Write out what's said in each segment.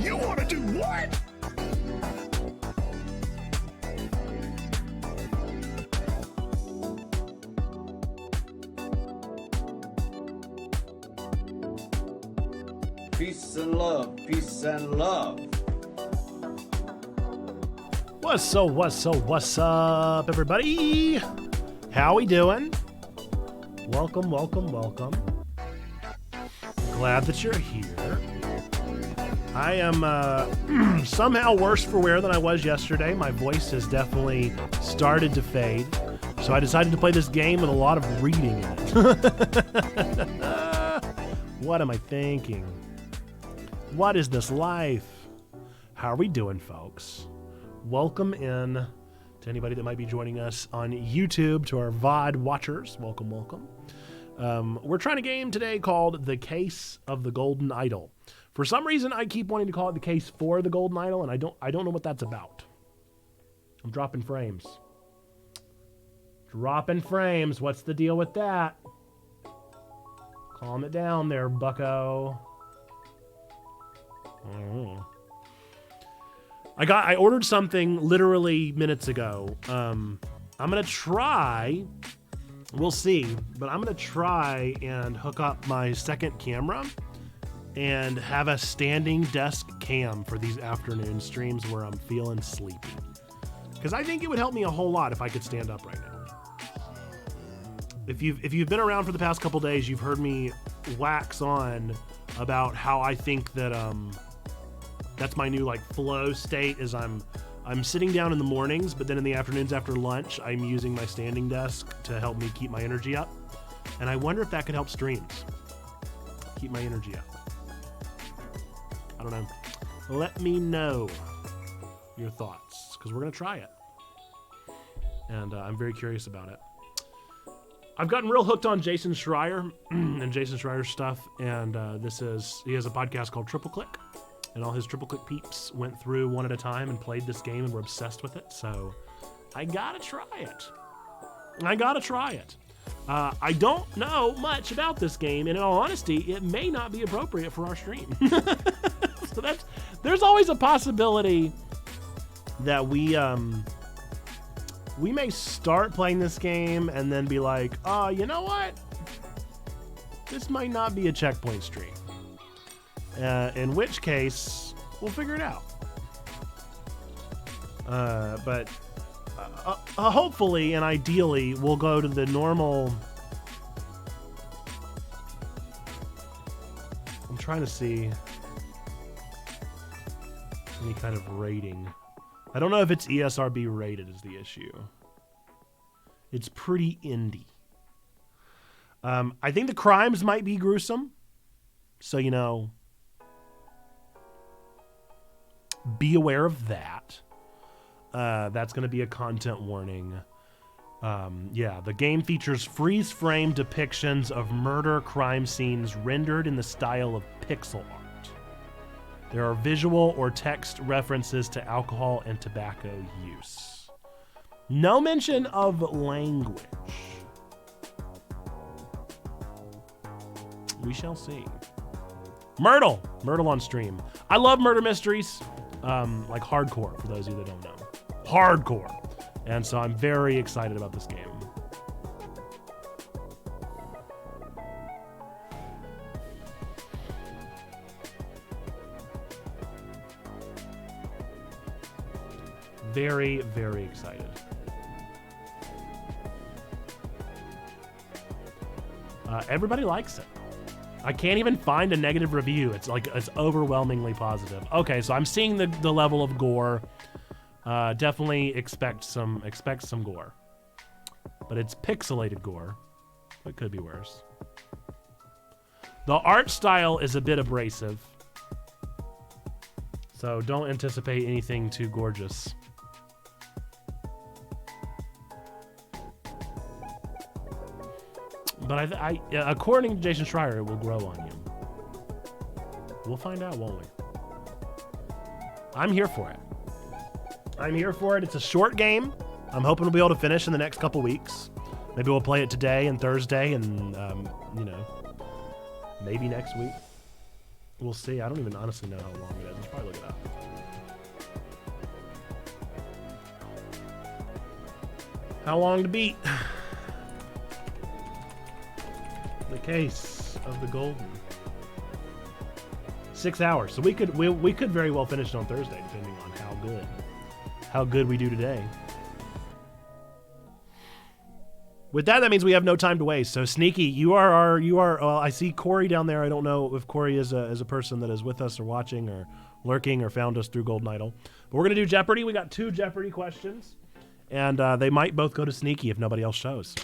You want to do what? Peace and love, peace and love. What's up, everybody? How we doing? Welcome. Glad that you're here. I am somehow worse for wear than I was yesterday. My voice has definitely started to fade. So I decided to play this game with a lot of reading in it. What am I thinking? What is this life? How are we doing, folks? Welcome in to anybody that might be joining us on YouTube, to our VOD watchers. Welcome. We're trying a game today called The Case of the Golden Idol. For some reason, I keep wanting to call it The Case for the Golden Idol, and I don't know what that's about. I'm dropping frames. What's the deal with that? Calm it down there, bucko. I ordered something literally minutes ago. I'm gonna try. We'll see, but I'm gonna try and hook up my second camera and have a standing desk cam for these afternoon streams where I'm feeling sleepy. Because I think it would help me a whole lot if I could stand up right now. If you've been around for the past couple days, you've heard me wax on about how I think that that's my new flow state. Is I'm sitting down in the mornings, but then in the afternoons after lunch, I'm using my standing desk to help me keep my energy up. And I wonder if that could help streams keep my energy up. I don't know. Let me know your thoughts, because we're going to try it. And I'm very curious about it. I've gotten real hooked on Jason Schreier and Jason Schreier's stuff. And he has a podcast called Triple Click. And all his Triple Click peeps went through one at a time and played this game and were obsessed with it. So I got to try it. I don't know much about this game, and in all honesty, it may not be appropriate for our stream. So there's always a possibility that we may start playing this game and then be like, oh, you know what? This might not be a checkpoint stream. In which case, we'll figure it out. But hopefully and ideally, we'll go to the normal. I'm trying to see any kind of rating. I don't know if it's ESRB rated is the issue. It's pretty indie. I think the crimes might be gruesome. So, be aware of that. That's going to be a content warning. The game features freeze-frame depictions of murder crime scenes rendered in the style of pixel art. There are visual or text references to alcohol and tobacco use. No mention of language. We shall see. Myrtle on stream. I love murder mysteries. Like hardcore, for those of you that don't know. Hardcore. And so I'm very excited about this game. Very, very excited. Everybody likes it. I can't even find a negative review. It's overwhelmingly positive. Okay, so I'm seeing the level of gore. Definitely expect some gore. But it's pixelated gore. It could be worse. The art style is a bit abrasive. So don't anticipate anything too gorgeous. But according to Jason Schreier, it will grow on you. We'll find out, won't we? I'm here for it. I'm here for it. It's a short game. I'm hoping we'll be able to finish in the next couple weeks. Maybe we'll play it today and Thursday and, maybe next week. We'll see. I don't even honestly know how long it is. I should probably look it up. How long to beat? The case of the golden. 6 hours. So we could very well finish it on Thursday, depending on how good we do today. With that means we have no time to waste. So Sneaky, you are. Well, I see Corey down there. I don't know if Corey is a person that is with us or watching or lurking or found us through Golden Idol. But we're gonna do Jeopardy. We got 2 Jeopardy questions, and they might both go to Sneaky if nobody else shows.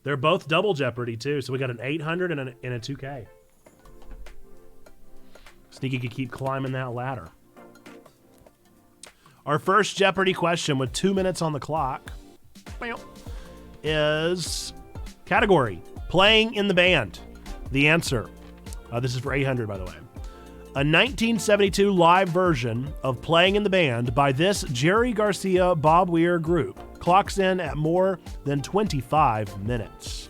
They're both double Jeopardy too. So we got an 800 and a 2K. Sneaky could keep climbing that ladder. Our first Jeopardy question with 2 minutes on the clock is category playing in the band. The answer, this is for 800 by the way, a 1972 live version of Playing in the Band by this Jerry Garcia Bob Weir group clocks in at more than 25 minutes.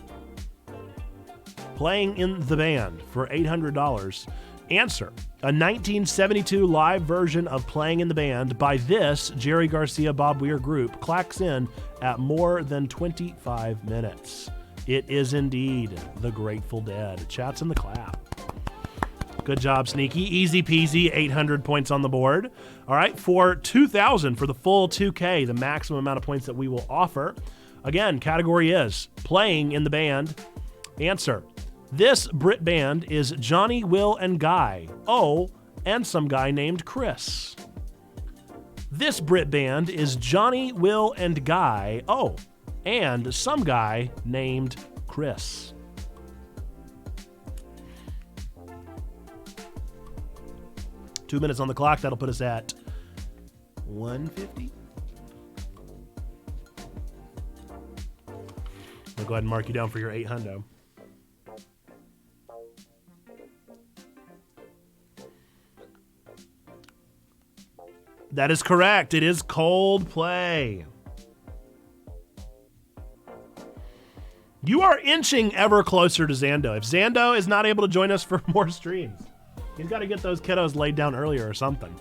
Playing in the Band for $800. Answer, a 1972 live version of Playing in the Band by this Jerry Garcia Bob Weir group clocks in at more than 25 minutes. It is indeed the Grateful Dead. Chats in the clap. Good job, Sneaky. Easy peasy, 800 points on the board. All right, for 2,000 for the full 2K, the maximum amount of points that we will offer. Again, category is Playing in the Band. Answer, this Brit band is Johnny, Will, and Guy. Oh, and some guy named Chris. This Brit band is Johnny, Will, and Guy. Oh, and some guy named Chris. Two minutes on the clock. That'll put us at 150. I'll go ahead and mark you down for your 800. That is correct. It is Coldplay. You are inching ever closer to Zando. If Zando is not able to join us for more streams, he's got to get those kiddos laid down earlier or something.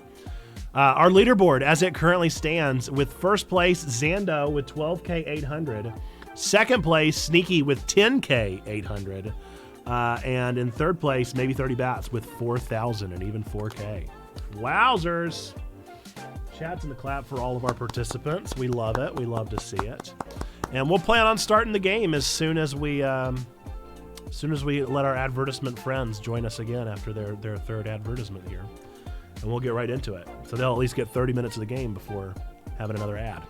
Our leaderboard, as it currently stands, with first place Zando with 12K 800, second place Sneaky with 10K 800, and in third place maybe 30 Bats with 4,000 and even 4K. Wowzers! Chats in the clap for all of our participants. We love it. We love to see it. And we'll plan on starting the game as soon as we let our advertisement friends join us again after their third advertisement here. And we'll get right into it. So they'll at least get 30 minutes of the game before having another ad.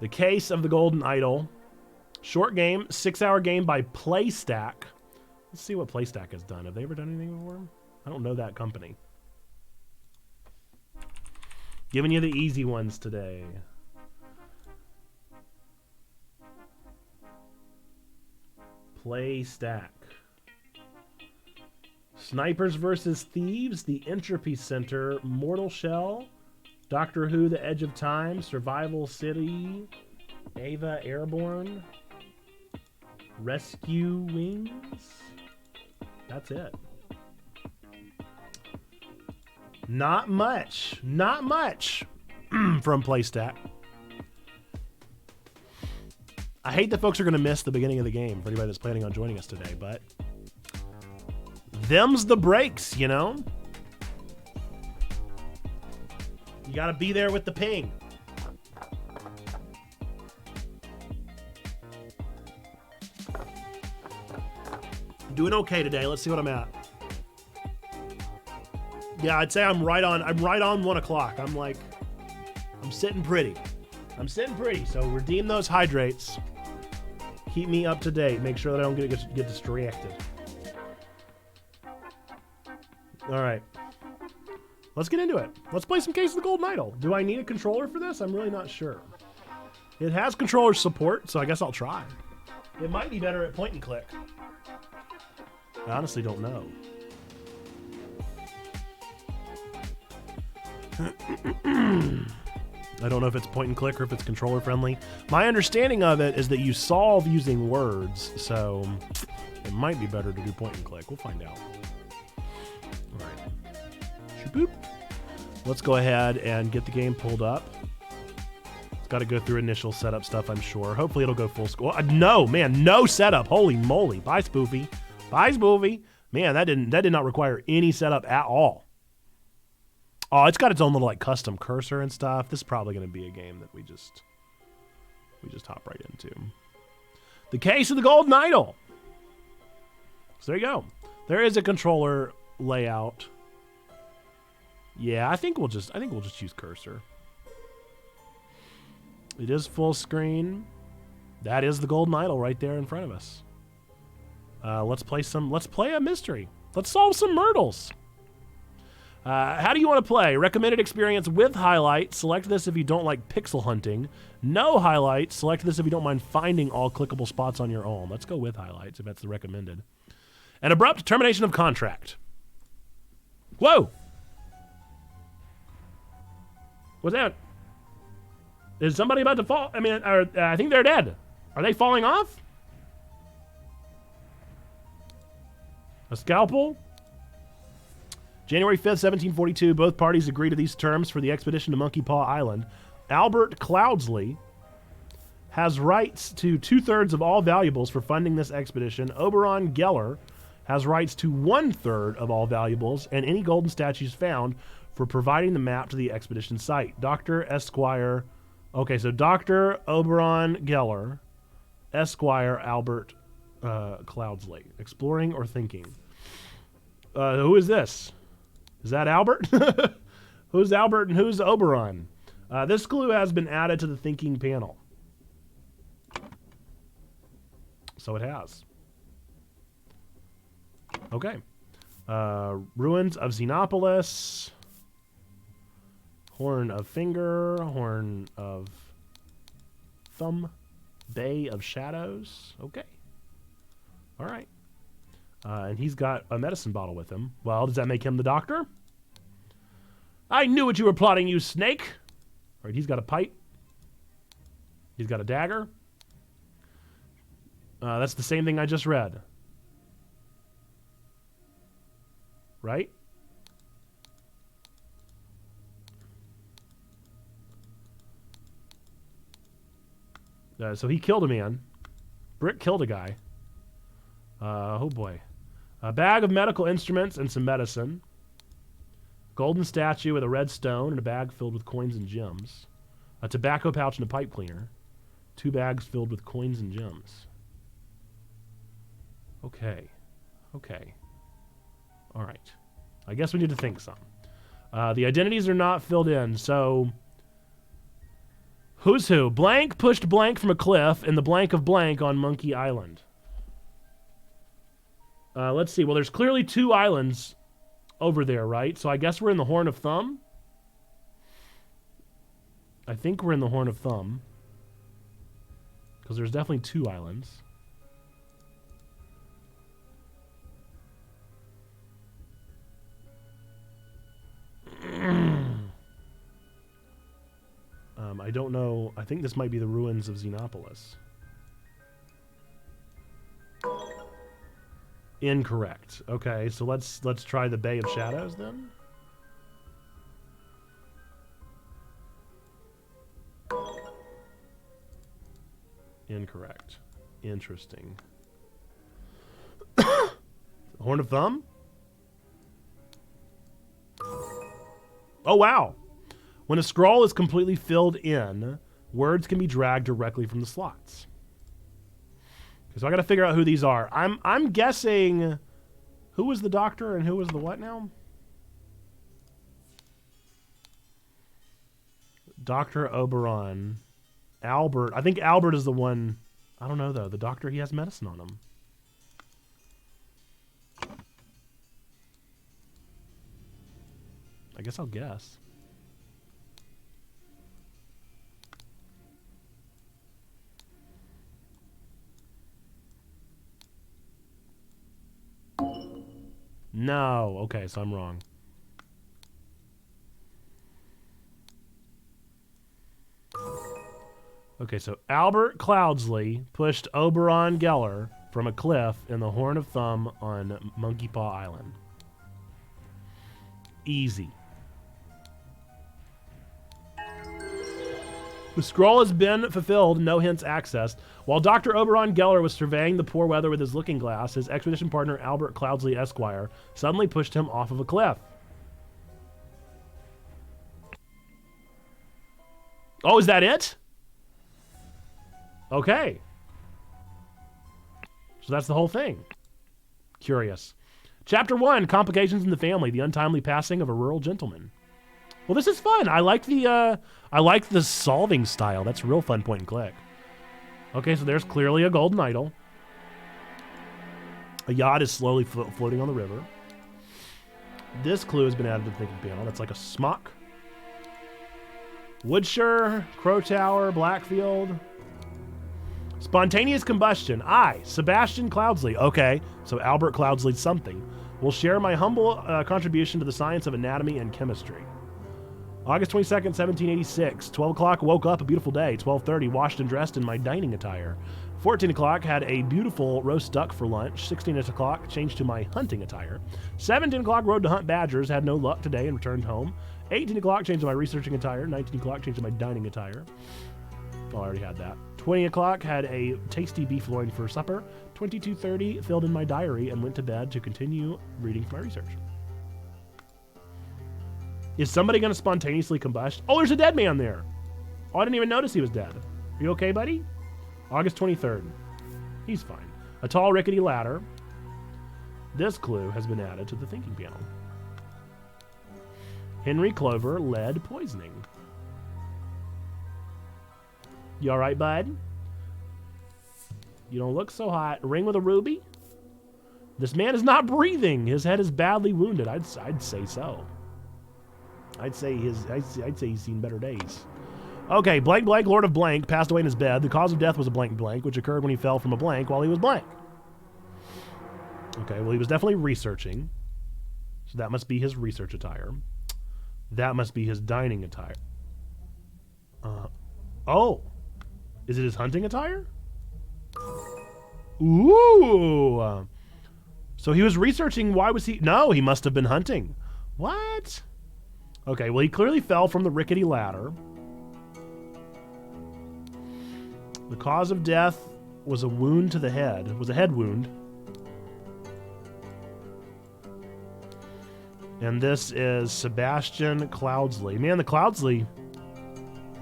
The Case of the Golden Idol. Short game, 6-hour game by PlayStack. Let's see what PlayStack has done. Have they ever done anything before? I don't know that company. Giving you the easy ones today. PlayStack. Snipers versus Thieves, The Entropy Center, Mortal Shell, Doctor Who, The Edge of Time, Survival City, Ava Airborne, Rescue Wings. That's it. Not much from PlayStack. I hate that folks are going to miss the beginning of the game for anybody that's planning on joining us today, but Them's the breaks, you know? You gotta be there with the ping. Doing okay today. Let's see what I'm at. Yeah, I'd say I'm right on 1 o'clock. I'm sitting pretty. So redeem those hydrates. Keep me up to date. Make sure that I don't get distracted. All right. Let's get into it. Let's play some Case of the Golden Idol. Do I need a controller for this? I'm really not sure. It has controller support, so I guess I'll try. It might be better at point and click. I honestly don't know. I don't know if it's point and click or if it's controller friendly. My understanding of it is that you solve using words, so it might be better to do point and click. We'll find out. All right. Boop. Let's go ahead and get the game pulled up. It's got to go through initial setup stuff, I'm sure. Hopefully it'll go full score. No, man, no setup. Holy moly. Bye, Spoofy. Bye, Spoofy. Man, that did not require any setup at all. Oh, it's got its own little like custom cursor and stuff. This is probably going to be a game that we just hop right into. The Case of the Golden Idol. So there you go. There is a controller layout. Yeah, I think we'll just use cursor. It is full screen. That is the Golden Idol right there in front of us. Let's play a mystery. Let's solve some Myrtles. How do you want to play? Recommended experience with highlights. Select this if you don't like pixel hunting. No highlights. Select this if you don't mind finding all clickable spots on your own. Let's go with highlights if that's the recommended. An abrupt termination of contract. Whoa! What's that? Is somebody about to fall? I mean, I think they're dead. Are they falling off? A scalpel? January 5th, 1742, both parties agree to these terms for the expedition to Monkey Paw Island. Albert Cloudsley has rights to 2/3 of all valuables for funding this expedition. Oberon Geller has rights to 1/3 of all valuables and any golden statues found for providing the map to the expedition site. Dr. Esquire... Okay, so Dr. Oberon Geller, Esquire Albert Cloudsley. Exploring or thinking? Who is this? Is that Albert? Who's Albert and who's Oberon? This clue has been added to the thinking panel. So it has. Okay. Ruins of Xenopolis. Horn of Finger. Horn of Thumb. Bay of Shadows. Okay. All right. And he's got a medicine bottle with him. Well, does that make him the doctor? I knew what you were plotting, you snake. All right, he's got a pipe. He's got a dagger. That's the same thing I just read. Right? So he killed a man. Brick killed a guy. Oh boy. A bag of medical instruments and some medicine. Golden statue with a red stone and a bag filled with coins and gems. A tobacco pouch and a pipe cleaner. 2 bags filled with coins and gems. Okay. Okay. All right. I guess we need to think some. The identities are not filled in, so... Who's who? Blank pushed blank from a cliff in the blank of blank on Monkey Island. Let's see. Well, there's clearly 2 islands over there, right? So I guess we're in the Horn of Thumb. I think we're in the Horn of Thumb. Because there's definitely 2 islands. I don't know. I think this might be the ruins of Xenopolis. Incorrect. Okay, so let's try the Bay of Shadows then. Incorrect. Interesting. Horn of Thumb? Oh, wow. When a scroll is completely filled in, words can be dragged directly from the slots. Okay, so I got to figure out who these are. I'm guessing who was the doctor and who was the what now? Dr. Oberon. Albert. I think Albert is the one. I don't know, though. The doctor, he has medicine on him. I guess I'll guess. No. Okay, so I'm wrong. Okay, so Albert Cloudsley pushed Oberon Geller from a cliff in the Horn of Thumb on Monkey Paw Island. Easy. The scroll has been fulfilled, no hints accessed. While Dr. Oberon Geller was surveying the poor weather with his looking glass, his expedition partner Albert Cloudsley Esquire suddenly pushed him off of a cliff. Oh, is that it? Okay. So that's the whole thing. Curious. Chapter 1, Complications in the Family, the untimely passing of a rural gentleman. Well, this is fun. I like the solving style. That's real fun point and click. Okay, so there's clearly a golden idol. A yacht is slowly floating on the river. This clue has been added to the thinking panel. That's like a smock. Woodshire, Crow Tower, Blackfield. Spontaneous combustion. I, Sebastian Cloudsley. Okay, so Albert Cloudsley something. Will share my humble contribution to the science of anatomy and chemistry. August 22nd, 1786. 12 o'clock, woke up, a beautiful day. 12:30, washed and dressed in my dining attire. 14 o'clock, had a beautiful roast duck for lunch. 16 o'clock, changed to my hunting attire. 17 o'clock, rode to hunt badgers. Had no luck today and returned home. 18 o'clock, changed to my researching attire. 19 o'clock, changed to my dining attire. Oh, I already had that. 20 o'clock, had a tasty beef loin for supper. 22:30, filled in my diary and went to bed to continue reading for my research. Is somebody going to spontaneously combust? Oh, there's a dead man there. Oh, I didn't even notice he was dead. Are you okay, buddy? August 23rd. He's fine. A tall, rickety ladder. This clue has been added to the thinking panel. Henry Clover, lead poisoning. You all right, bud? You don't look so hot. Ring with a ruby? This man is not breathing. His head is badly wounded. I'd say so. I'd say he's seen better days. Okay, blank blank, Lord of Blank, passed away in his bed. The cause of death was a blank blank, which occurred when he fell from a blank while he was blank. Okay, well, he was definitely researching. So that must be his research attire. That must be his dining attire. Oh. Is it his hunting attire? Ooh. So he was researching. Why was he? No, he must have been hunting. What? Okay, well, he clearly fell from the rickety ladder. The cause of death was a wound to the head. Was a head wound. And this is Sebastian Cloudsley. Man, the Cloudsley,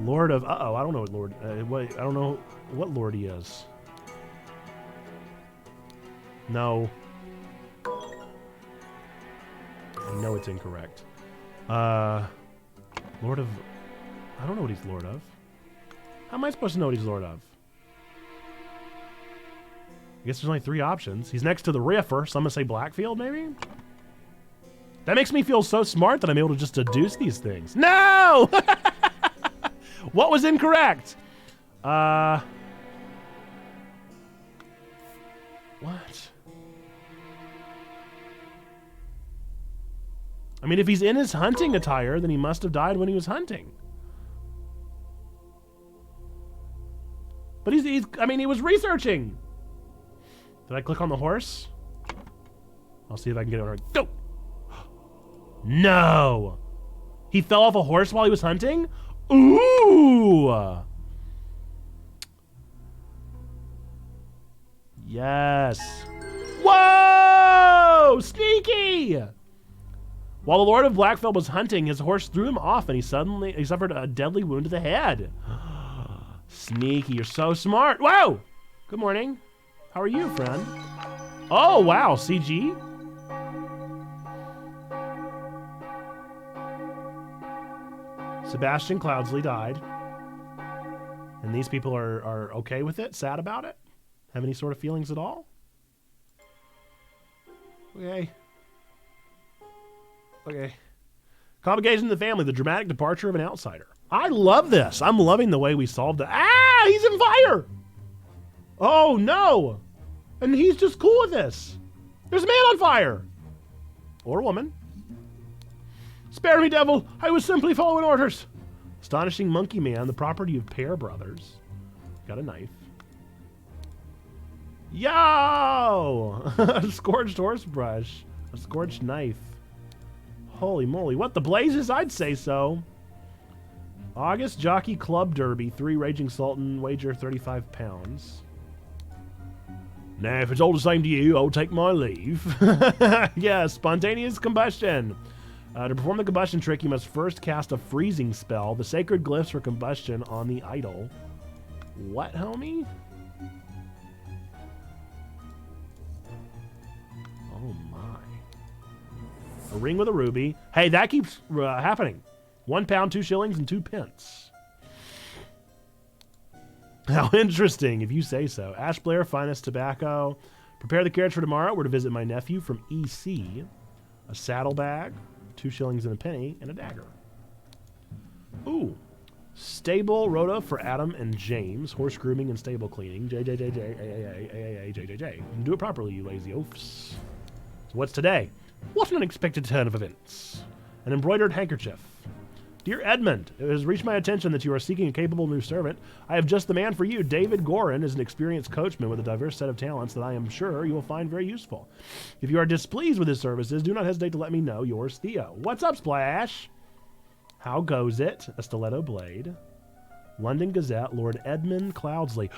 Lord of... Uh-oh, I don't know what Lord... I don't know what Lord he is. No. I know it's incorrect. Lord of... I don't know what he's Lord of. How am I supposed to know what he's Lord of? I guess there's only 3 options. He's next to the Riffer, so I'm going to say Blackfield, maybe? That makes me feel so smart that I'm able to just deduce these things. No! What was incorrect? What? I mean, if he's in his hunting attire, then he must have died when he was hunting. But I mean, he was researching. Did I click on the horse? I'll see if I can get it on. Go! No! He fell off a horse while he was hunting? Ooh! Yes. Whoa! Sneaky! While the Lord of Blackfell was hunting, his horse threw him off, and he suffered a deadly wound to the head. Sneaky, you're so smart. Whoa! Good morning. How are you, friend? Oh, wow, CG? Sebastian Cloudsley died. And these people are okay with it? Sad about it? Have any sort of feelings at all? Okay. Okay. Complication in the family, the dramatic departure of an outsider. I love this. I'm loving the way we solved it. Ah, he's in fire. Oh, no. And he's just cool with this. There's a man on fire. Or a woman. Spare me, devil. I was simply following orders. Astonishing Monkey Man, the property of Pear Brothers. Got a knife. Yo! A scorched horse brush. A scorched knife. Holy moly. What the blazes? I'd say so. August Jockey Club Derby. 3 Raging Sultan. Wager 35 pounds. Now, if it's all the same to you, I'll take my leave. Yeah, spontaneous combustion. To perform the combustion trick, you must first cast a freezing spell. The sacred glyphs for combustion on the idol. What, homie? Oh, my. A ring with a ruby. Hey, that keeps happening. 1 pound, 2 shillings, and 2 pence. How interesting, if you say so. Ash Blair, finest tobacco. Prepare the carriage for tomorrow. We're to visit my nephew from EC. A saddlebag, 2 shillings and a penny, and a dagger. Ooh. Stable rota for Adam and James. Horse grooming and stable cleaning. JJJ. Do it properly, you lazy oafs. So what's today? What an unexpected turn of events. An embroidered handkerchief. Dear Edmund, it has reached my attention that you are seeking a capable new servant. I have just the man for you. David Gorin is an experienced coachman with a diverse set of talents that I am sure you will find very useful. If you are displeased with his services, do not hesitate to let me know. Yours, Theo. What's up, Splash? How goes it? A stiletto blade. London Gazette, Lord Edmund Cloudsley.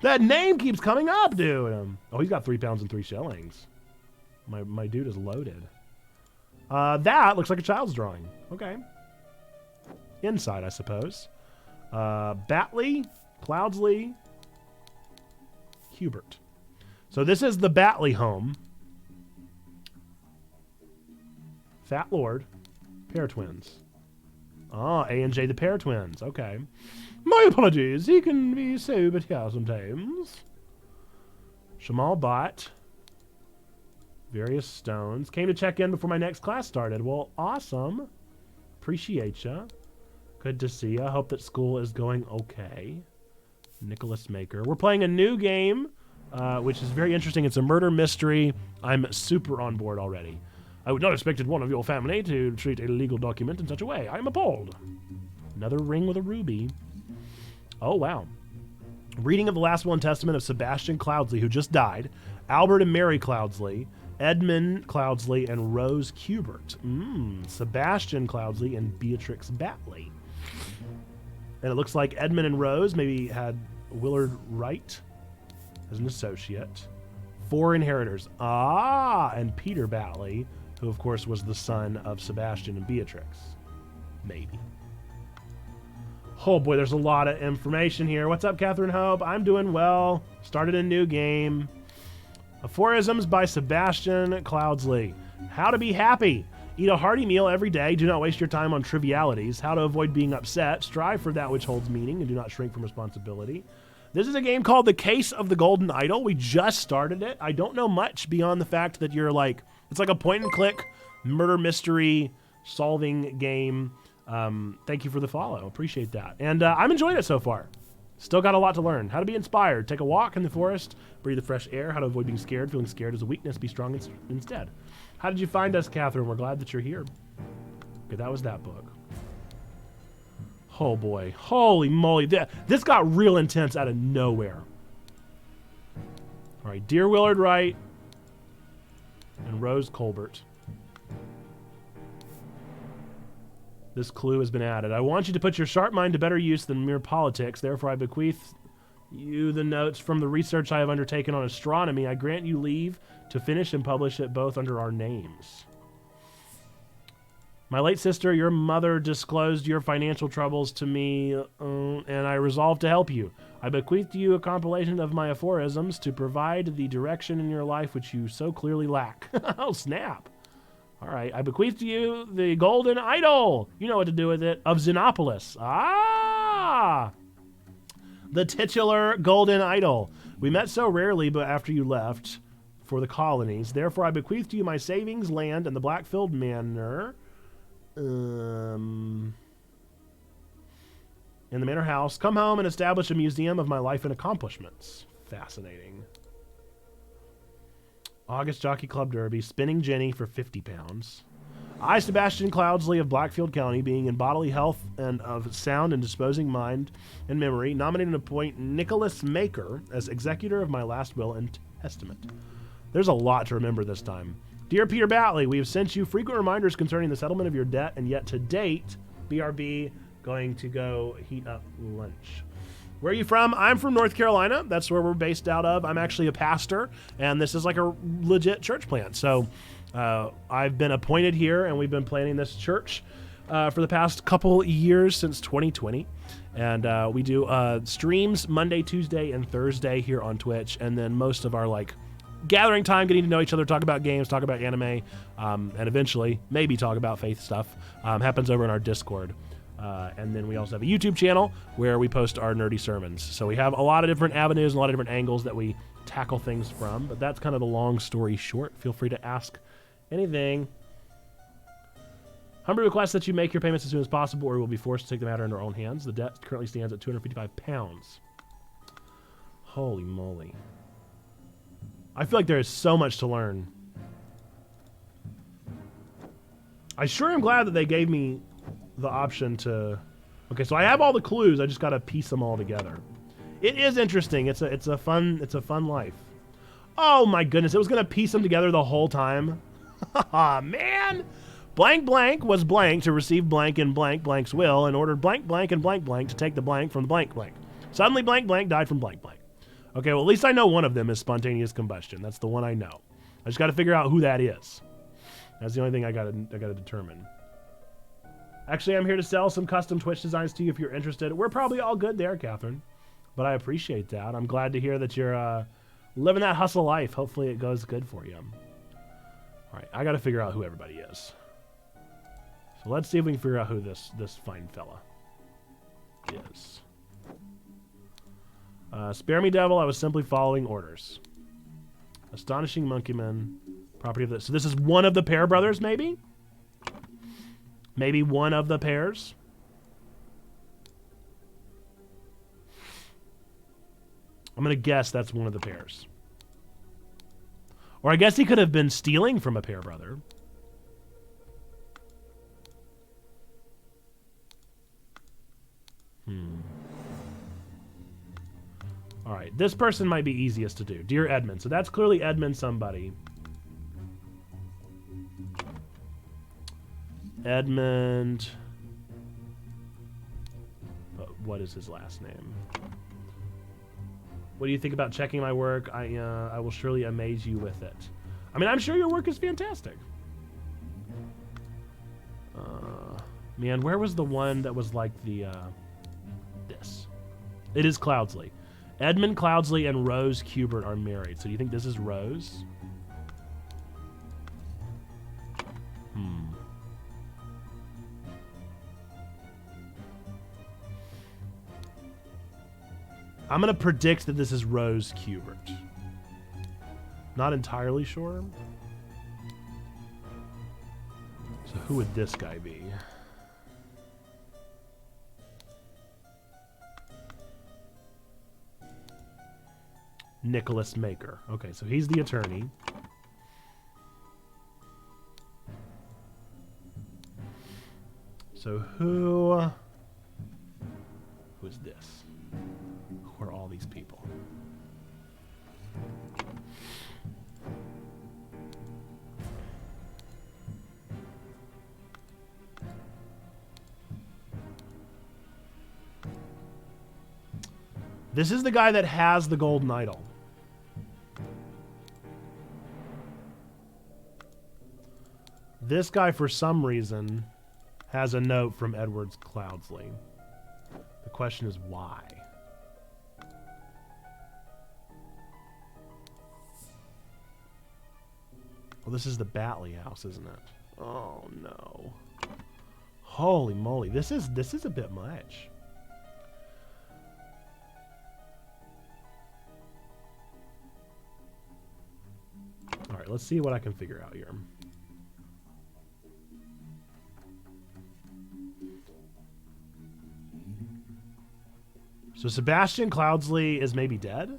That name keeps coming up, dude. Oh, he's got 3 pounds and 3 shillings. My dude is loaded. That looks like a child's drawing. Okay. Inside, I suppose. Batley, Cloudsley, Hubert. So this is the Batley home. Fat Lord, Pear Twins. Ah, A and J, the Pear Twins. Okay. My apologies. He can be so but here sometimes. Shamal Bot. Various stones. Came to check in before my next class started. Well, awesome. Appreciate ya. Good to see you. I hope that school is going okay. Nicholas Maker. We're playing a new game, which is very interesting. It's a murder mystery. I'm super on board already. I would not have expected one of your family to treat a legal document in such a way. I am appalled. Another ring with a ruby. Oh, wow. Reading of the Last Will and Testament of Sebastian Cloudsley, who just died. Albert and Mary Cloudsley. Edmund Cloudsley and Rose Cubert. Sebastian Cloudsley and Beatrix Batley. And it looks like Edmund and Rose maybe had Willard Wright as an associate. 4 inheritors. Ah, and Peter Batley, who of course was the son of Sebastian and Beatrix. Maybe. Oh boy, there's a lot of information here. What's up, Catherine Hope? I'm doing well. Started a new game. Aphorisms by Sebastian Cloudsley. How to be happy. Eat a hearty meal every day. Do not waste your time on trivialities. How to avoid being upset. Strive for that which holds meaning and do not shrink from responsibility. This is a game called The Case of the Golden Idol. We just started it. I don't know much beyond the fact that you're like, it's like a point and click murder mystery solving game. Thank you for the follow. Appreciate that. And I'm enjoying it so far. Still got a lot to learn. How to be inspired. Take a walk in the forest. Breathe the fresh air. How to avoid being scared. Feeling scared is a weakness. Be strong instead. How did you find us, Catherine? We're glad that you're here. Okay, that was that book. Oh, boy. Holy moly. This got real intense out of nowhere. All right. Dear Willard Wright and Rose Colbert. This clue has been added. I want you to put your sharp mind to better use than mere politics. Therefore, I bequeath you the notes from the research I have undertaken on astronomy. I grant you leave to finish and publish it both under our names. My late sister, your mother, disclosed your financial troubles to me, and I resolved to help you. I bequeath to you a compilation of my aphorisms to provide the direction in your life which you so clearly lack. Oh, snap. All right. I bequeath to you the golden idol. You know what to do with it. Of Xenopolis. Ah! The titular golden idol. We met so rarely, but after you left for the colonies. Therefore, I bequeath to you my savings, land, and the Blackfield Manor. In the manor house. Come home and establish a museum of my life and accomplishments. Fascinating. August Jockey Club Derby. Spinning Jenny for 50 pounds. I, Sebastian Cloudsley of Blackfield County, being in bodily health and of sound and disposing mind and memory, nominate and appoint Nicholas Maker as executor of my last will and testament. There's a lot to remember this time. Dear Peter Batley, we have sent you frequent reminders concerning the settlement of your debt, and yet to date, BRB going to go heat up lunch. Where are you from? I'm from North Carolina. That's where we're based out of. I'm actually a pastor, and this is like a legit church plant. So I've been appointed here, and we've been planning this church for the past couple years since 2020. And we do streams Monday, Tuesday, and Thursday here on Twitch, and then most of our like gathering time, getting to know each other, talk about games, talk about anime, and eventually maybe talk about faith stuff, happens over in our Discord. And then we also have a YouTube channel where we post our nerdy sermons. So we have a lot of different avenues and a lot of different angles that we tackle things from, but that's kind of the long story short. Feel free to ask anything. Humbly requests that you make your payments as soon as possible or we'll be forced to take the matter in our own hands. The debt currently stands at 255 pounds. Holy moly. I feel like there is so much to learn. I sure am glad that they gave me the option to... Okay, so I have all the clues. I just got to piece them all together. It is interesting. It's a fun life. Oh my goodness, it was going to piece them together the whole time. Man! Blank blank was blank to receive blank in blank blank's will and ordered blank blank and blank blank to take the blank from the blank blank. Suddenly blank blank died from blank blank. Okay, well, at least I know one of them is spontaneous combustion. That's the one I know. I just got to figure out who that is. That's the only thing I got to determine. Actually, I'm here to sell some custom Twitch designs to you if you're interested. We're probably all good there, Catherine. But I appreciate that. I'm glad to hear that you're living that hustle life. Hopefully it goes good for you. All right, I got to figure out who everybody is. So let's see if we can figure out who this fine fella is. Spare me, devil. I was simply following orders. Astonishing Monkeyman. Property of this. So this is one of the pair brothers, maybe? Maybe one of the pairs? I'm going to guess that's one of the pairs. Or I guess he could have been stealing from a pair brother. All right, this person might be easiest to do. Dear Edmund. So that's clearly Edmund somebody. Edmund. But what is his last name? What do you think about checking my work? I will surely amaze you with it. I mean, I'm sure your work is fantastic. Man, where was the one that was like the this? It is Cloudsley. Edmund Cloudsley and Rose Kubert are married. So do you think this is Rose? I'm going to predict that this is Rose Kubert. Not entirely sure. So who would this guy be? Nicholas Maker. Okay, so he's the attorney. So who is this? Who are all these people? This is the guy that has the golden idol. This guy, for some reason, has a note from Edwards Cloudsley. The question is why? Well, this is the Batley house, isn't it? Oh no. Holy moly, this is a bit much. All right, let's see what I can figure out here. So Sebastian Cloudsley is maybe dead?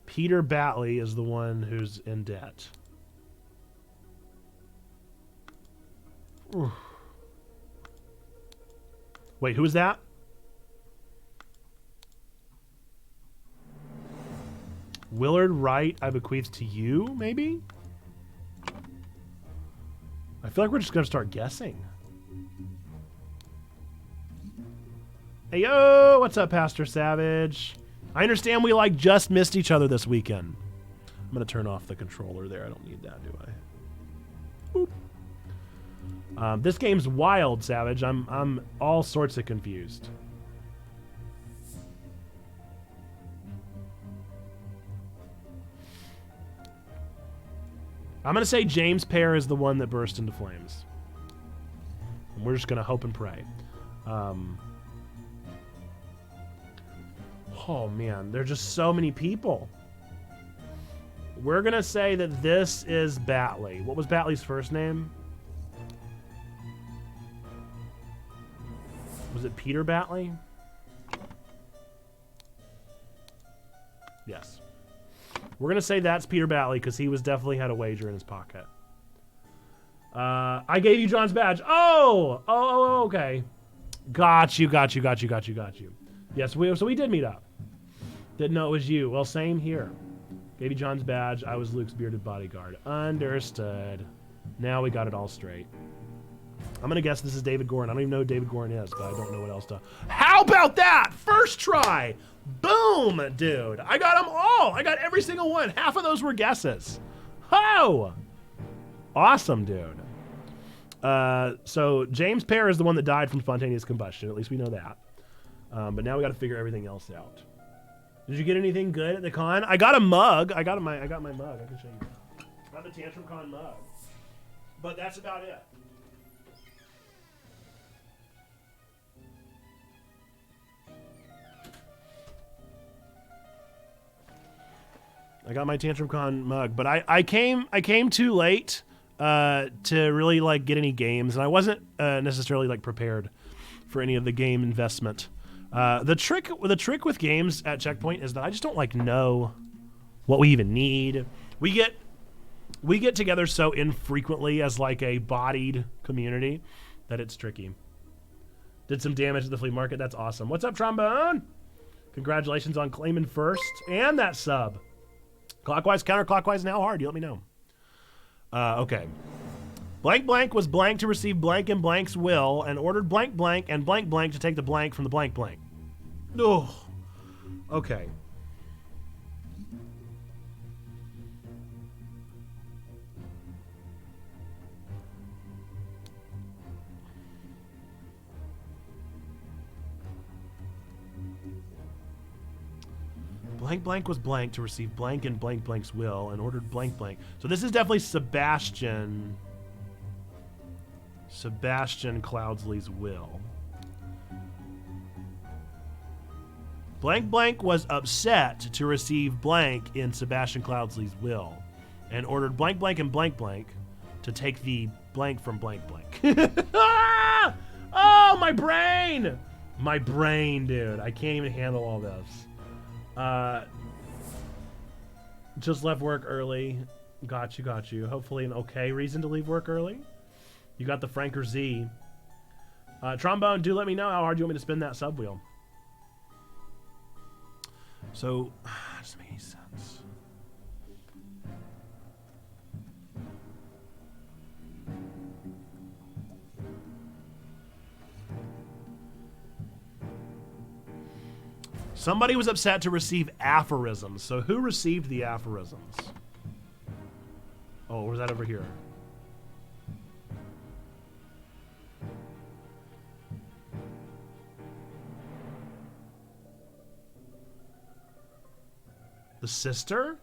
Peter Batley is the one who's in debt. Oof. Wait, who is that? Willard Wright, I bequeath to you, maybe? I feel like we're just going to start guessing. Hey, yo, what's up, Pastor Savage? I understand we, like, just missed each other this weekend. I'm going to turn off the controller there. I don't need that, do I? Boop. This game's wild, Savage. I'm all sorts of confused. I'm going to say James Pear is the one that burst into flames. And we're just going to hope and pray. Oh, man. There are just so many people. We're going to say that this is Batley. What was Batley's first name? Was it Peter Batley? Yes. We're going to say that's Peter Batley because he was definitely had a wager in his pocket. I gave you John's badge. Oh, okay. Got you. Yes, so we did meet up. Didn't know it was you. Well, same here. Gave you John's badge. I was Luke's bearded bodyguard. Understood. Now we got it all straight. I'm going to guess this is David Gorin. I don't even know who David Gorin is, but I don't know what else to... How about that? First try. Boom, dude. I got them all. I got every single one. Half of those were guesses. Oh! Awesome, dude. So James Pear is the one that died from spontaneous combustion. At least we know that. But now we got to figure everything else out. Did you get anything good at the con? I got a mug. I got my mug. I can show you. I got the Tantrum Con mug. But that's about it. I got my Tantrum Con mug, but I came too late to really like get any games, and I wasn't necessarily like prepared for any of the game investment. The trick with games at Checkpoint is that I just don't like know what we even need. We get together so infrequently as like a bodied community that it's tricky. Did some damage at the flea market. That's awesome. What's up, Trombone? Congratulations on claiming first and that sub. Clockwise, counterclockwise, now hard. You let me know. Okay. Blank blank was blank to receive blank in blank's will and ordered blank blank and blank blank to take the blank from the blank blank. Oh. Okay. Blank blank was blank to receive blank in blank blank's will and ordered blank blank. So this is definitely Sebastian Cloudsley's will. Blank blank was upset to receive blank in Sebastian Cloudsley's will and ordered blank blank and blank blank to take the blank from blank blank. Oh, my brain! My brain, dude. I can't even handle all this. Just left work early. Got you. Hopefully an okay reason to leave work early. You got the Franker Z. Trombone, do let me know how hard you want me to spin that sub wheel. So, doesn't make any sense. Somebody was upset to receive aphorisms. So who received the aphorisms? Oh, or was that over here? The sister?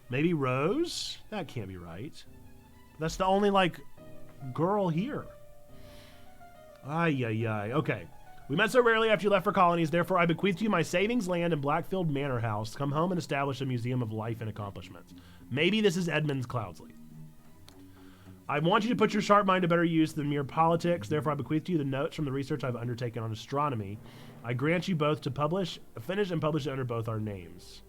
Maybe Rose? That can't be right. That's the only, like, girl here. Ay, ay, ay. Okay. We met so rarely after you left for colonies, therefore I bequeath to you my savings land in Blackfield Manor House. Come home and establish a museum of life and accomplishments. Maybe this is Edmund Cloudsley. I want you to put your sharp mind to better use than mere politics. Therefore, I bequeath to you the notes from the research I've undertaken on astronomy. I grant you both to finish and publish it under both our names.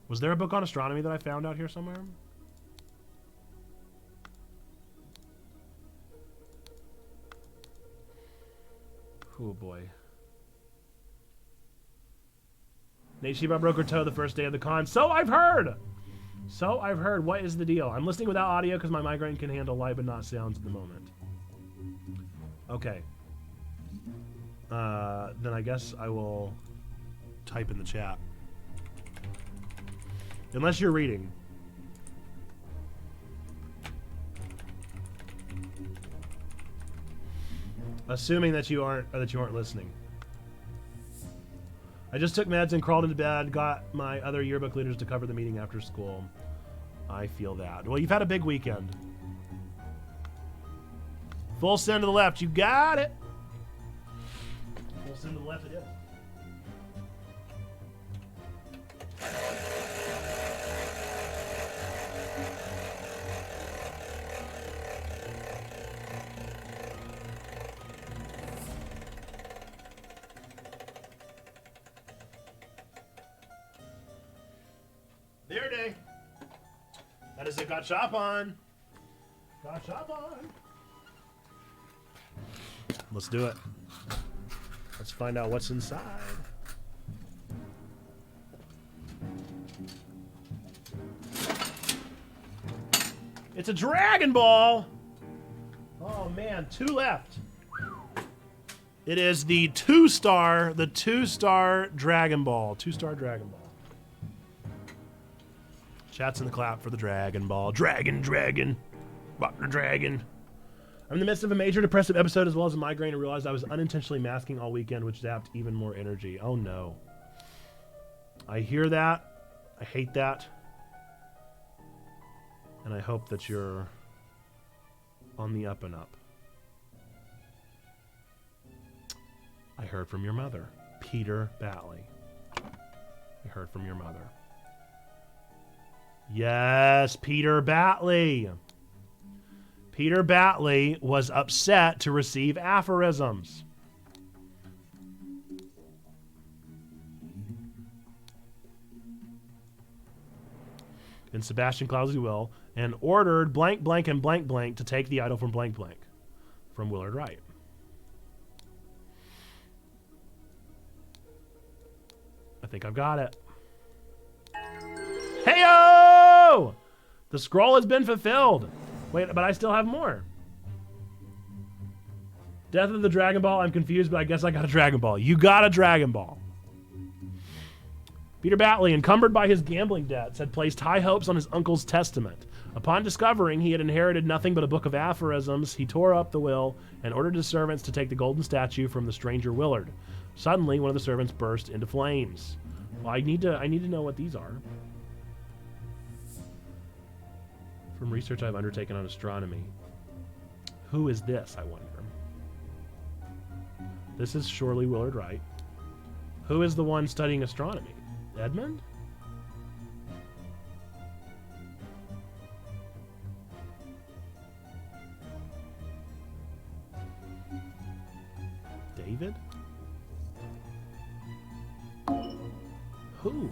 Was there a book on astronomy that I found out here somewhere? Oh boy. Nate Sheba broke her toe the first day of the con. So I've heard! So I've heard. What is the deal? I'm listening without audio because my migraine can handle light but not sounds at the moment. Okay. Then I guess I will type in the chat. Unless you're reading. Assuming that you aren't listening. I just took meds and crawled into bed, got my other yearbook leaders to cover the meeting after school. I feel that. Well, you've had a big weekend. Full send to the left. You got it. Full send to the left it is. There day. That is it. Got shop on. Got shop on. Let's do it. Let's find out what's inside. It's a Dragon Ball. Oh man, 2 left. It is the 2-star Dragon Ball. 2-star Dragon Ball. Chats in the clap for the Dragon Ball. Dragon. Rock the dragon. I'm in the midst of a major depressive episode as well as a migraine and realized I was unintentionally masking all weekend, which zapped even more energy. Oh no. I hear that. I hate that. And I hope that you're on the up and up. I heard from your mother, Peter Batley. I heard from your mother. Yes, Peter Batley. Peter Batley was upset to receive aphorisms. In Sebastian Cloudsley will, and ordered blank, blank, and blank, blank to take the idol from blank, blank. From Willard Wright. I think I've got it. Heyo! The scroll has been fulfilled. Wait, but I still have more. Death of the Dragon Ball. I'm confused, but I guess I got a Dragon Ball. You got a Dragon Ball. Peter Batley, encumbered by his gambling debts, had placed high hopes on his uncle's testament. Upon discovering he had inherited nothing but a book of aphorisms, he tore up the will and ordered his servants to take the golden statue from the stranger Willard. Suddenly, one of the servants burst into flames. Well, I need to know what these are. From research I've undertaken on astronomy. Who is this, I wonder? This is surely Willard Wright. Who is the one studying astronomy? Edmund? David? Who?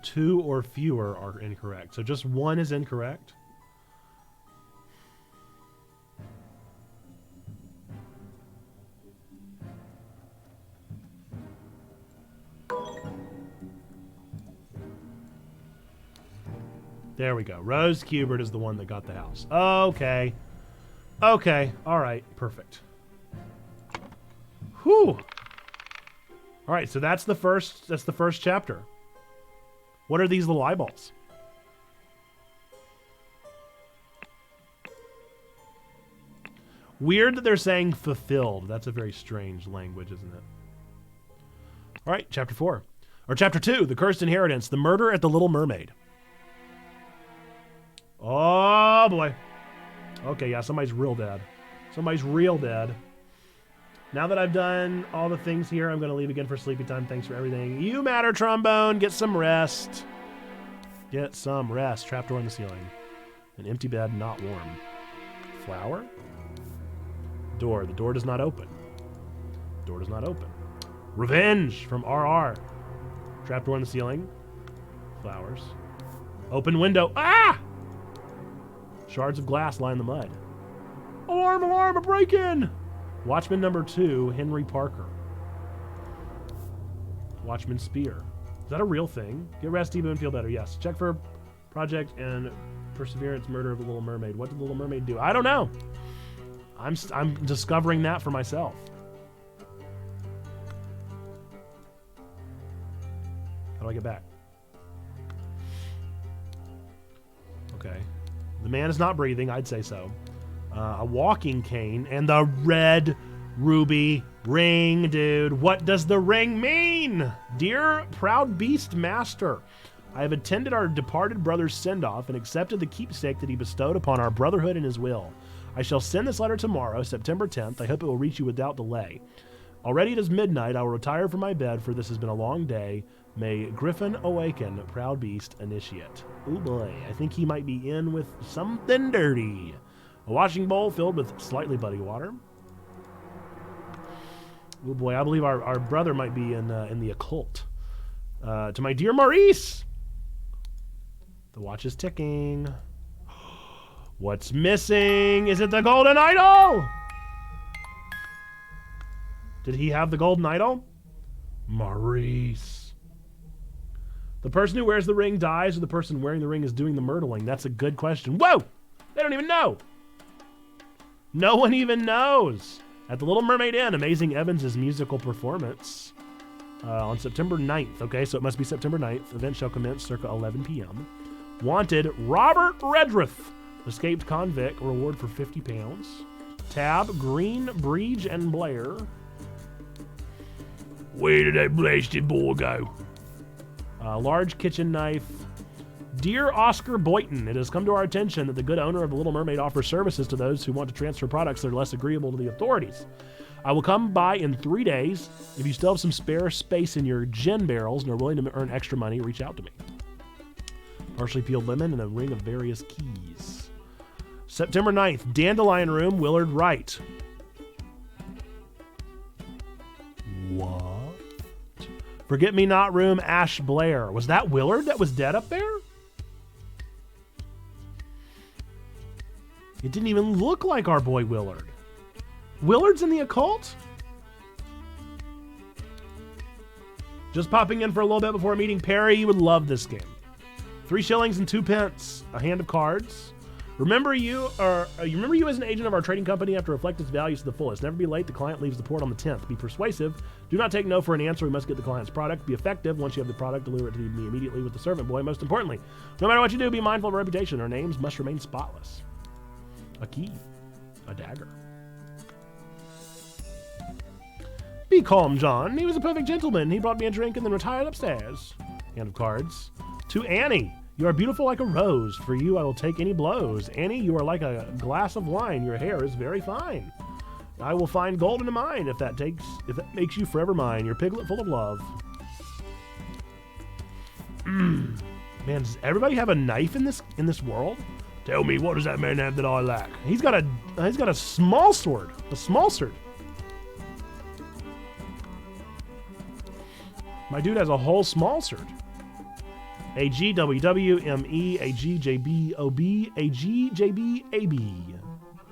Two or fewer are incorrect. So just one is incorrect. There we go. Rose Kubert is the one that got the house. Okay. Okay. All right. Perfect. Whew. All right, so that's the first chapter. What are these little eyeballs? Weird that they're saying fulfilled. That's a very strange language, isn't it? All right, chapter 4. Or chapter 2, The Cursed Inheritance, The Murder at the Little Mermaid. Oh, boy. Okay, yeah, somebody's real dead. Somebody's real dead. Now that I've done all the things here, I'm going to leave again for sleepy time. Thanks for everything. You matter, trombone. Get some rest. Get some rest. Trapdoor in the ceiling. An empty bed, not warm. Flower? Door. The door does not open. Door does not open. Revenge from RR. Trapdoor in the ceiling. Flowers. Open window. Ah! Shards of glass line the mud. Alarm, alarm, a break-in! Watchman number 2, Henry Parker. Watchman spear. Is that a real thing? Get rest, Debo, and feel better. Yes. Check for Project and Perseverance Murder of the Little Mermaid. What did the Little Mermaid do? I don't know. I'm discovering that for myself. How do I get back? Okay. The man is not breathing. I'd say so. A walking cane and the red ruby ring, dude. What does the ring mean? Dear proud beast master, I have attended our departed brother's send-off and accepted the keepsake that he bestowed upon our brotherhood in his will. I shall send this letter tomorrow, September 10th. I hope it will reach you without delay. Already it is midnight. I will retire from my bed, for this has been a long day. May Griffin awaken, proud beast initiate. Oh boy, I think he might be in with something dirty. A washing bowl filled with slightly muddy water. Oh boy, I believe our brother might be in the occult. To my dear Maurice! The watch is ticking. What's missing? Is it the golden idol? Did he have the golden idol? Maurice. The person who wears the ring dies, or the person wearing the ring is doing the myrtling? That's a good question. Whoa! They don't even know. No one even knows. At the Little Mermaid Inn, Amazing Evans' musical performance on September 9th. Okay, so it must be September 9th. Event shall commence circa 11 p.m. Wanted, Robert Redruth, escaped convict, reward for £50. Tab, Green, Breege, and Blair. Where did that blasted boy go? Large kitchen knife. Dear Oscar Boynton, it has come to our attention that the good owner of the Little Mermaid offers services to those who want to transfer products that are less agreeable to the authorities. I will come by in 3 days. If you still have some spare space in your gin barrels and are willing to earn extra money, reach out to me. Partially peeled lemon and a ring of various keys. September 9th, Dandelion Room, Willard Wright. What? Forget-Me-Not Room, Ash Blair. Was that Willard that was dead up there? It didn't even look like our boy Willard. Willard's in the occult? Just popping in for a little bit before meeting Perry. You would love this game. 3 shillings and 2 pence. A hand of cards. Remember you as an agent of our trading company. You have to reflect its values to the fullest. Never be late. The client leaves the port on the 10th. Be persuasive. Do not take no for an answer. We must get the client's product. Be effective. Once you have the product, deliver it to me immediately with the servant boy. Most importantly, no matter what you do, be mindful of our reputation. Our names must remain spotless. A key. A dagger. Be calm, John. He was a perfect gentleman. He brought me a drink and then retired upstairs. Hand of cards. To Annie. You are beautiful like a rose. For you, I will take any blows. Annie, you are like a glass of wine. Your hair is very fine. I will find gold in a mine if that makes you forever mine. Your piglet full of love. Man, does everybody have a knife in this world? Tell me, what does that man have that I lack? He's got a small sword. A small sword. My dude has a whole small sword. A-G-W-W-M-E, A-G-J-B-O-B, A-G-J-B-A-B.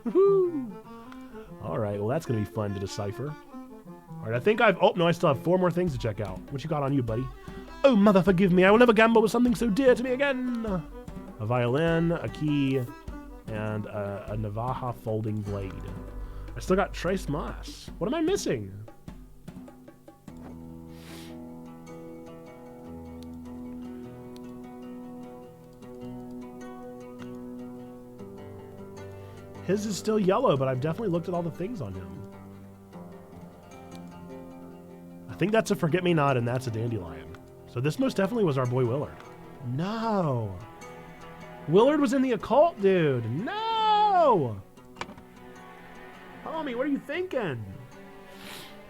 Woohoo! All right, well, that's going to be fun to decipher. All right, I think I still have 4 more things to check out. What you got on you, buddy? Oh, mother, forgive me. I will never gamble with something so dear to me again. A violin, a key, and a Navaja folding blade. I still got Trace Moss. What am I missing? His is still yellow, but I've definitely looked at all the things on him. I think that's a forget-me-not, and that's a dandelion. So this most definitely was our boy Willard. No. Willard was in the occult, dude. No. Homie, what are you thinking?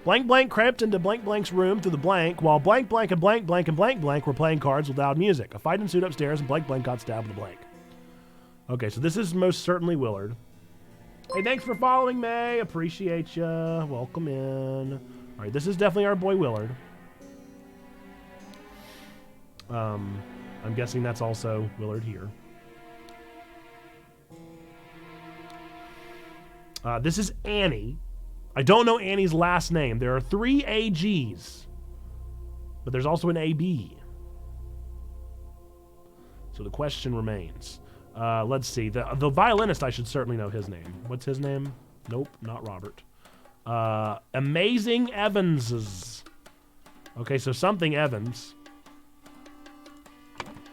Blank blank crept into blank blank's room through the blank, while blank blank and blank blank and blank blank were playing cards with loud music. A fight ensued upstairs, and blank blank got stabbed with a blank. Okay, so this is most certainly Willard. Hey, thanks for following, May. Appreciate ya. Welcome in. All right, this is definitely our boy Willard. I'm guessing that's also Willard here. This is Annie. I don't know Annie's last name. There are 3 AGs, but there's also an AB. So the question remains. Let's see. The violinist, I should certainly know his name. What's his name? Nope, not Robert. Amazing Evanses. Okay, so something Evans.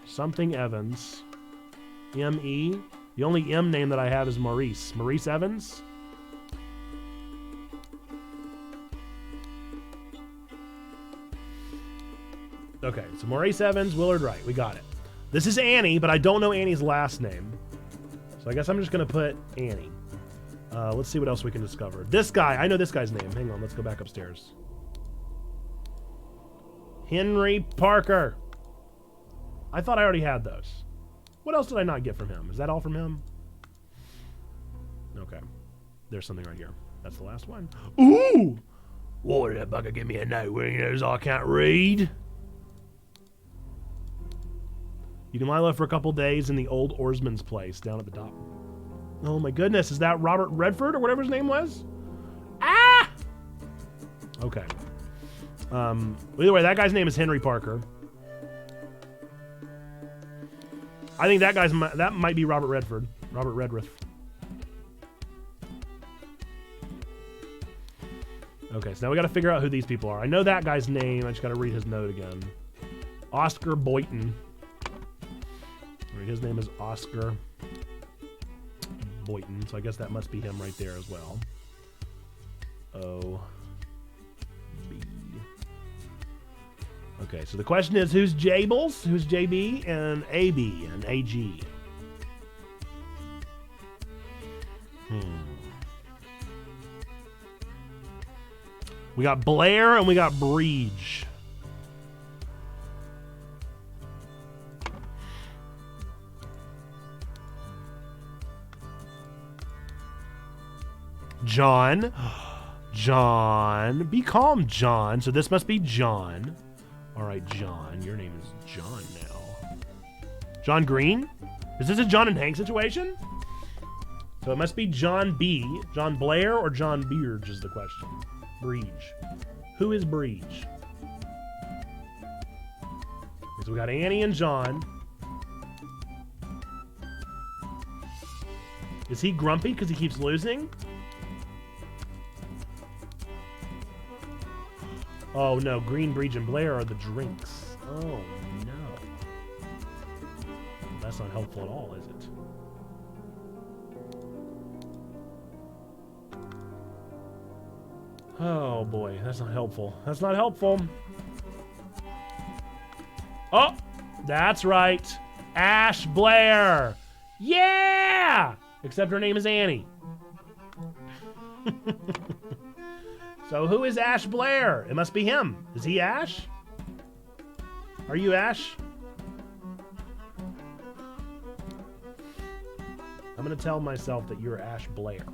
Something Evans. M-E. The only M name that I have is Maurice. Maurice Evans? Okay, so Maurice Evans, Willard Wright. We got it. This is Annie, but I don't know Annie's last name. So I guess I'm just going to put Annie. Let's see what else we can discover. This guy, I know this guy's name. Hang on, let's go back upstairs. Henry Parker. I thought I already had those. What else did I not get from him? Is that all from him? Okay. There's something right here. That's the last one. Ooh! Why did that bugger give me a note where he knows I can't read? You can lie low for a couple days in the old oarsman's place down at the dock. Oh my goodness, is that Robert Redford or whatever his name was? Ah! Okay. Either way, that guy's name is Henry Parker. I think that might be Robert Redford. Robert Redruth. Okay, so now we got to figure out who these people are. I know that guy's name. I just got to read his note again. Oscar Boynton. His name is Oscar Boynton, so I guess that must be him right there as well. O. B. Okay, so the question is, who's Jables, who's JB, and AB, and AG? We got Blair, and we got Breege. John. John. Be calm, John. So this must be John. All right, John. Your name is John now. John Green? Is this a John and Hank situation? So it must be John B. John Blair or John Beards is the question. Breege. Who is Breege? Okay, so we got Annie and John. Is he grumpy because he keeps losing? Oh no, Green, Breege, and Blair are the drinks. Oh no. That's not helpful at all, is it? Oh boy, that's not helpful. That's not helpful. Oh, that's right. Ash Blair. Yeah! Except her name is Annie. So who is Ash Blair? It must be him. Is he Ash? Are you Ash? I'm going to tell myself that you're Ash Blair.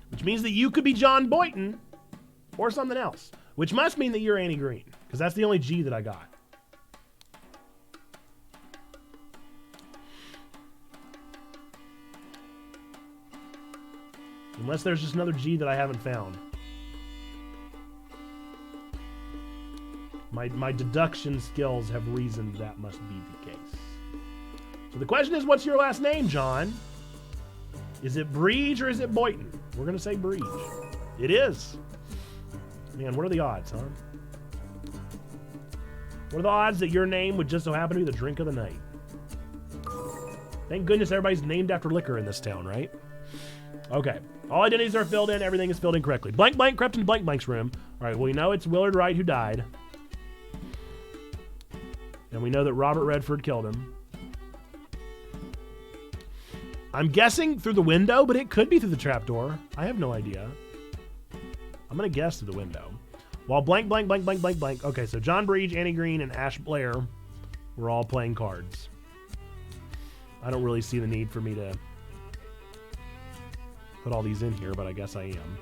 Which means that you could be John Boynton or something else. Which must mean that you're Annie Green, because that's the only G that I got. Unless there's just another G that I haven't found. My deduction skills have reasoned that must be the case. So the question is, what's your last name, John? Is it Breege or is it Boynton? We're going to say Breege. It is. Man, what are the odds, huh? What are the odds that your name would just so happen to be the drink of the night? Thank goodness everybody's named after liquor in this town, right? Okay. All identities are filled in. Everything is filled in correctly. Blank blank crept into blank blank's room. All right, well, we know it's Willard Wright who died. And we know that Robert Redford killed him. I'm guessing through the window, but it could be through the trapdoor. I have no idea. I'm going to guess through the window. While blank, blank, blank, blank, blank, blank. Okay, so John Breach, Annie Green, and Ash Blair were all playing cards. I don't really see the need for me to put all these in here, but I guess I am.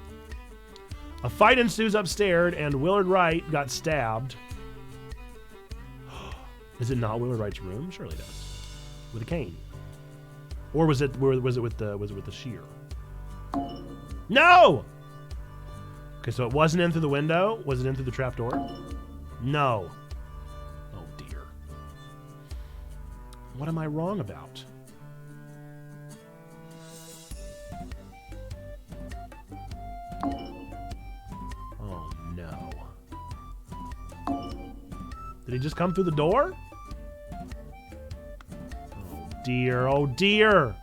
A fight ensues upstairs, and Willard Wright got stabbed. Is it not Willard Wright's room? Surely it does. With a cane. Or was it with the shear? No! Okay, so it wasn't in through the window. Was it in through the trapdoor? No. Oh dear. What am I wrong about? Oh no. Did he just come through the door? Oh dear, oh dear.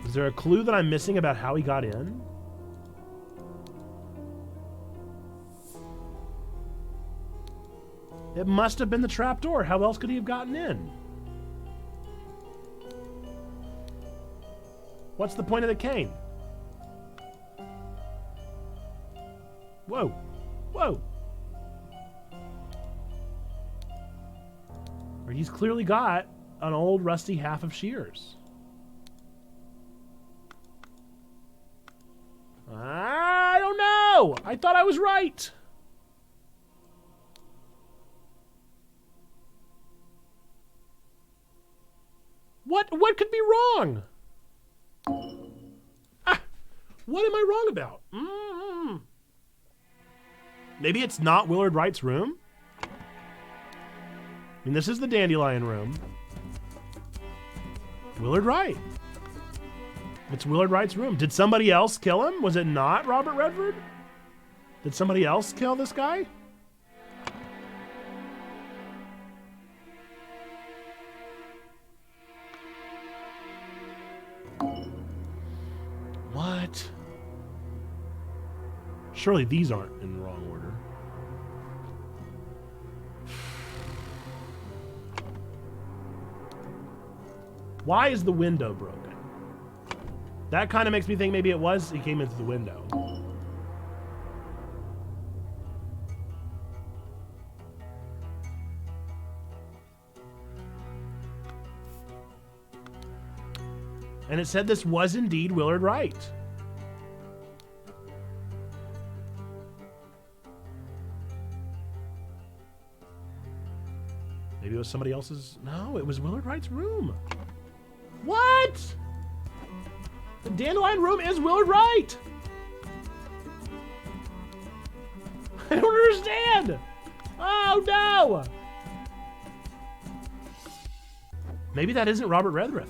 Is there a clue that I'm missing about how he got in? It must have been the trapdoor. How else could he have gotten in? What's the point of the cane? Whoa. Whoa. He's clearly got an old rusty half of shears. I don't know. I thought I was right. What could be wrong? What am I wrong about? Maybe it's not Willard Wright's room? I mean, this is the Dandelion room. Willard Wright. It's Willard Wright's room. Did somebody else kill him? Was it not Robert Redford? Did somebody else kill this guy? What? Surely these aren't in the wrong order. Why is the window broken? That kind of makes me think maybe it was he came in through the window. And it said this was indeed Willard Wright. Maybe it was somebody else's. No, it was Willard Wright's room. What? The Dandelion room is Willard Wright. I don't understand. Oh no. Maybe that isn't Robert Redruth.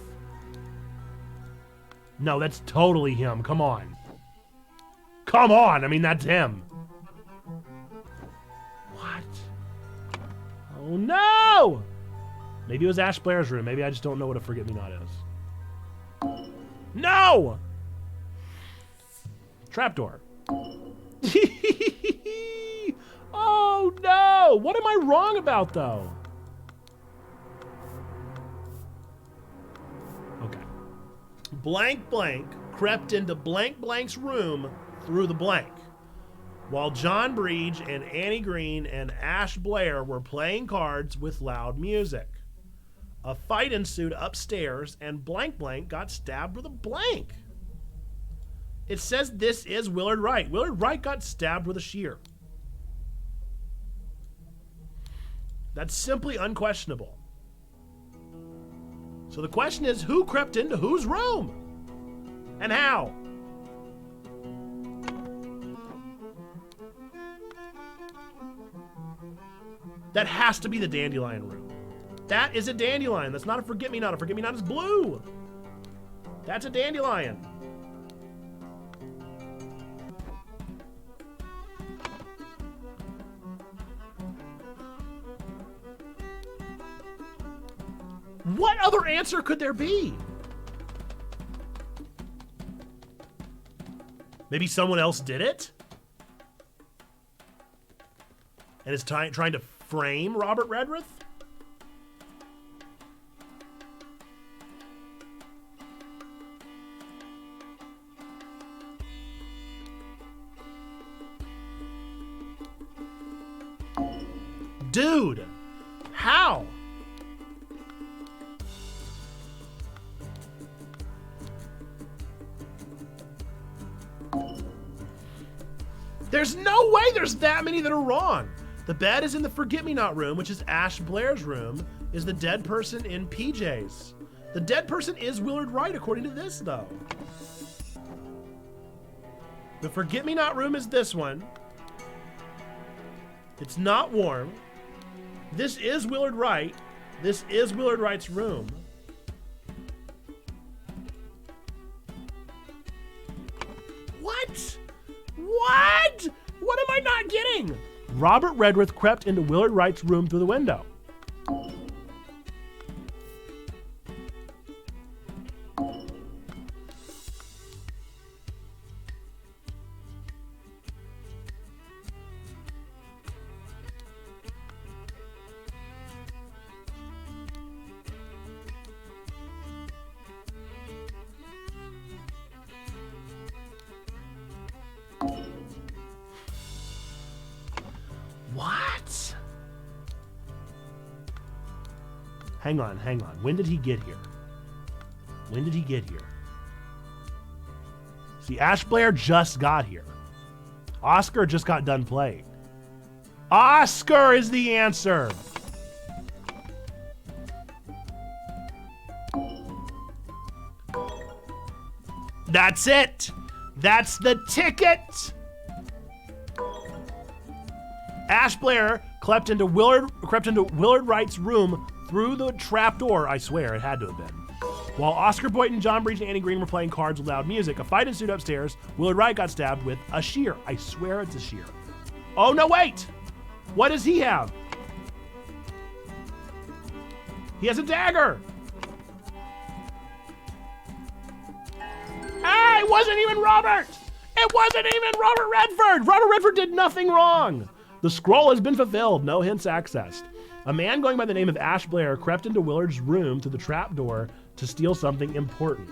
No, that's totally him. Come on. Come on. I mean, that's him. What? Oh, no! Maybe it was Ash Blair's room. Maybe I just don't know what a forget-me-not is. No! Trapdoor. Oh, no! What am I wrong about, though? Okay. Blank blank crept into blank blank's room through the blank, while John Breach and Annie Green and Ash Blair were playing cards with loud music. A fight ensued upstairs, and blank blank got stabbed with a blank. It says this is Willard Wright. Willard Wright got stabbed with a shear. That's simply unquestionable. So the question is, who crept into whose room? And how? That has to be the Dandelion room. That is a Dandelion. That's not a forget-me-not. A forget-me-not is blue. That's a Dandelion. What other answer could there be? Maybe someone else did it? And is trying to frame Robert Redruth? Dude, how? There's no way there's that many that are wrong. The bed is in the Forget-Me-Not room, which is Ash Blair's room. Is the dead person in PJ's? The dead person is Willard Wright, according to this, though. The Forget-Me-Not room is this one. It's not warm. This is Willard Wright. This is Willard Wright's room. What? What? What am I not getting? Robert Redruth crept into Willard Wright's room through the window. What? Hang on. When did he get here? See, Ash Blair just got here. Oscar just got done playing. Oscar is the answer. That's it. That's the ticket. Ash Blair crept into Willard Wright's room through the trap door. I swear it had to have been. While Oscar Boynton, John Breach, and Annie Green were playing cards with loud music, a fight ensued upstairs. Willard Wright got stabbed with a shear. I swear it's a shear. Oh no, wait! What does he have? He has a dagger! Ah, it wasn't even Robert! It wasn't even Robert Redford! Robert Redford did nothing wrong! The scroll has been fulfilled, no hints accessed. A man going by the name of Ash Blair crept into Willard's room through the trapdoor to steal something important.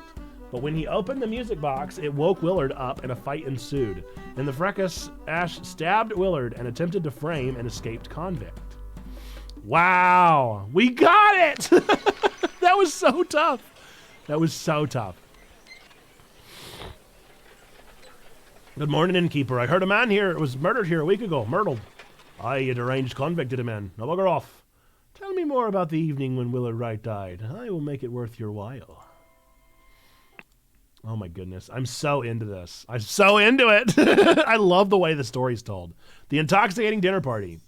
But when he opened the music box, it woke Willard up and a fight ensued. In the fracas, Ash stabbed Willard and attempted to frame an escaped convict. Wow, we got it! That was so tough. Good morning, innkeeper. I heard a man here was murdered here a week ago. Murdered. Aye, a deranged convict did him in. Now bugger off. Tell me more about the evening when Willard Wright died. I will make it worth your while. Oh my goodness. I'm so into this. I'm so into it. I love the way the story's told. The intoxicating dinner party.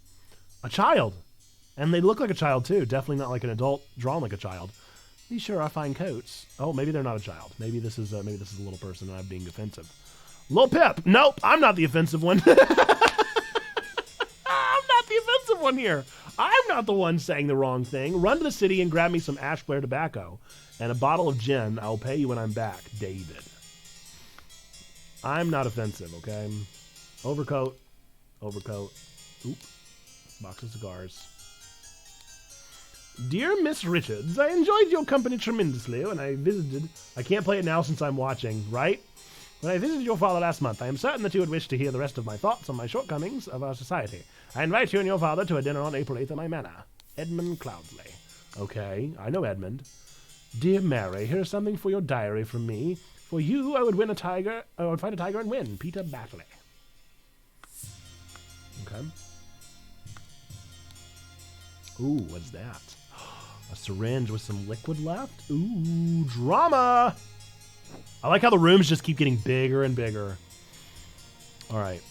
A child. And they look like a child too. Definitely not like an adult drawn like a child. These sure are fine coats. Oh, maybe they're not a child. Maybe this is a little person and I'm being offensive. Lil Pip. Nope, I'm not the offensive one. I'm not the offensive one here. I'm not the one saying the wrong thing. Run to the city and grab me some Ash Blair tobacco and a bottle of gin. I'll pay you when I'm back, David. I'm not offensive, okay? Overcoat. Oop. Box of cigars. Dear Miss Richards, I enjoyed your company tremendously when I visited. I can't play it now since I'm watching, right? When I visited your father last month, I am certain that you would wish to hear the rest of my thoughts on my shortcomings of our society. I invite you and your father to a dinner on April 8th at my manor. Edmund Cloudsley. Okay, I know Edmund. Dear Mary, here's something for your diary from me. For you, I would find a tiger and win. Peter Batley. Okay. Ooh, what's that? A syringe with some liquid left? Ooh, drama! I like how the rooms just keep getting bigger and bigger. All right.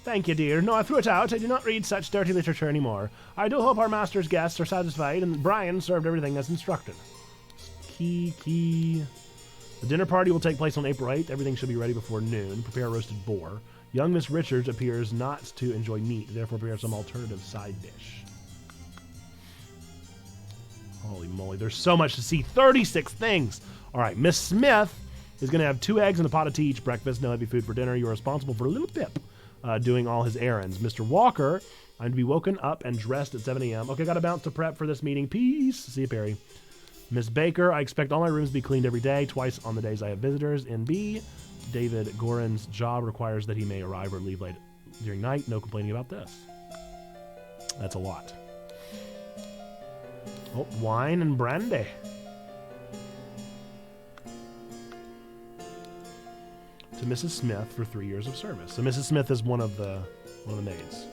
Thank you, dear. No, I threw it out. I do not read such dirty literature anymore. I do hope our master's guests are satisfied and Brian served everything as instructed. Key. The dinner party will take place on April 8th. Everything should be ready before noon. Prepare roasted boar. Young Miss Richards appears not to enjoy meat, therefore prepare some alternative side dish. Holy moly, there's so much to see. 36 things. All right, Miss Smith is going to have 2 eggs and a pot of tea each breakfast. No heavy food for dinner. You're responsible for little Pip doing all his errands. Mr. Walker, I'm to be woken up and dressed at 7 a.m. Okay, got to bounce to prep for this meeting. Peace. See you, Perry. Miss Baker, I expect all my rooms to be cleaned every day, twice on the days I have visitors. NB, David Gorin's job requires that he may arrive or leave late during night. No complaining about this. That's a lot. Oh, wine and brandy. To Mrs. Smith for 3 years of service. So Mrs. Smith is one of the maids.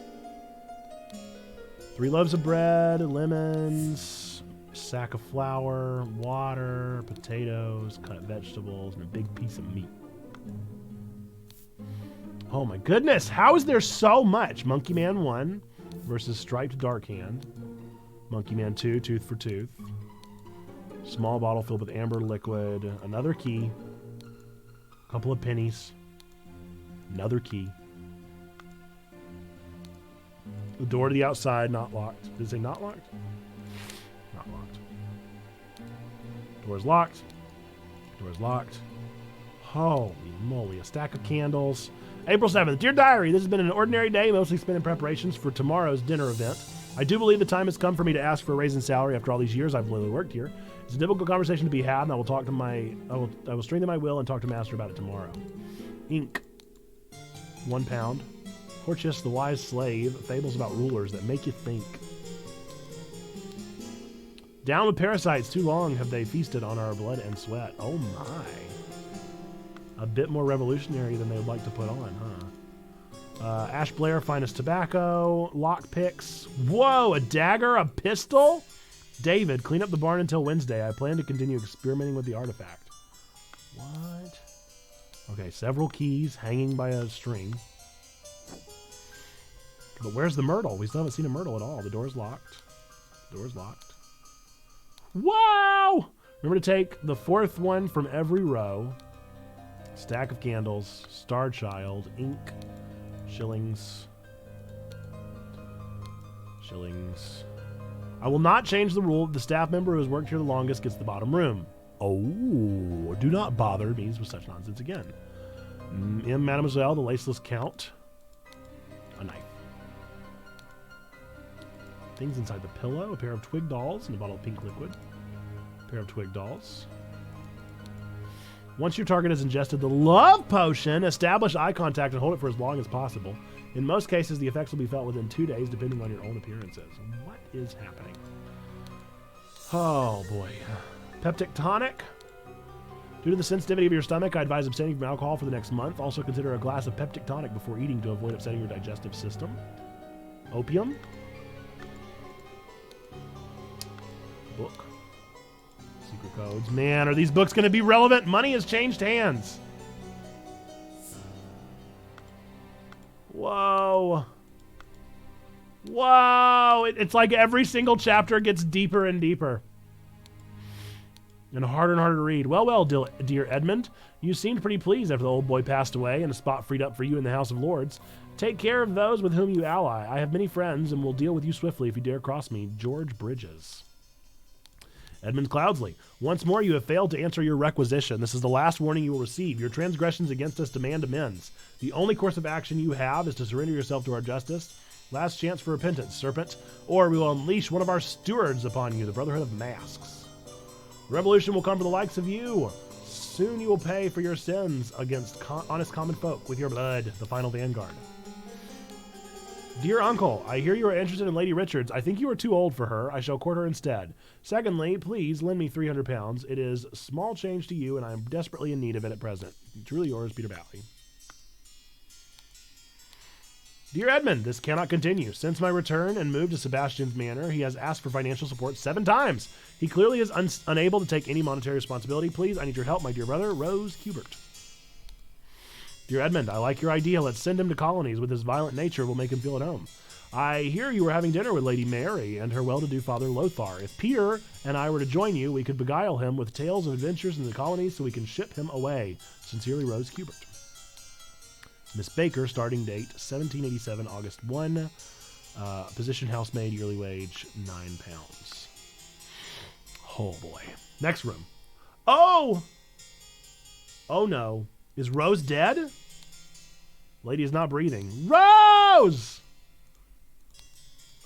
3 loaves of bread, lemons, sack of flour, water, potatoes, cut vegetables, and a big piece of meat. Oh my goodness, how is there so much? Monkey Man 1 versus Striped Dark Hand. Monkey Man 2, Tooth for Tooth. Small bottle filled with amber liquid. Another key. A couple of pennies. Another key. The door to the outside, not locked. Did it say not locked? Not locked. Door's locked. Door's locked. Holy moly, a stack of candles. April 7th. Dear Diary, this has been an ordinary day, mostly spent in preparations for tomorrow's dinner event. I do believe the time has come for me to ask for a raise in salary after all these years I've literally worked here. It's a difficult conversation to be had, and I will strengthen my will and talk to Master about it tomorrow. Ink. 1 pound. Hortius the Wise Slave. Fables about rulers that make you think. Down with parasites. Too long have they feasted on our blood and sweat. Oh my. A bit more revolutionary than they would like to put on, huh? Ash Blair, finest tobacco. Lock picks. Whoa, a dagger, a pistol? David, clean up the barn until Wednesday. I plan to continue experimenting with the artifact. What? Okay, several keys hanging by a string. But where's the myrtle? We still haven't seen a myrtle at all. The door's locked. Door's locked. Wow! Remember to take the 4th one from every row. Stack of candles. Star Child. Ink. Shillings. Shillings. I will not change the rule. The staff member who has worked here the longest gets the bottom room. Oh, do not bother me with such nonsense again. M. Mademoiselle, the laceless count. A knife. Things inside the pillow. A pair of twig dolls and a bottle of pink liquid. A pair of twig dolls. Once your target has ingested the love potion, establish eye contact and hold it for as long as possible. In most cases, the effects will be felt within 2 days, depending on your own appearances. What is happening? Oh, boy. Peptic tonic. Due to the sensitivity of your stomach, I advise abstaining from alcohol for the next month. Also consider a glass of peptic tonic before eating to avoid upsetting your digestive system. Opium. Book. Secret codes. Man, are these books going to be relevant? Money has changed hands. Whoa. Whoa. It's like every single chapter gets deeper and deeper. And harder to read. Well, dear Edmund. You seemed pretty pleased after the old boy passed away and a spot freed up for you in the House of Lords. Take care of those with whom you ally. I have many friends and will deal with you swiftly if you dare cross me. George Bridges. Edmund Cloudsley. Once more you have failed to answer your requisition. This is the last warning you will receive. Your transgressions against us demand amends. The only course of action you have is to surrender yourself to our justice. Last chance for repentance, serpent, or we will unleash one of our stewards upon you, the Brotherhood of Masks. The revolution will come for the likes of you. Soon you will pay for your sins against honest common folk with your blood, the final vanguard. Dear Uncle, I hear you are interested in Lady Richards. I think you are too old for her. I shall court her instead. Secondly, please lend me 300 pounds. It is small change to you, and I am desperately in need of it at present. Truly yours, Peter Bally. Dear Edmund, this cannot continue. Since my return and move to Sebastian's Manor, he has asked for financial support 7 times. He clearly is unable to take any monetary responsibility. Please, I need your help, my dear brother, Rose Hubert. Dear Edmund, I like your idea. Let's send him to colonies. With his violent nature, we'll make him feel at home. I hear you were having dinner with Lady Mary and her well-to-do father Lothar. If Peter and I were to join you, we could beguile him with tales of adventures in the colonies so we can ship him away. Sincerely, Rose Hubert. Miss Baker, starting date 1787, August 1. Position housemaid, yearly wage £9. Oh boy. Next room. Oh! Oh no. Is Rose dead? Lady is not breathing. Rose!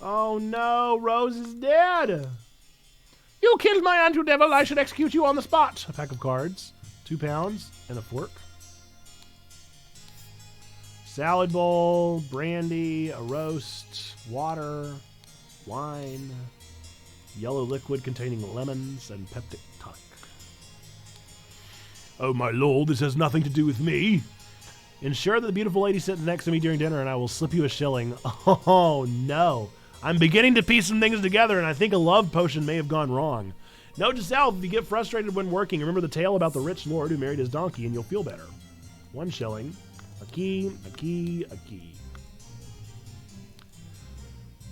Oh no, Rose is dead. You killed my aunt, you devil. I should execute you on the spot. A pack of cards, 2 pounds, and a fork. Salad bowl, brandy, a roast, water, wine, yellow liquid containing lemons, and peptic tonic. Oh my lord, this has nothing to do with me. Ensure that the beautiful lady sits next to me during dinner and I will slip you a shilling. Oh no. I'm beginning to piece some things together and I think a love potion may have gone wrong. Note to self, if you get frustrated when working, remember the tale about the rich lord who married his donkey and you'll feel better. 1 shilling. A key, a key, a key.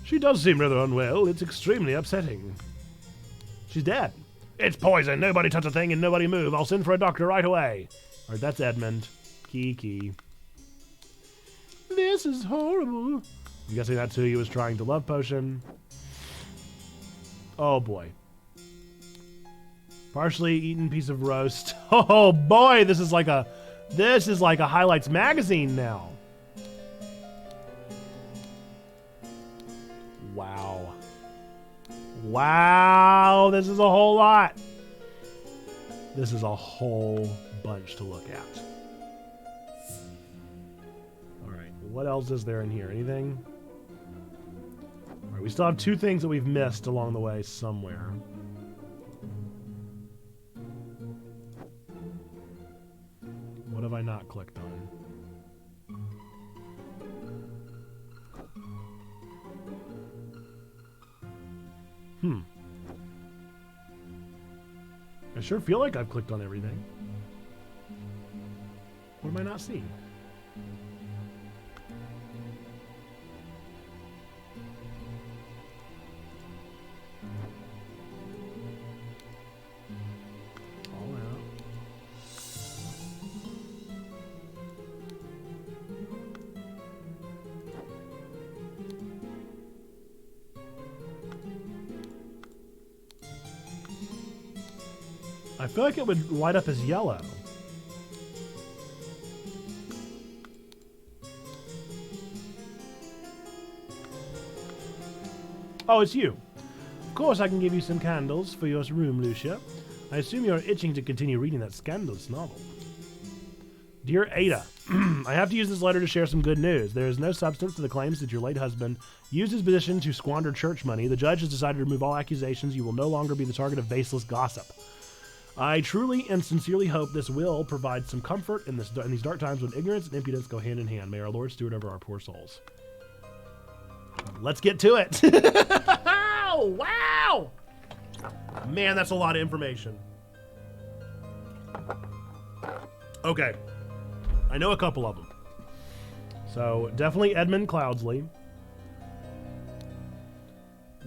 She does seem rather unwell. It's extremely upsetting. She's dead. It's poison. Nobody touch a thing and nobody move. I'll send for a doctor right away. All right, that's Edmund. Key, key. This is horrible. I'm guessing that's who he was trying to love potion. Oh boy. Partially eaten piece of roast. Oh boy, this is like a highlights magazine now. Wow. Wow, this is a whole lot. This is a whole bunch to look at. All right, what else is there in here? Anything? All right, we still have 2 things that we've missed along the way somewhere. What have I not clicked on? I sure feel like I've clicked on everything. What am I not seeing? All out. I feel like it would light up as yellow. Oh, it's you. Of course, I can give you some candles for your room, Lucia. I assume you're itching to continue reading that scandalous novel. Dear Ada, I have to use this letter to share some good news. There is no substance to the claims that your late husband used his position to squander church money. The judge has decided to remove all accusations. You will no longer be the target of baseless gossip. I truly and sincerely hope this will provide some comfort in these dark times when ignorance and impudence go hand in hand. May our Lord steward over our poor souls. Let's get to it. Wow! Man, that's a lot of information. Okay. I know a couple of them. So, definitely Edmund Cloudsley.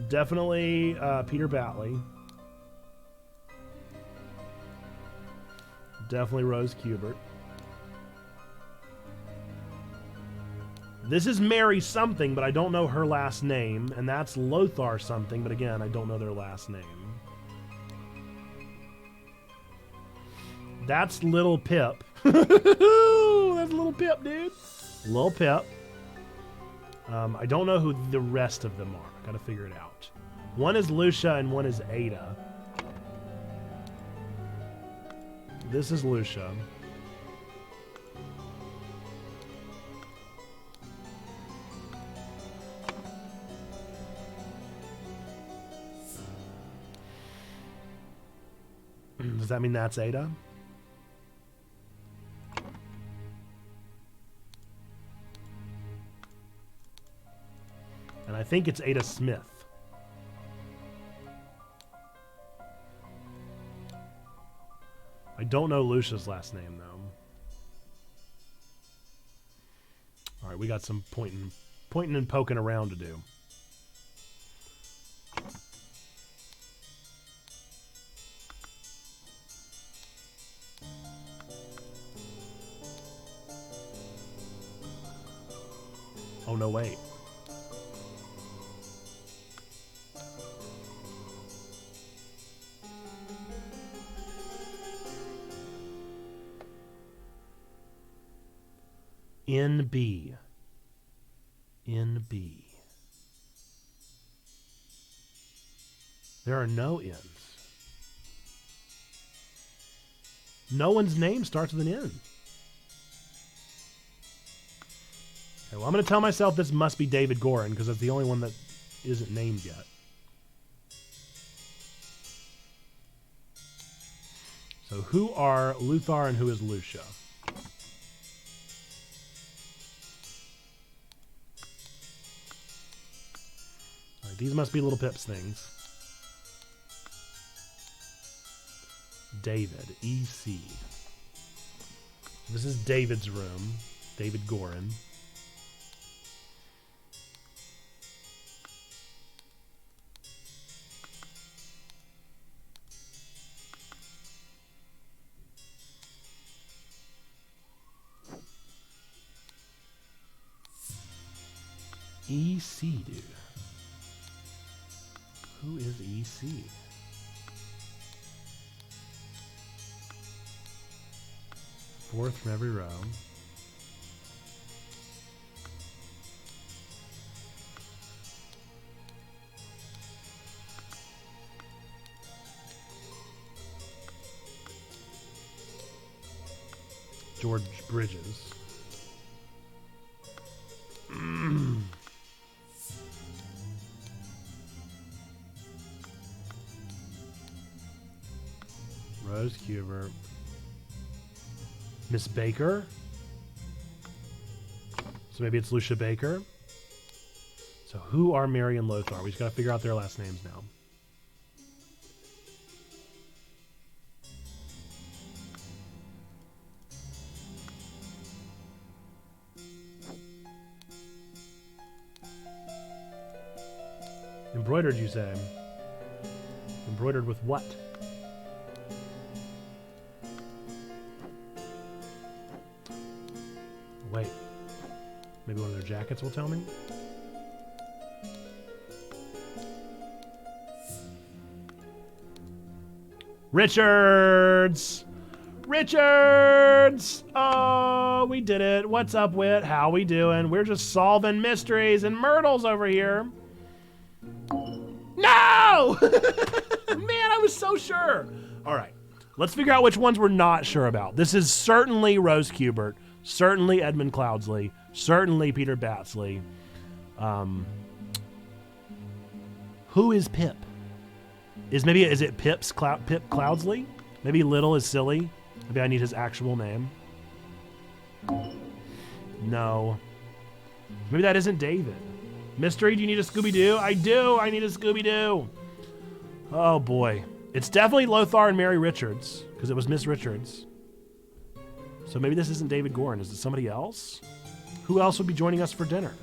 Definitely Peter Batley. Definitely Rose Kubert. This is Mary something, but I don't know her last name. And that's Lothar something, but again, I don't know their last name. That's Little Pip. That's Little Pip, dude. Little Pip. I don't know who the rest of them are. Gotta figure it out. One is Lucia and one is Ada. This is Lucia. Does that mean that's Ada? And I think it's Ada Smith. I don't know Lucia's last name, though. All right, we got some pointing and poking around to do. Oh, no, wait. NB. NB. There are no N's. No one's name starts with an N. Okay, well, I'm going to tell myself this must be David Gorin because it's the only one that isn't named yet. So who are Luthar and who is Lucia? All right, these must be Little Pip's things. David, EC. This is David's room. David Gorin. EC, dude. Who is EC? Fourth from every row. George Bridges. Rose Cuber. Miss Baker. So maybe it's Lucia Baker. So who are Mary and Lothar? We just got to figure out their last names now. Embroidered, you say? Embroidered with what? Wait. Maybe one of their jackets will tell me? Richards! Richards! Oh, we did it. What's up, Wit? How we doing? We're just solving mysteries and myrtles over here. No! Man, I was so sure. All right. Let's figure out which ones we're not sure about. This is certainly Rose Cubert. Certainly Edmund Cloudsley. Certainly Peter Batsley. Who is Pip? Is it Pip Cloudsley? Maybe Little is silly. Maybe I need his actual name. No. Maybe that isn't David. Mystery, do you need a Scooby-Doo? I do. I need a Scooby-Doo. Oh, boy. It's definitely Lothar and Mary Richards, because it was Miss Richards. So maybe this isn't David Gorin. Is it somebody else? Who else would be joining us for dinner?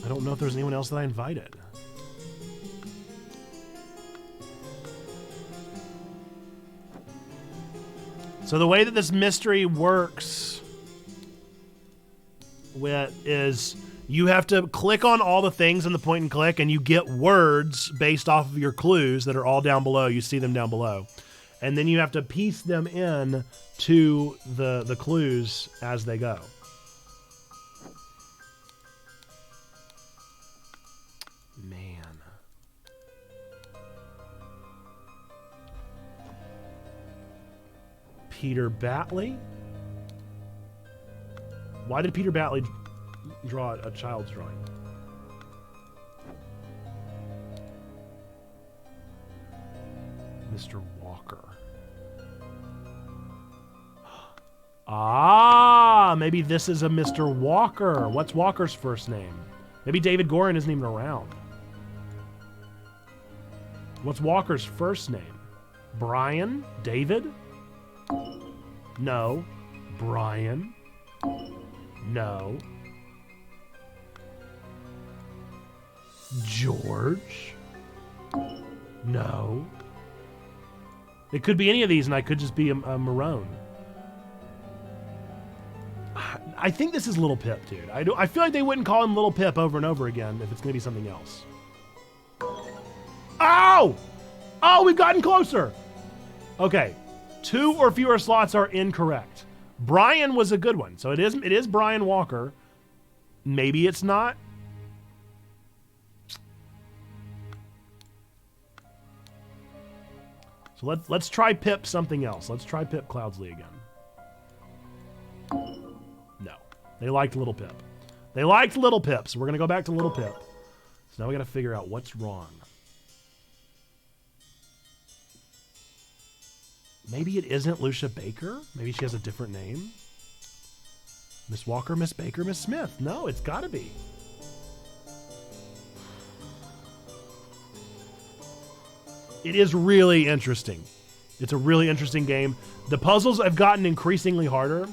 I don't know if there's anyone else that I invited. So the way that this mystery works is you have to click on all the things in the point and click, and you get words based off of your clues that are all down below. You see them down below. And then you have to piece them in to the clues as they go. Man. Peter Batley? Why did Peter Batley draw a child's drawing? Mr. Walker. Ah, maybe this is a Mr. Walker. What's Walker's first name? Maybe David Gorin isn't even around. What's Walker's first name? Brian? David? No. Brian? No. George? No. It could be any of these, and I could just be a Marone. I think this is Little Pip, dude. I feel like they wouldn't call him Little Pip over and over again if it's going to be something else. Oh! Oh, we've gotten closer. Okay. 2 or fewer slots are incorrect. Brian was a good one. So it is Brian Walker. Maybe it's not. So let's try Pip something else. Let's try Pip Cloudsley again. No. They liked Little Pip. They liked Little Pip, so we're going to go back to Little Pip. So now we got to figure out what's wrong. Maybe it isn't Lucia Baker? Maybe she has a different name? Miss Walker, Miss Baker, Miss Smith. No, it's got to be. It is really interesting. It's a really interesting game. The puzzles have gotten increasingly harder.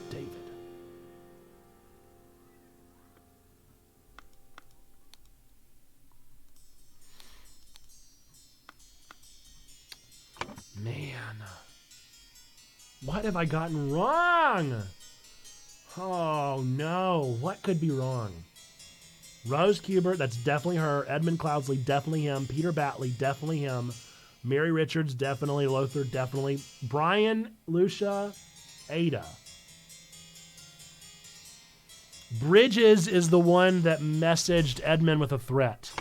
David. Man. What have I gotten wrong? Oh, no. What could be wrong? Rose Kubert, that's definitely her. Edmund Cloudsley, definitely him. Peter Batley, definitely him. Mary Richards, definitely. Lothar, definitely. Brian, Lucia, Ada. Bridges is the one that messaged Edmund with a threat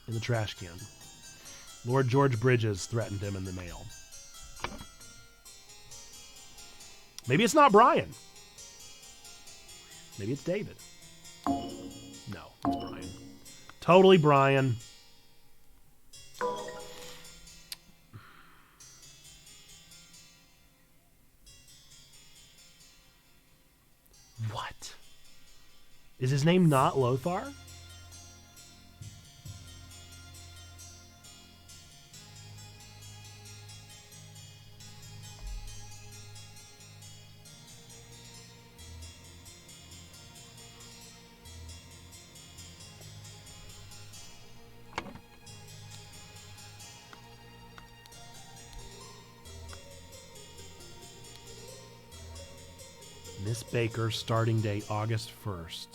in the trash can. Lord George Bridges threatened him in the mail. Maybe it's not Brian. Maybe it's David. No, it's Brian. Totally Brian. What? Is his name not Lothar? Miss Baker, starting date August 1st.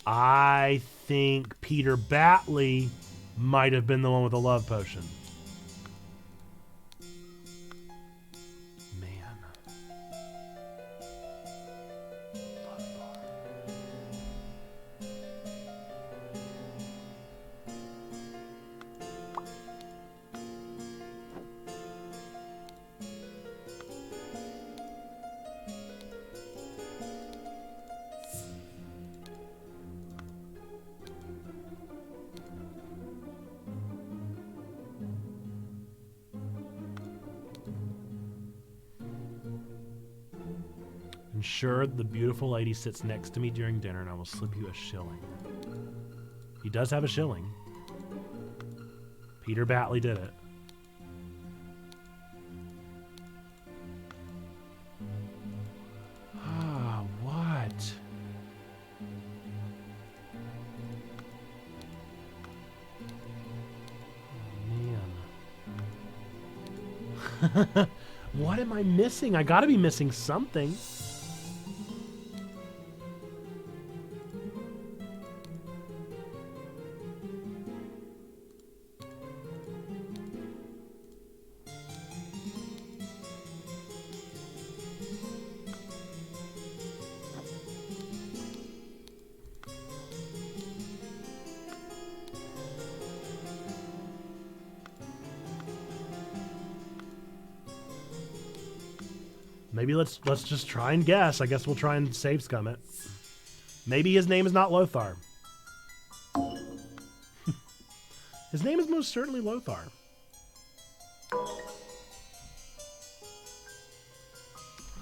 I think Peter Batley might have been the one with the love potion. Man. Ensure the beautiful lady sits next to me during dinner and I will slip you a shilling. He does have a shilling. Peter Batley did it. Ah, what? Oh, man. What am I missing? I gotta be missing something. Maybe let's just try and guess. I guess we'll try and save scum it. Maybe his name is not Lothar. His name is most certainly Lothar.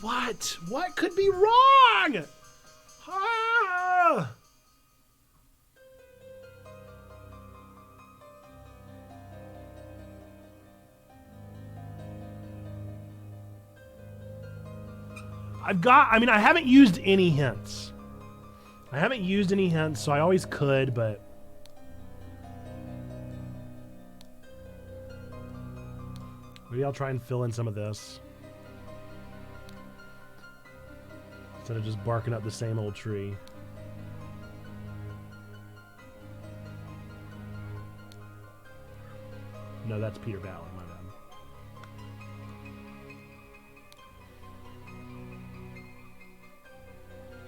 What? What could be wrong? Ah! I haven't used any hints. I haven't used any hints, so I always could, but... Maybe I'll try and fill in some of this. Instead of just barking up the same old tree. No, that's Peter Valley, my bad.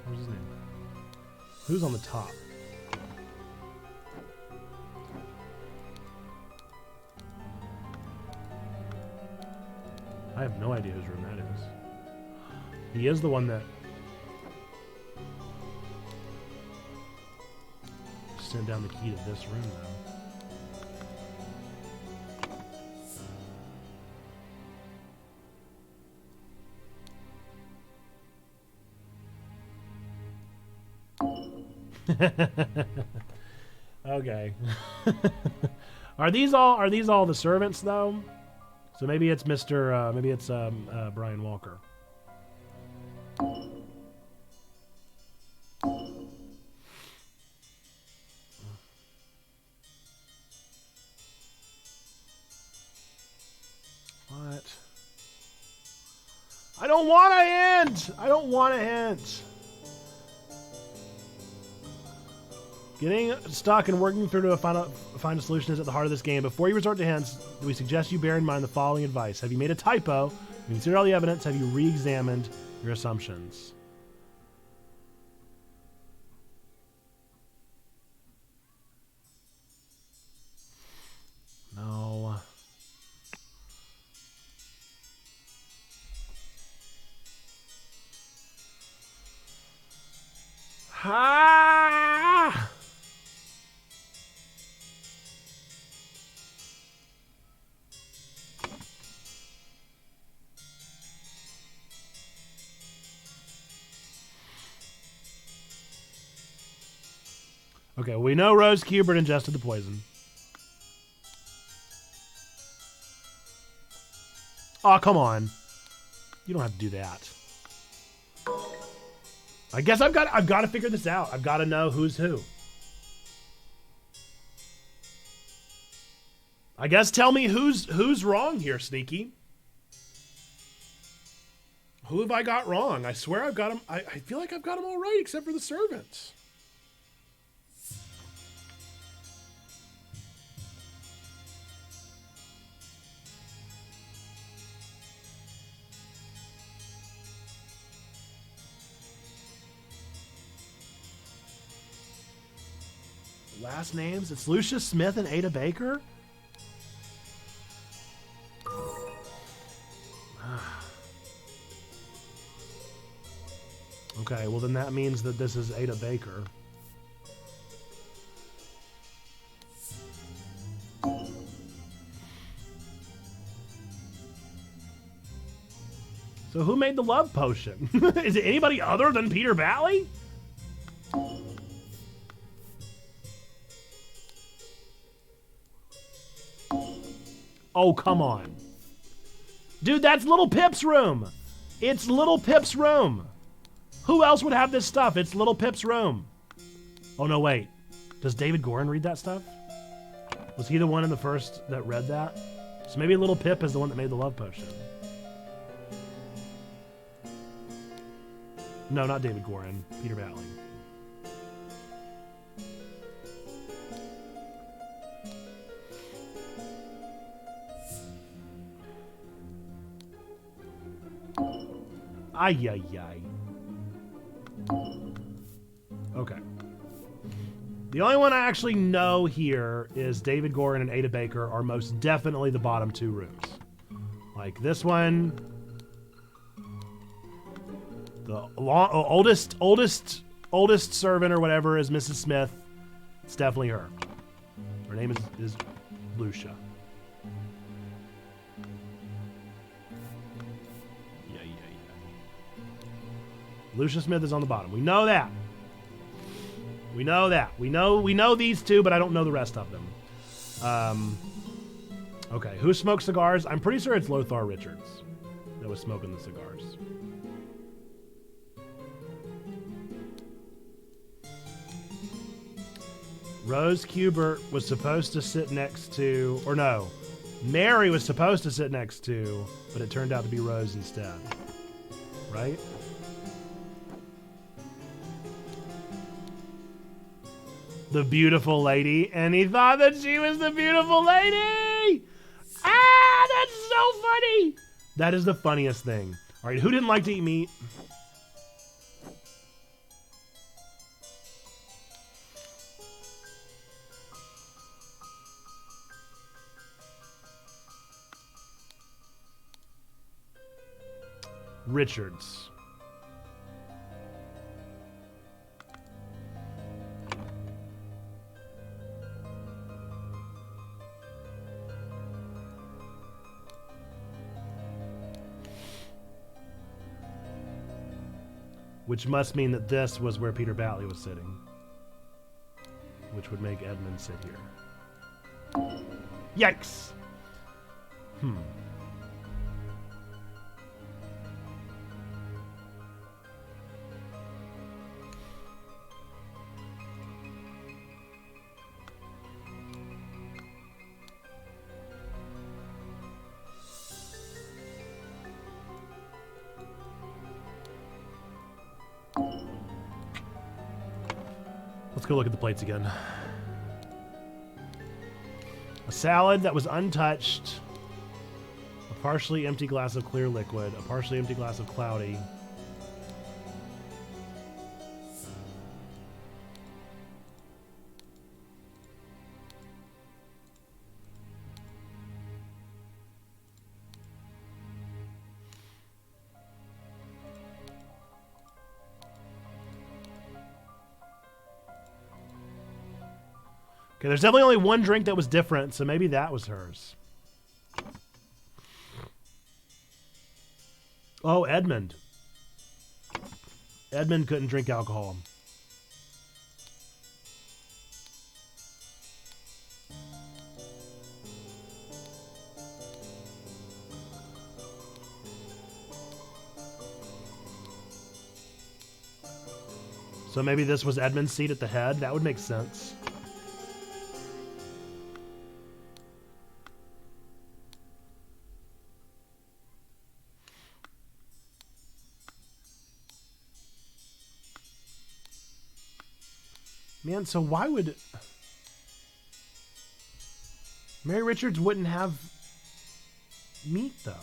What's his name? Who's on the top? I have no idea whose room that is. He is the one that sent down the key to this room, though. Okay. Are these all the servants though? So maybe it's Brian Walker. What? I don't want a hint! I don't want a hint! Getting stuck and working through to find a solution is at the heart of this game. Before you resort to hints, we suggest you bear in mind the following advice. Have you made a typo? Have you considered all the evidence? Have you re-examined your assumptions? No. Ha! Okay, we know Rose Kubert ingested the poison. Oh, come on. You don't have to do that. I guess I've got to figure this out. I've got to know who's who. I guess tell me who's wrong here, Sneaky. Who have I got wrong? I swear I've got them. I feel like I've got them all right except for the servants. Last names? It's Lucius Smith and Ada Baker? Okay, well then that means that this is Ada Baker. So who made the love potion? Is it anybody other than Peter Valley? Oh, come on. Dude, that's Little Pip's room. It's Little Pip's room. Who else would have this stuff? It's Little Pip's room. Oh, no, wait. Does David Gorin read that stuff? Was he the one in the first that read that? So maybe Little Pip is the one that made the love potion. No, not David Gorin. Peter Valley. Ay, ay, ay. Okay. The only one I actually know here is David Gorin and Ada Baker are most definitely the bottom two rooms. Like this one, the oldest servant or whatever is Mrs. Smith. It's definitely her. Her name is Lucia. Lucia Smith is on the bottom. We know that. We know that. We know these two, but I don't know the rest of them. Okay, who smokes cigars? I'm pretty sure it's Lothar Richards that was smoking the cigars. Rose Kubert was supposed to sit next to, or no, Mary was supposed to sit next to, but it turned out to be Rose instead. Right? The beautiful lady, and he thought that she was the beautiful lady! Ah, that's so funny! That is the funniest thing. All right, who didn't like to eat meat? Richards. Which must mean that this was where Peter Batley was sitting. Which would make Edmund sit here. Yikes! Let's go look at the plates again. A salad that was untouched. A partially empty glass of clear liquid. A partially empty glass of cloudy. Okay, there's definitely only one drink that was different, so maybe that was hers. Oh, Edmund. Edmund couldn't drink alcohol. So maybe this was Edmund's seat at the head? That would make sense. Man, so why would... Mary Richards wouldn't have meat, though.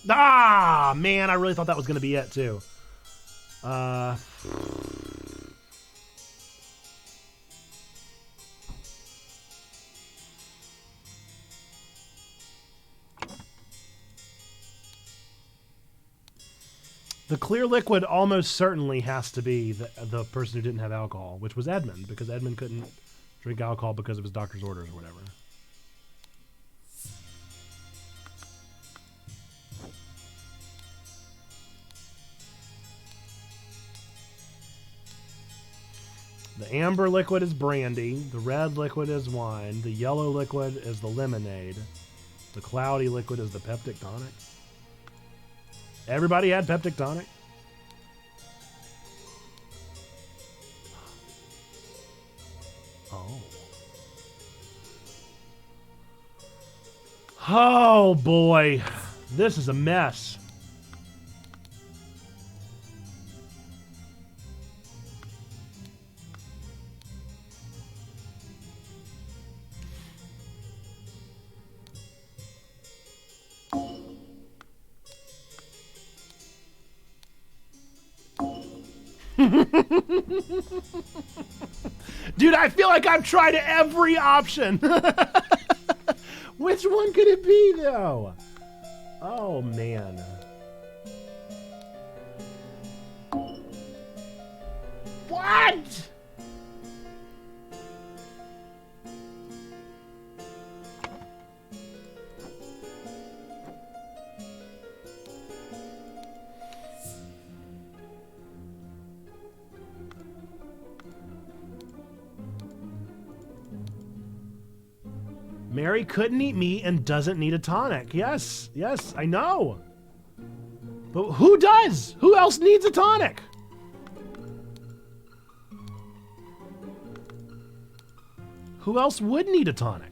Ah, man, I really thought that was going to be it, too. The clear liquid almost certainly has to be the person who didn't have alcohol, which was Edmund, because Edmund couldn't drink alcohol because of his doctor's orders or whatever. The amber liquid is brandy. The red liquid is wine. The yellow liquid is the lemonade. The cloudy liquid is the peptic tonic. Everybody had peptic tonic? Oh. Oh, boy. This is a mess. Dude, I feel like I've tried every option. Which one could it be, though? Oh, man. What? Mary couldn't eat meat and doesn't need a tonic. Yes, yes, I know. But who does? Who else needs a tonic? Who else would need a tonic?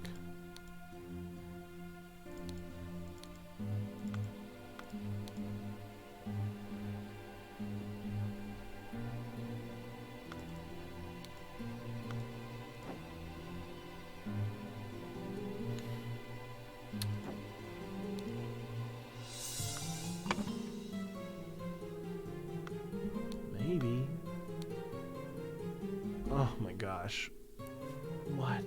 Maybe. Oh my gosh. What?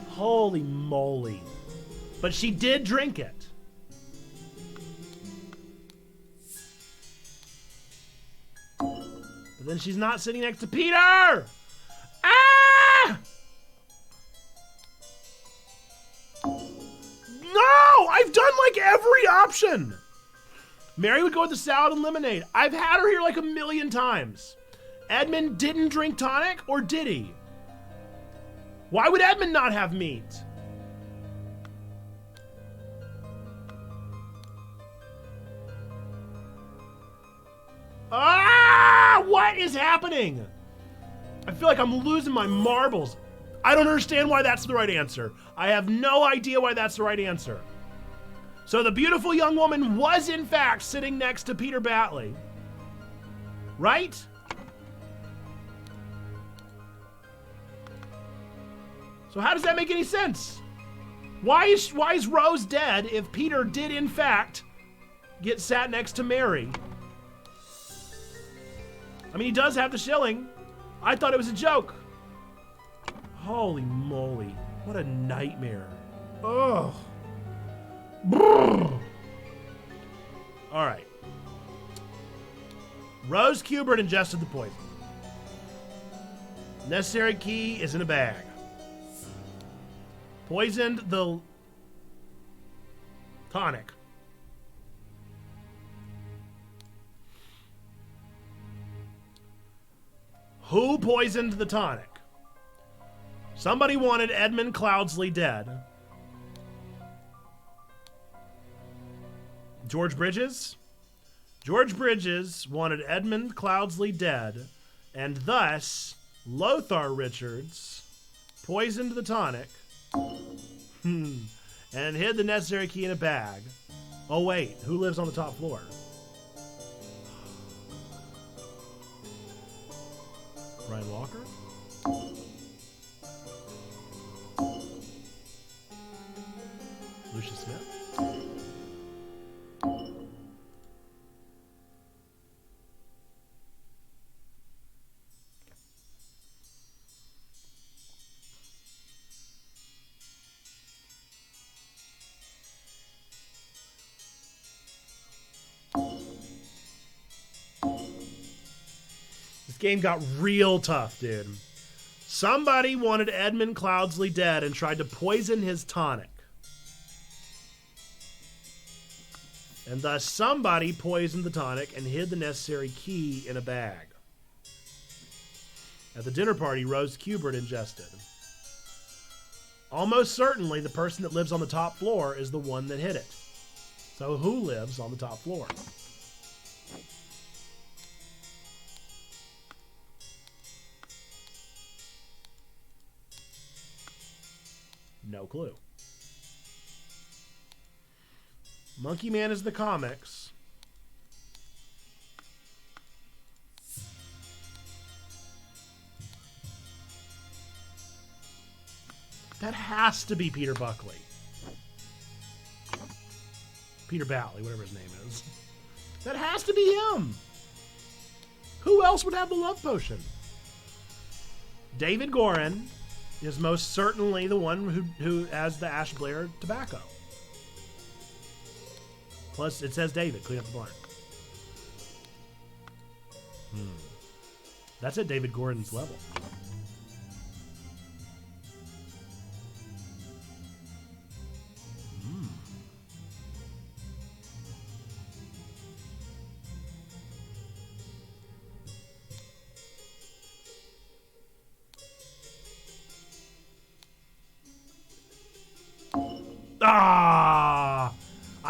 Holy moly. But she did drink it. But then she's not sitting next to Peter! Ah! No! I've done like every option! Mary would go with the salad and lemonade. I've had her here like a million times. Edmund didn't drink tonic, or did he? Why would Edmund not have meat? Ah! What is happening? I feel like I'm losing my marbles. I don't understand why that's the right answer. I have no idea why that's the right answer. So the beautiful young woman was in fact sitting next to Peter Batley. Right? So how does that make any sense? Why is Rose dead if Peter did in fact get sat next to Mary? I mean, he does have the shilling. I thought it was a joke. Holy moly. What a nightmare. Ugh. Brrr. All right. Rose Kubert ingested the poison. Necessary key is in a bag. Poisoned the tonic. Who poisoned the tonic? Somebody wanted Edmund Cloudsley dead. George Bridges? George Bridges wanted Edmund Cloudsley dead, and thus Lothar Richards poisoned the tonic and hid the necessary key in a bag. Oh wait, who lives on the top floor? Ryan Walker? Lucius Smith? This game got real tough, dude. Somebody wanted Edmund Cloudsley dead and tried to poison his tonic. And thus somebody poisoned the tonic and hid the necessary key in a bag. At the dinner party, Rose Kubert ingested. Almost certainly the person that lives on the top floor is the one that hid it. So who lives on the top floor? No clue. Monkey Man is the comics. That has to be Peter Buckley. Peter Batley, whatever his name is. That has to be him. Who else would have the love potion? David Gorin is most certainly the one who has the Ash Blair tobacco. Plus, it says David, clean up the barn. That's at David Gorin's level.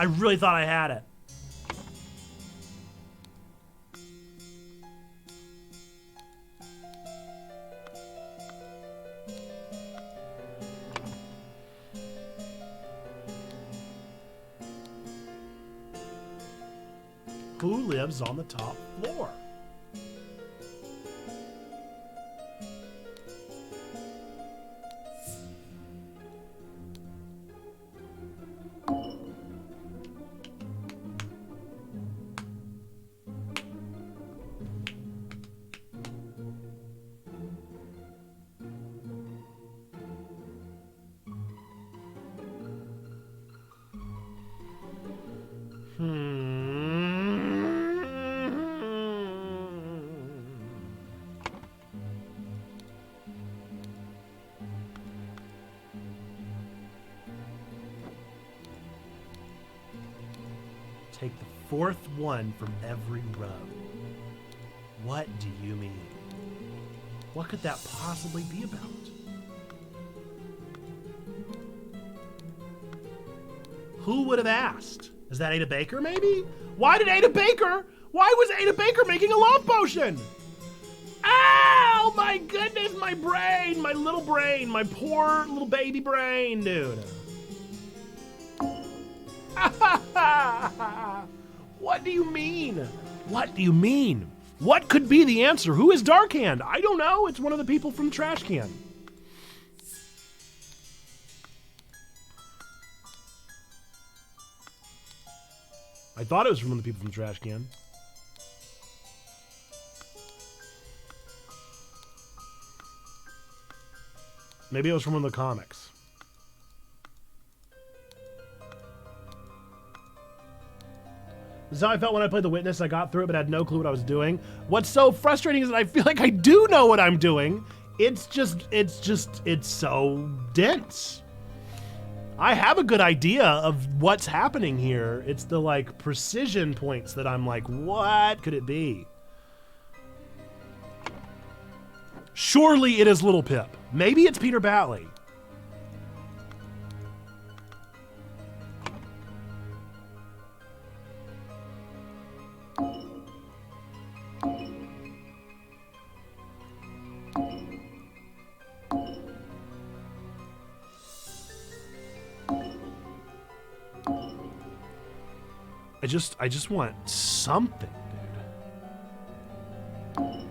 really thought I had it. Who lives on the top floor? Take the fourth one from every row. What do you mean? What could that possibly be about? Who would have asked? Is that Ada Baker, maybe? Why was Ada Baker making a love potion? Ow, my goodness, my brain, my little brain, my poor little baby brain, dude. What do you mean? What do you mean? What could be the answer? Who is Darkhand? I don't know. It's one of the people from Trash Can. I thought it was from one of the people from Trash Can. Maybe it was from one of the comics. This is how I felt when I played The Witness. I got through it, but had no clue what I was doing. What's so frustrating is that I feel like I do know what I'm doing. It's so dense. I have a good idea of what's happening here. It's the like precision points that I'm like, what could it be? Surely it is Little Pip. Maybe it's Peter Batley. I just want something, dude.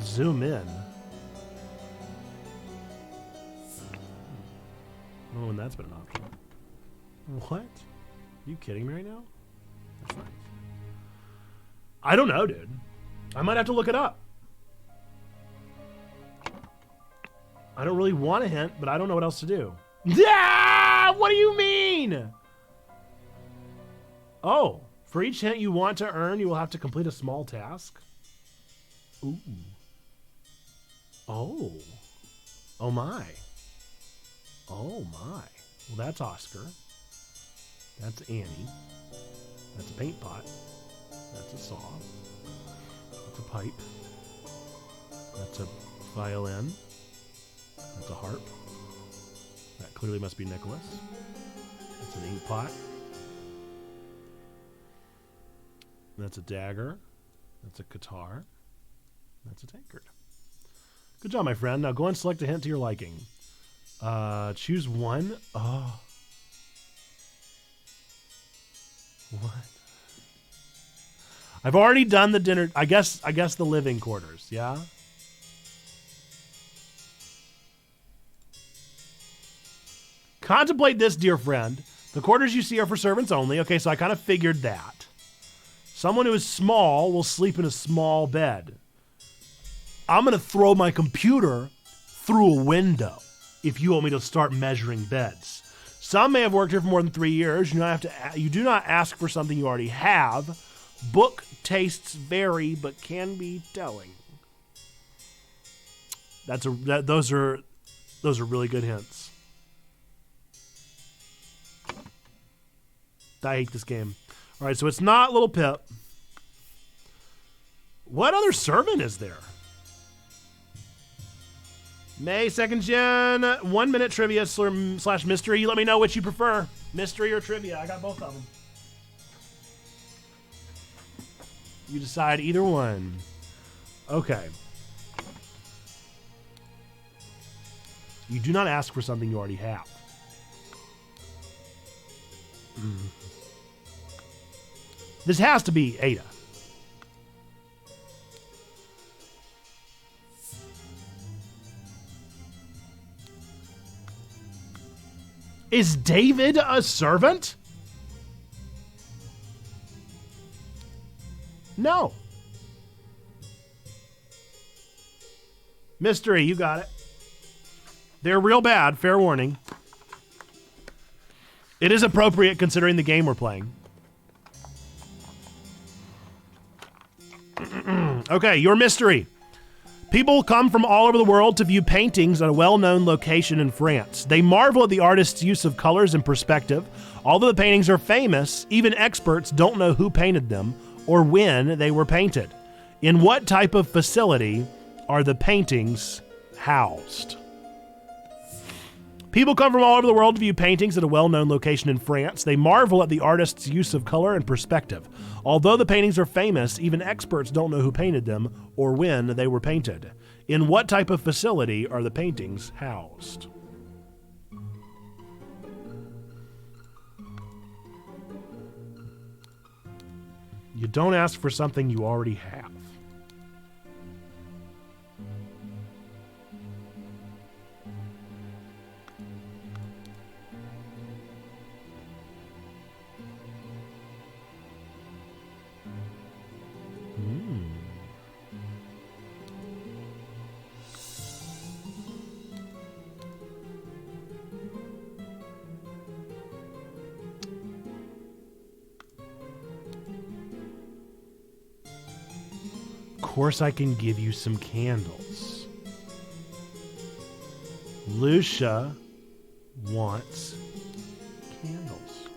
Zoom in. I don't know when that's been an option. What? Are you kidding me right now? That's nice. I don't know, dude. I might have to look it up. I don't really want a hint, but I don't know what else to do. Yeah! What do you mean? Oh, for each hint you want to earn, you will have to complete a small task. Ooh. Oh. Oh my. Oh my. Well, that's Oscar. That's Annie. That's a paint pot. That's a saw. That's a pipe. That's a violin. That's a harp. That clearly must be Nicholas. That's an ink pot. That's a dagger. That's a guitar. That's a tankard. Good job, my friend. Now go and select a hint to your liking. Choose one. Oh. What? I've already done the dinner. I guess the living quarters. Yeah. Contemplate this, dear friend. The quarters you see are for servants only. Okay, so I kind of figured that. Someone who is small will sleep in a small bed. I'm going to throw my computer through a window if you want me to start measuring beds. Some may have worked here for more than 3 years. You do not ask for something you already have. Book tastes vary, but can be telling. Those are really good hints. I hate this game. All right, so it's not Little Pip. What other servant is there? May 2nd Gen, 1 minute trivia slash mystery. You let me know which you prefer, mystery or trivia. I got both of them. You decide either one. Okay. You do not ask for something you already have. This has to be Ada. Is David a servant? No. Mystery, you got it. They're real bad, fair warning. It is appropriate considering the game we're playing. Okay, your mystery. People come from all over the world to view paintings at a well-known location in France. They marvel at the artist's use of colors and perspective. Although the paintings are famous, even experts don't know who painted them or when they were painted. In what type of facility are the paintings housed? People come from all over the world to view paintings at a well-known location in France. They marvel at the artist's use of color and perspective. Although the paintings are famous, even experts don't know who painted them or when they were painted. In what type of facility are the paintings housed? You don't ask for something you already have. Of course I can give you some candles. Lucia wants candles.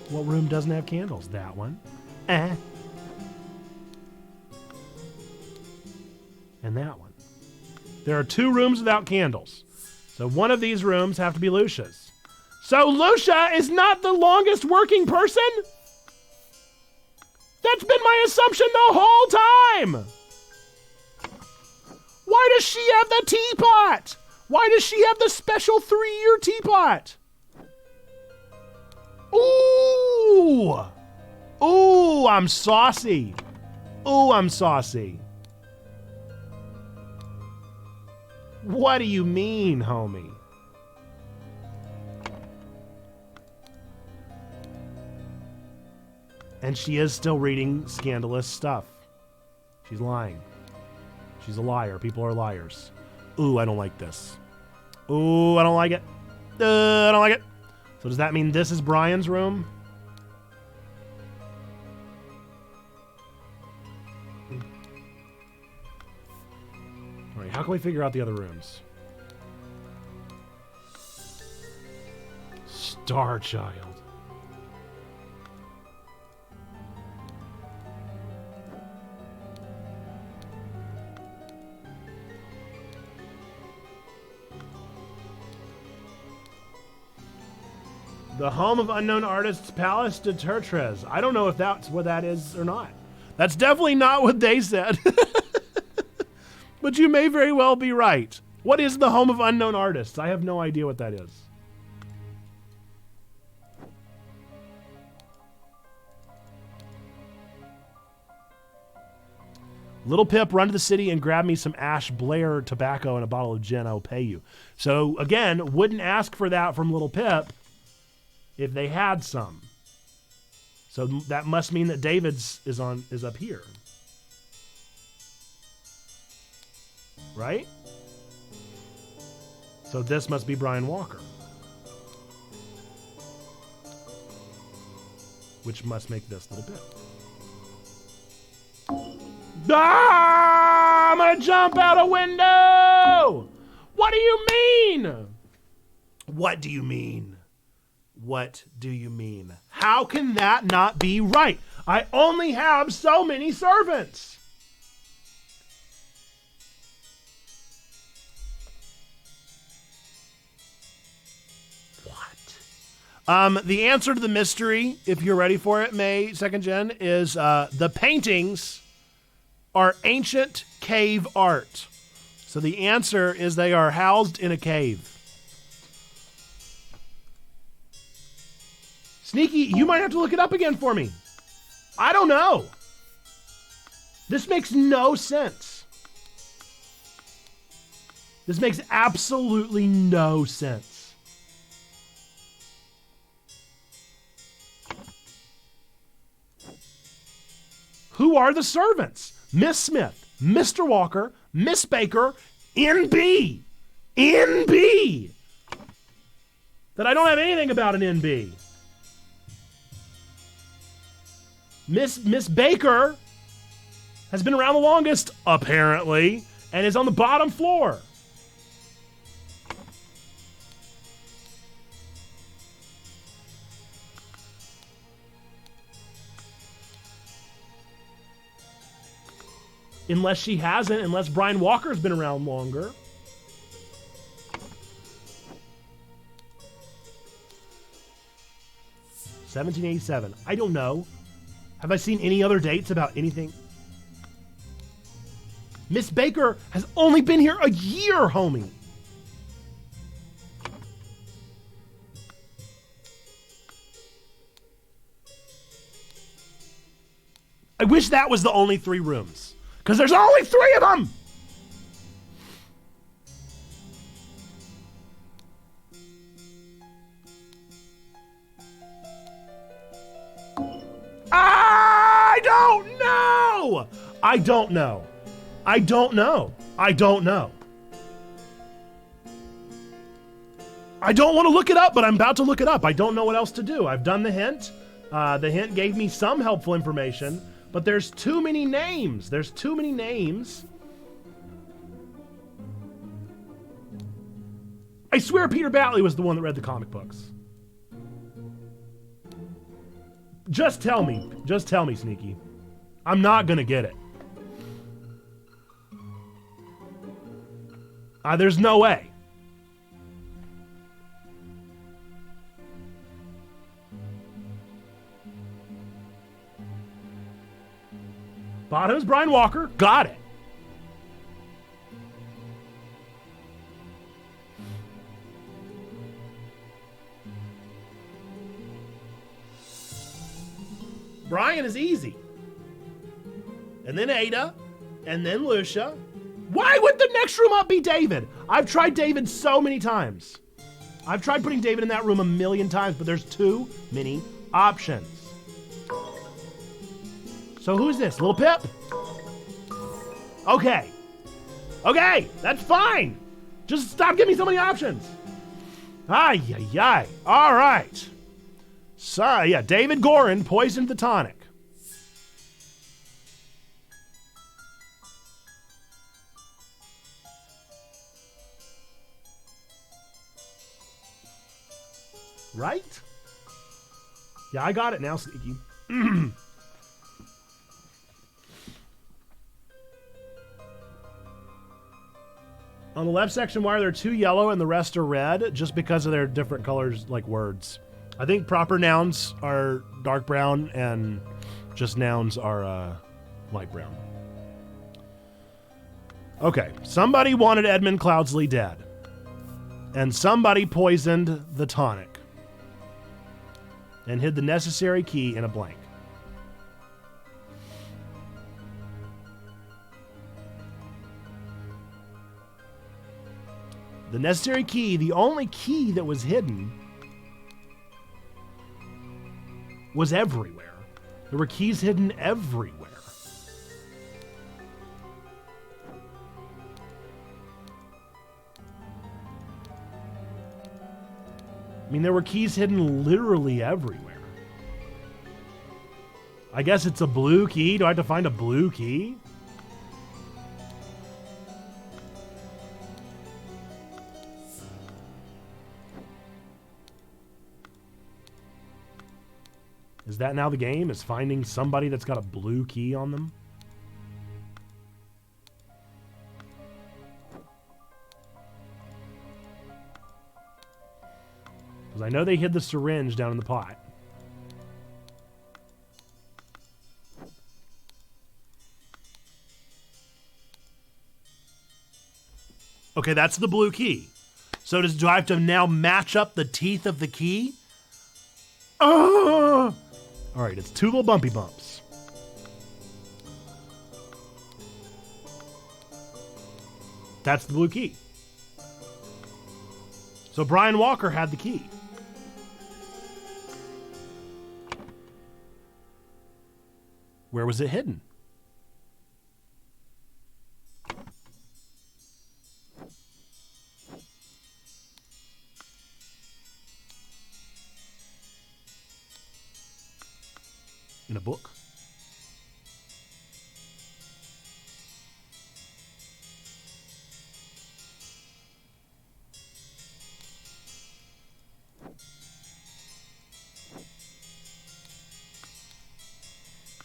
What room doesn't have candles? That one. And that one. There are 2 rooms without candles. So one of these rooms have to be Lucia's. So Lucia is not the longest working person? That's been my assumption the whole time. Why does she have the teapot? Why does she have the special 3-year teapot? Ooh. Ooh, I'm saucy. Ooh, I'm saucy. What do you mean, homie? And she is still reading scandalous stuff. She's lying. She's a liar. People are liars. Ooh, I don't like this. Ooh, I don't like it. I don't like it. So does that mean this is Brian's room? All right, how can we figure out the other rooms? Star Child. The home of unknown artists, Palace de Tertres. I don't know if that's what that is or not. That's definitely not what they said. But you may very well be right. What is the home of unknown artists? I have no idea what that is. Little Pip, run to the city and grab me some Ash Blair tobacco and a bottle of gin. I'll pay you. So again, wouldn't ask for that from Little Pip if they had some. So that must mean that David's is up here. Right? So this must be Brian Walker. Which must make this Little Pip. Ah! I'm gonna jump out a window! What do you mean? What do you mean? What do you mean? How can that not be right? I only have so many servants. The answer to the mystery, if you're ready for it, May 2nd Gen, is the paintings are ancient cave art. So the answer is they are housed in a cave. Sneaky, you might have to look it up again for me. I don't know. This makes no sense. This makes absolutely no sense. Who are the servants? Miss Smith, Mr. Walker, Miss Baker, NB. NB. That I don't have anything about an NB. Miss Baker has been around the longest, apparently, and is on the bottom floor. Unless she hasn't, unless Brian Walker's been around longer. $1787. I don't know. Have I seen any other dates about anything? Miss Baker has only been here a year, homie. I wish that was the only 3 rooms. Because there's only 3 of them! I don't know! I don't know. I don't know. I don't know. I don't want to look it up, but I'm about to look it up. I don't know what else to do. I've done the hint. The hint gave me some helpful information, but there's too many names. There's too many names. I swear Peter Batley was the one that read the comic books. Just tell me. Just tell me, Sneaky. I'm not gonna get it. There's no way. Bottom's Brian Walker. Got it. Brian is easy. And then Ada. And then Lucia. Why would the next room up be David? I've tried David so many times. I've tried putting David in that room a million times, but there's too many options. So who's this? Little Pip? Okay. Okay, that's fine. Just stop giving me so many options. Ay, ay, ay. All right. So, yeah, David Gorin poisoned the tonic. Right? Yeah, I got it now, Sneaky. On the left section, why are there 2 yellow and the rest are red? Just because of their different colors, like words. I think proper nouns are dark brown and just nouns are light brown. Okay, somebody wanted Edmund Cloudsley dead. And somebody poisoned the tonic. And hid the necessary key in a blank. The necessary key, the only key that was hidden, was everywhere. There were keys hidden everywhere. I mean, there were keys hidden literally everywhere. I guess it's a blue key. Do I have to find a blue key? Is that now the game? Is finding somebody that's got a blue key on them? Because I know they hid the syringe down in the pot. Okay, that's the blue key. So do I have to now match up the teeth of the key? Oh! All right, it's 2 little bumpy bumps. That's the blue key. So Brian Walker had the key. Where was it hidden? In a book?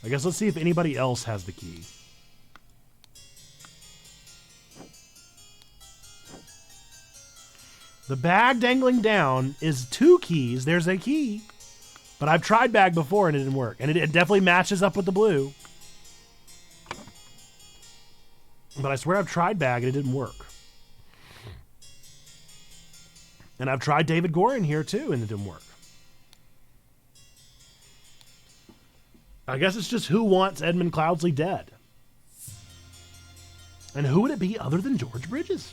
I guess let's see if anybody else has the key. The bag dangling down is 2 keys. There's a key. But I've tried bag before and it didn't work. And it definitely matches up with the blue. But I swear I've tried bag and it didn't work. And I've tried David Gorin here too and it didn't work. I guess it's just who wants Edmund Cloudsley dead? And who would it be other than George Bridges?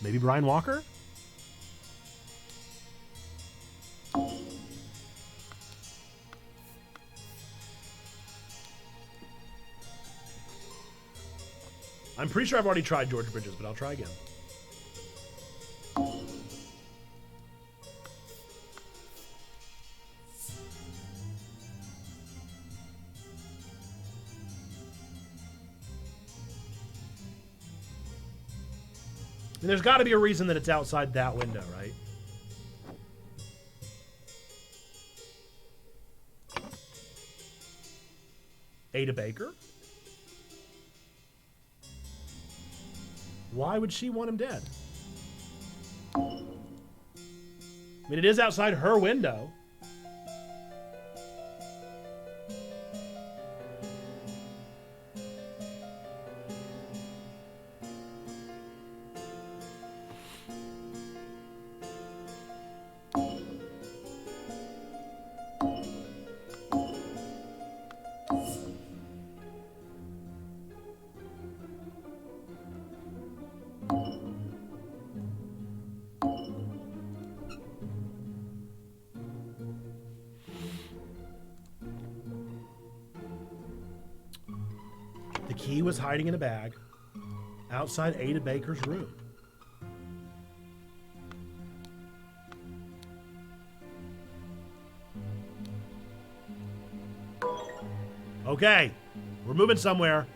Maybe Brian Walker? I'm pretty sure I've already tried George Bridges, but I'll try again. And there's got to be a reason that it's outside that window, right? Ada Baker? Why would she want him dead? I mean, it is outside her window. The key was hiding in a bag outside Ada Baker's room. Okay, we're moving somewhere.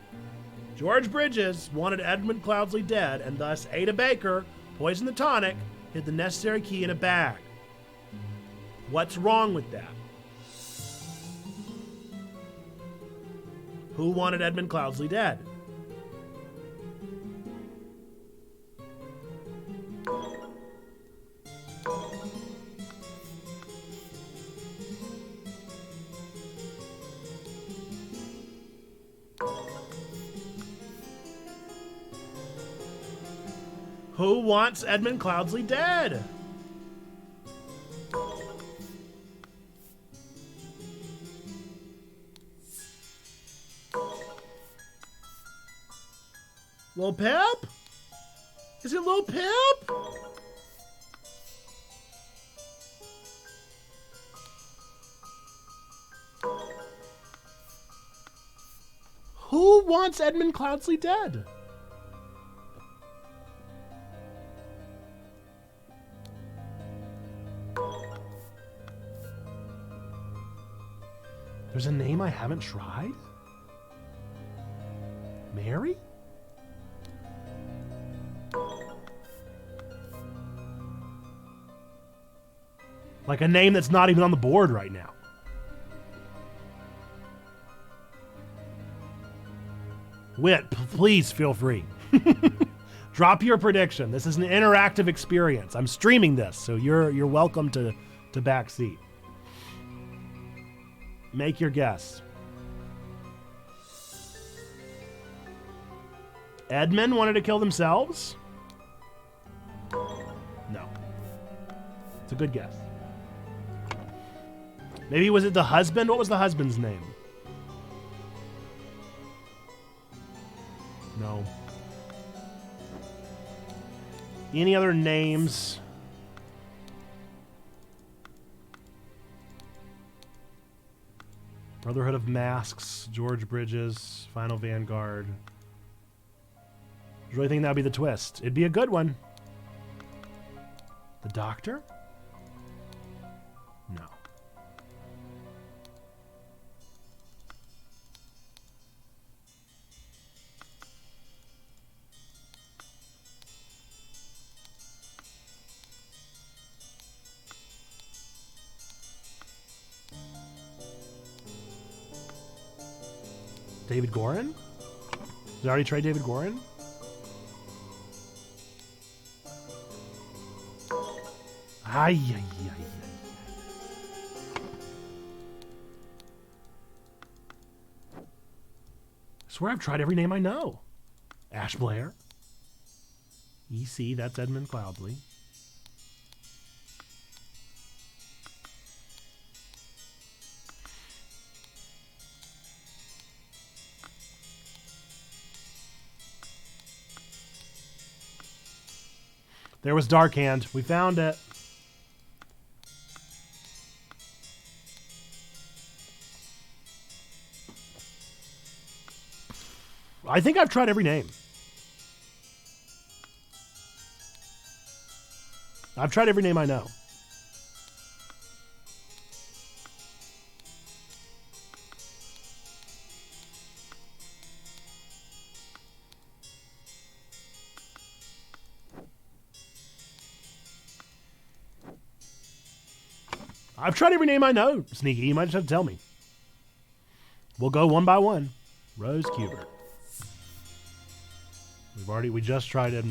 George Bridges wanted Edmund Cloudsley dead, and thus Ada Baker, poisoned the tonic, hid the necessary key in a bag. What's wrong with that? Who wanted Edmund Cloudsley dead? Who wants Edmund Cloudsley dead? Lil Pep? Is it Lil Pep? Who wants Edmund Cloudsley dead? There's a name I haven't tried? Mary? Like a name that's not even on the board right now. Wit, please feel free. Drop your prediction. This is an interactive experience. I'm streaming this, so you're welcome to backseat. Make your guess. Edmund wanted to kill themselves? No. It's a good guess. Maybe was it the husband? What was the husband's name? No. Any other names? Brotherhood of Masks, George Bridges, Final Vanguard. I really think that would be the twist. It'd be a good one. The Doctor? No. David Gorin? Did I already trade David Gorin? Ay, ay, ay, ay. I swear I've tried every name I know. Ash Blair. EC, that's Edmund Cloudsley. There was Dark Hand. We found it. I think I've tried every name. I've tried every name I know. I've tried every name I know, Sneaky. You might just have to tell me. We'll go one by one. Rose Kubert. We just tried it.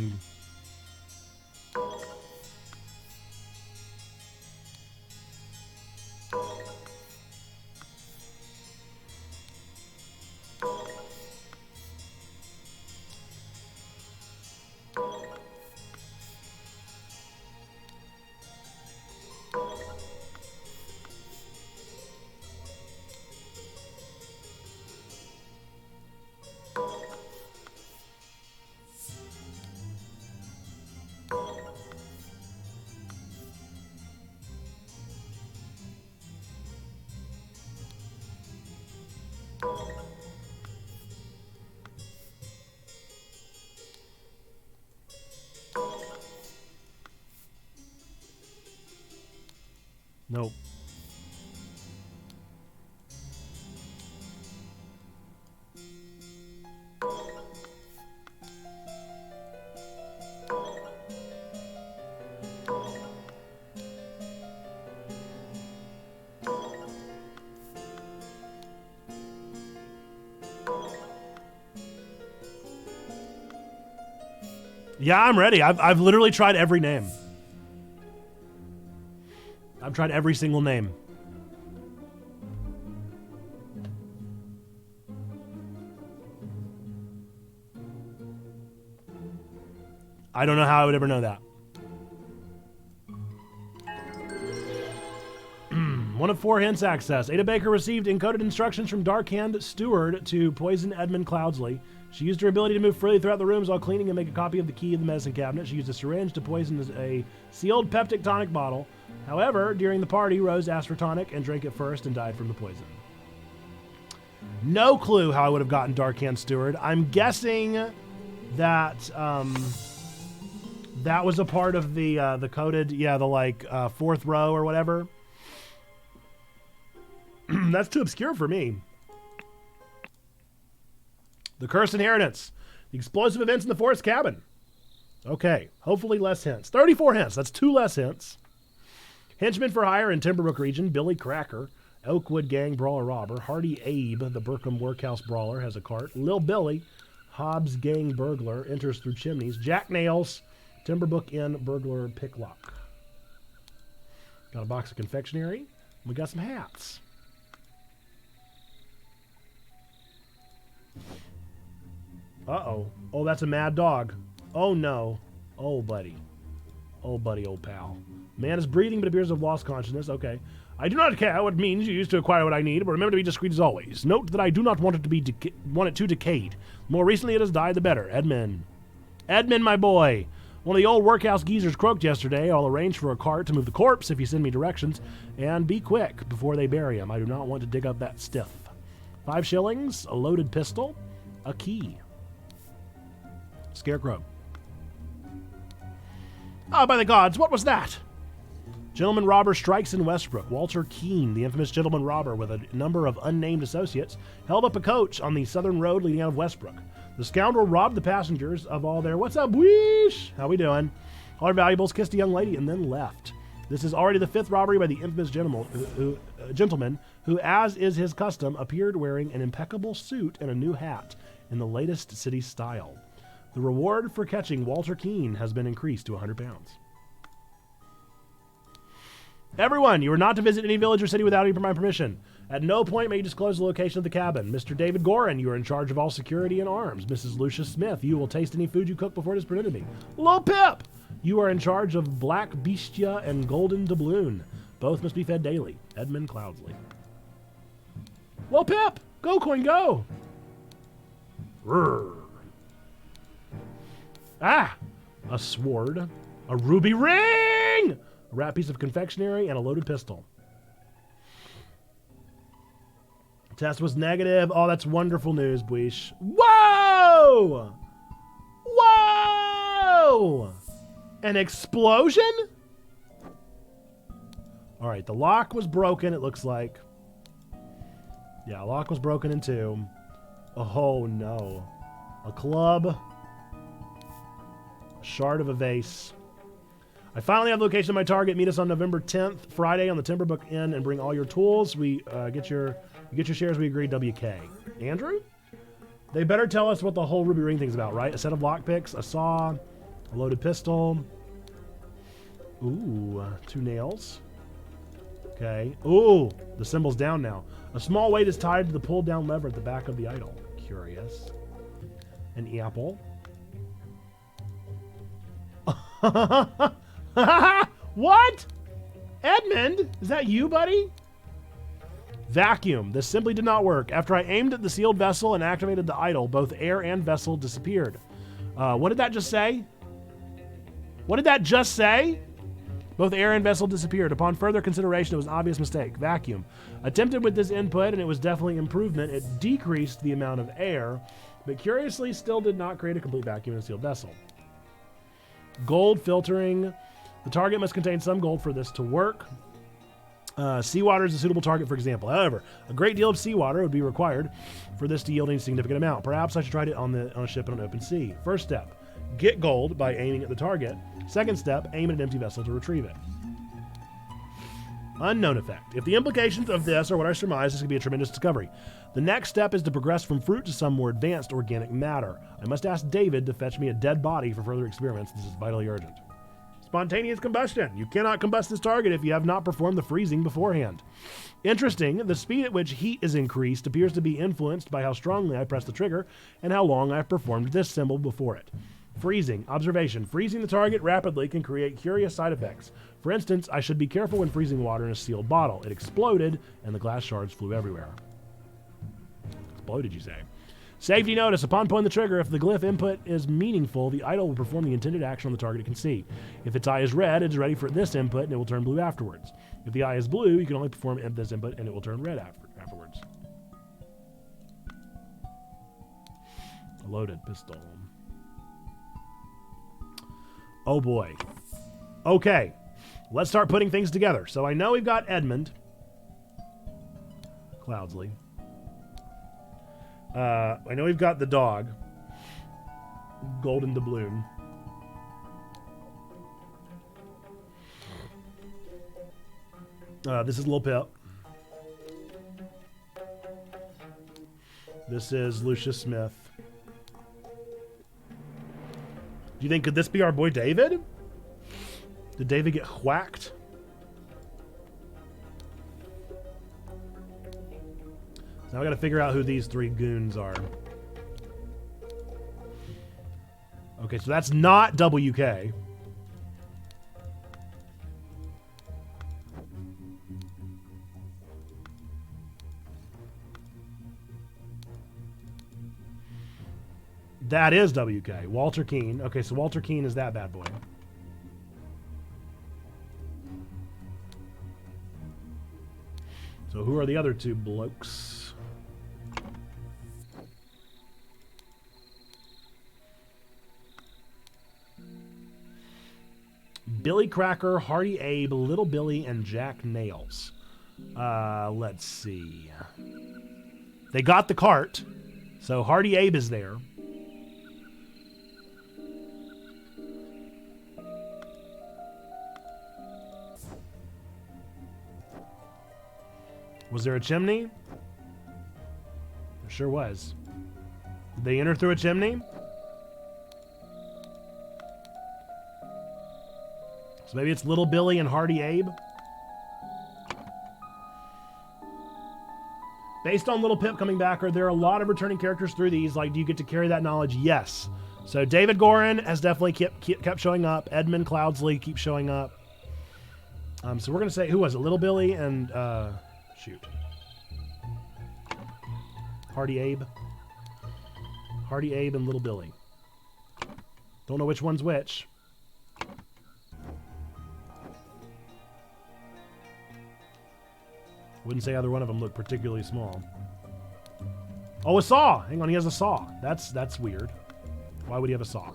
Nope. Yeah, I'm ready. I've literally tried every name. I've tried every single name. I don't know how I would ever know that. One of 4 hints access. Ada Baker received encoded instructions from Darkhand Steward to poison Edmund Cloudsley. She used her ability to move freely throughout the rooms while cleaning and make a copy of the key of the medicine cabinet. She used a syringe to poison a sealed peptic tonic bottle. However, during the party, Rose asked for tonic and drank it first and died from the poison. No clue how I would have gotten Darkhand Steward. I'm guessing that that was a part of the coded, the fourth row or whatever. That's too obscure for me. The Cursed Inheritance. The explosive events in the forest cabin. Okay, hopefully less hints. 34 hints. That's 2 less hints. Henchman for hire in Timberbrook region. Billy Cracker. Oakwood gang brawler robber. Hardy Abe, the Burkham workhouse brawler, has a cart. Lil Billy, Hobbs gang burglar enters through chimneys. Jack nails. Timberbook Inn burglar picklock. Got a box of confectionery. We got some hats. Uh-oh. Oh, that's a mad dog. Oh, no. Oh, buddy. Oh, buddy, old pal. Man is breathing but appears to have lost consciousness. Okay. I do not care what means you use to acquire what I need, but remember to be discreet as always. Note that I do not want it to be too decayed. The more recently it has died, the better. Edmund. Edmund, my boy. One of the old workhouse geezers croaked yesterday. I'll arrange for a cart to move the corpse if you send me directions. And be quick before they bury him. I do not want to dig up that stiff. 5 shillings, a loaded pistol, a key. Scarecrow. Ah, by the gods, what was that? Gentleman robber strikes in Westbrook. Walter Keene, the infamous gentleman robber with a number of unnamed associates, held up a coach on the southern road leading out of Westbrook. The scoundrel robbed the passengers of all their, what's up, weesh? How we doing? All their valuables, kissed a young lady, and then left. This is already the 5th robbery by the infamous gentleman who, as is his custom, appeared wearing an impeccable suit and a new hat in the latest city style. The reward for catching Walter Keene has been increased to £100. Everyone, you are not to visit any village or city without my permission. At no point may you disclose the location of the cabin. Mr. David Gorin, you are in charge of all security and arms. Mrs. Lucia Smith, you will taste any food you cook before it is presented to me. Lil Pip, you are in charge of Black Bestia and Golden Doubloon. Both must be fed daily. Edmund Cloudsley. Lil Pip, go coin go. Rrr. Ah, a sword, a ruby ring, a wrapped piece of confectionery, and a loaded pistol. Test was negative. Oh, that's wonderful news, Buish. Whoa! Whoa! An explosion? All right, the lock was broken, it looks like. Yeah, lock was broken in 2. Oh, no. A club. A shard of a vase. I finally have the location of my target. Meet us on November 10th, Friday, on the Timberbook Inn, and bring all your tools. We get your shares. We agreed. WK. Andrew? They better tell us what the whole ruby ring thing's about, right? A set of lockpicks, a saw, a loaded pistol. Ooh, 2 nails. Okay. Ooh, the symbol's down now. A small weight is tied to the pulled-down lever at the back of the idol. Curious. An apple. What? Edmund? Is that you, buddy? Vacuum. This simply did not work. After I aimed at the sealed vessel and activated the idol, both air and vessel disappeared. What did that just say? What did that just say? Both air and vessel disappeared. Upon further consideration, it was an obvious mistake. Vacuum. Attempted with this input, and it was definitely improvement. It decreased the amount of air, but curiously still did not create a complete vacuum in a sealed vessel. Gold filtering. The target must contain some gold for this to work. Seawater is a suitable target, for example. However, a great deal of seawater would be required for this to yield a significant amount. Perhaps I should try it on a ship on an open sea. First step, get gold by aiming at the target. Second step, aim at an empty vessel to retrieve it. Unknown effect. If the implications of this are what I surmise, this could be a tremendous discovery. The next step is to progress from fruit to some more advanced organic matter. I must ask David to fetch me a dead body for further experiments. This is vitally urgent. Spontaneous combustion. You cannot combust this target if you have not performed the freezing beforehand. Interesting, the speed at which heat is increased appears to be influenced by how strongly I press the trigger and how long I've performed this symbol before it. Freezing. Observation. Freezing the target rapidly can create curious side effects. For instance, I should be careful when freezing water in a sealed bottle. It exploded and the glass shards flew everywhere. Exploded, you say? Safety notice. Upon pulling the trigger, if the glyph input is meaningful, the idol will perform the intended action on the target it can see. If its eye is red, it is ready for this input and it will turn blue afterwards. If the eye is blue, you can only perform this input and it will turn red afterwards. A loaded pistol. Oh boy. Okay. Let's start putting things together. So I know we've got Edmund. Cloudsley. I know we've got the dog. Golden Doubloon. This is Lil Pip. This is Lucia Smith. Do you think, could this be our boy David? Did David get whacked? Now I gotta figure out who these three goons are. Okay, so that's not WK. That is WK. Walter Keane. Okay, so Walter Keane is that bad boy. So who are the other two blokes? Billy Cracker, Hardy Abe, Little Billy, and Jack Nails. Let's see. They got the cart, so Hardy Abe is there. Was there a chimney? There sure was. Did they enter through a chimney? So maybe it's Little Billy and Hardy Abe? Based on Little Pip coming back, are there a lot of returning characters through these? Like, do you get to carry that knowledge? Yes. So David Gorin has definitely kept showing up. Edmund Cloudsley keeps showing up. So we're going to say, who was it? Little Billy and... shoot. Hardy Abe. Hardy Abe and Little Billy. Don't know which one's which. Wouldn't say either one of them look particularly small. Oh, a saw! Hang on, he has a saw. That's weird. Why would he have a saw?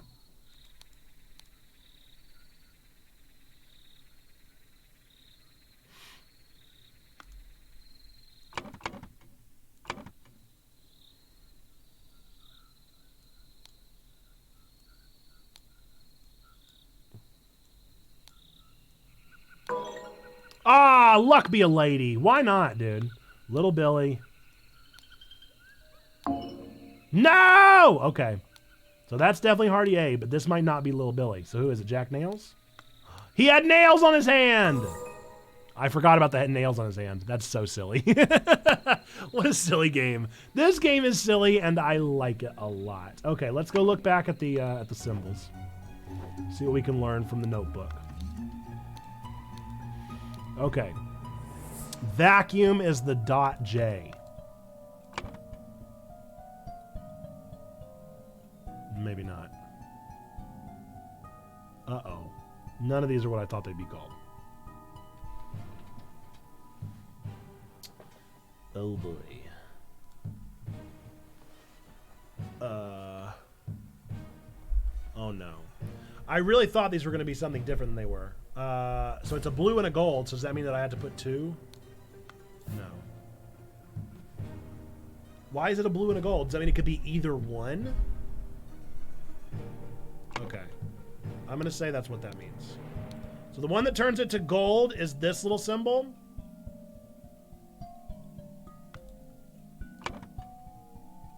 Ah, luck be a lady. Why not, dude? Little Billy. No! Okay. So that's definitely Hardy A, but this might not be Little Billy. So who is it? Jack Nails? He had nails on his hand! I forgot about the nails on his hand. That's so silly. What a silly game. This game is silly, and I like it a lot. Okay, let's go look back at the symbols. See what we can learn from the notebook. Okay. Vacuum is the .J. Maybe not. Uh-oh. None of these are what I thought they'd be called. Oh boy. Oh no. I really thought these were going to be something different than they were. So it's a blue and a gold, so does that mean that I had to put two? No. Why is it a blue and a gold? Does that mean it could be either one? Okay. I'm going to say that's what that means. So the one that turns it to gold is this little symbol.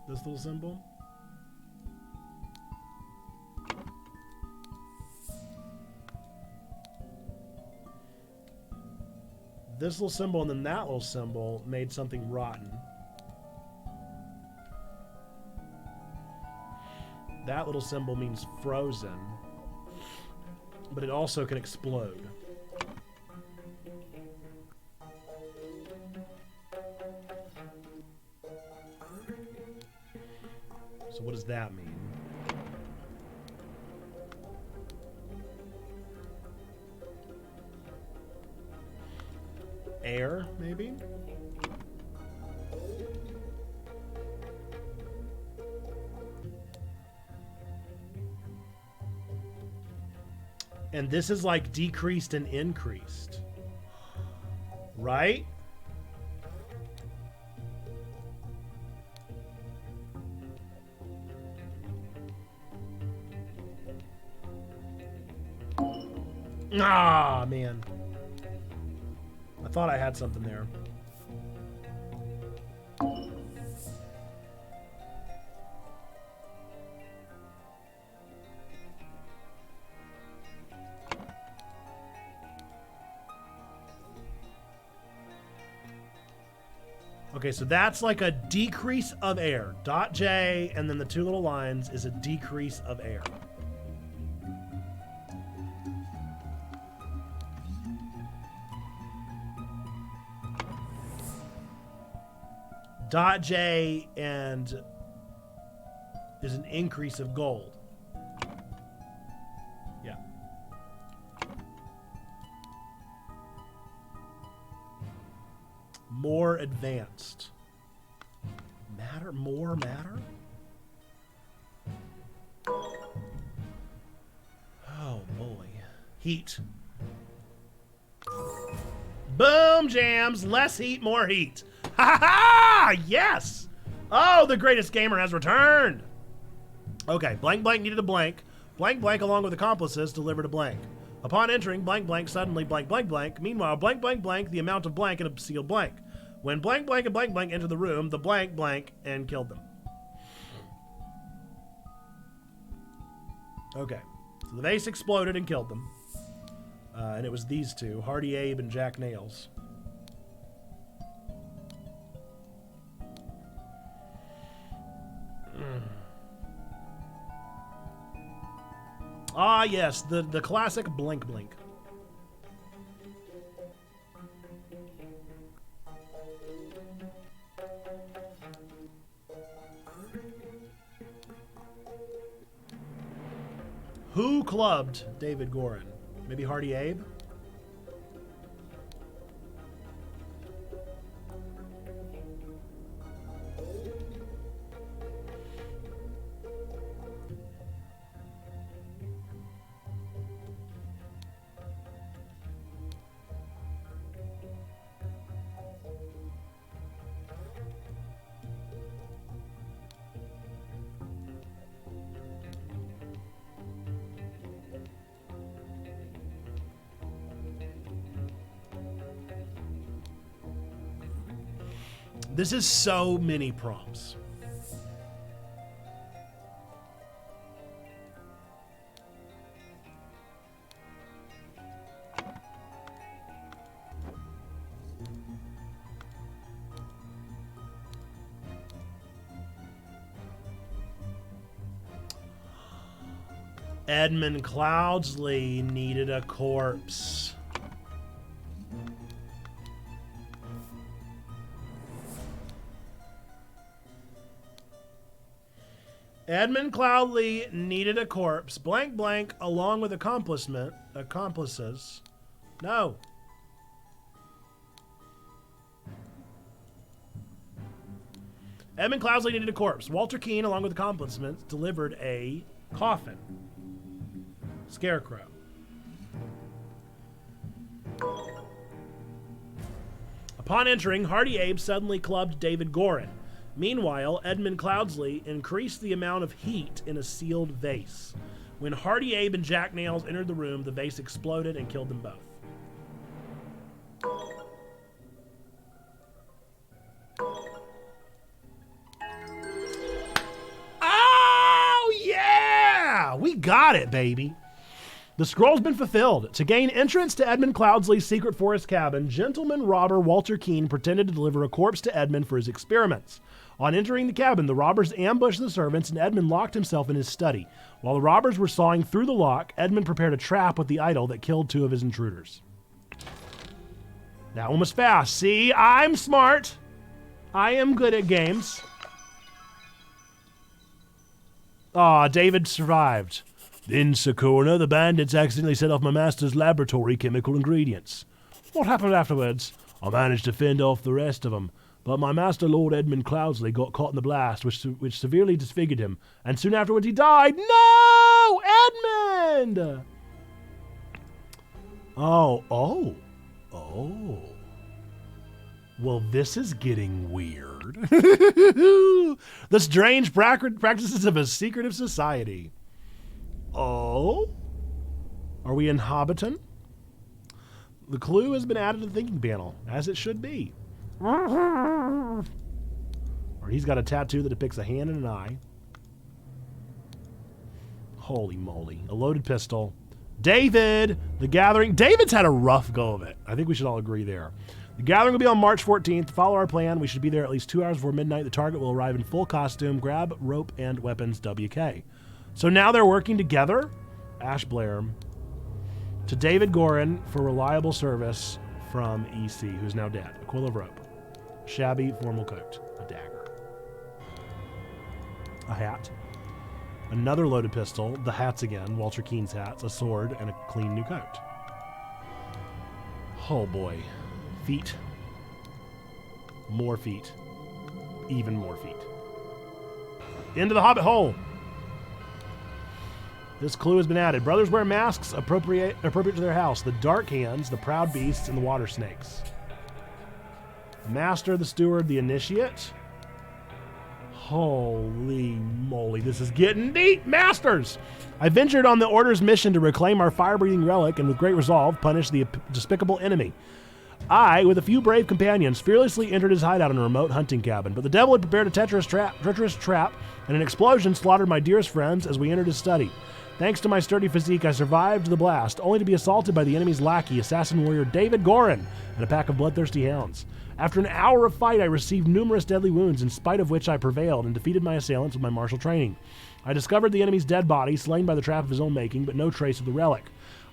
This little symbol. This little symbol and then that little symbol made something rotten. That little symbol means frozen, but it also can explode. So what does that mean? Air, maybe? And this is like decreased and increased. Right? Ah, man. I thought I had something there. Okay, so that's like a decrease of air. Dot J, and then the two little lines is a decrease of air. Dot J and is an increase of gold. Yeah. More advanced. Matter? More matter? Oh boy. Heat. Boom jams. Less heat, more heat. Ha ha! Yes! Oh, the greatest gamer has returned. Okay, blank blank needed a blank. Blank blank along with accomplices delivered a blank. Upon entering blank blank suddenly blank blank blank. Meanwhile, blank blank blank the amount of blank in a sealed blank. When blank blank and blank blank entered the room, the blank blank and killed them. Okay, so the vase exploded and killed them. And it was these two, Hardy Abe and Jack Nails. Ah, yes, the classic blink blink. Who clubbed David Gorin? Maybe Hardy Abe? This is so many prompts. Edmund Cloudsley needed a corpse. Edmund Cloudsley needed a corpse. Blank blank along with accomplices. No. Edmund Cloudsley needed a corpse. Walter Keane along with accomplices delivered a coffin. Scarecrow. Upon entering, Hardy Abe suddenly clubbed David Gorin. Meanwhile, Edmund Cloudsley increased the amount of heat in a sealed vase. When Hardy Abe and Jack Nails entered the room, the vase exploded and killed them both. Oh, yeah! We got it, baby. The scroll's been fulfilled. To gain entrance to Edmund Cloudsley's secret forest cabin, gentleman robber Walter Keane pretended to deliver a corpse to Edmund for his experiments. On entering the cabin, the robbers ambushed the servants and Edmund locked himself in his study. While the robbers were sawing through the lock, Edmund prepared a trap with the idol that killed two of his intruders. That one was fast. See, I'm smart. I am good at games. Ah, David survived. In Sakuna, the bandits accidentally set off my master's laboratory chemical ingredients. What happened afterwards? I managed to fend off the rest of them, but my master, Lord Edmund Cloudsley, got caught in the blast, which severely disfigured him, and soon afterwards he died. No! Edmund! Oh. Well, this is getting weird. The strange practices of a secretive society. Oh? Are we in Hobbiton? The clue has been added to the thinking panel, as it should be. Or he's got a tattoo that depicts a hand and an eye. Holy moly. A loaded pistol. David! The Gathering. David's had a rough go of it. I think we should all agree there. The gathering will be on March 14th. Follow our plan. We should be there at least 2 hours before midnight. The target will arrive in full costume. Grab rope and weapons, WK. So now they're working together. Ash Blair. To David Gorin for reliable service from EC, who's now dead. A quill of rope. Shabby formal coat. A dagger. A hat. Another loaded pistol. The hats again. Walter Keene's hats. A sword and a clean new coat. Oh boy. Feet. More feet. Even more feet. Into the hobbit hole. This clue has been added. Brothers wear masks appropriate to their house. The dark hands, the proud beasts, and the water snakes. Master, the steward, the initiate. Holy moly, this is getting deep. Masters! I ventured on the Order's mission to reclaim our fire-breathing relic and with great resolve punish the despicable enemy. I, with a few brave companions, fearlessly entered his hideout in a remote hunting cabin, but the devil had prepared a treacherous trap, and an explosion slaughtered my dearest friends as we entered his study. Thanks to my sturdy physique, I survived the blast, only to be assaulted by the enemy's lackey, assassin warrior David Gorin, and a pack of bloodthirsty hounds. After an hour of fight, I received numerous deadly wounds, in spite of which I prevailed and defeated my assailants with my martial training. I discovered the enemy's dead body, slain by the trap of his own making, but no trace of the relic.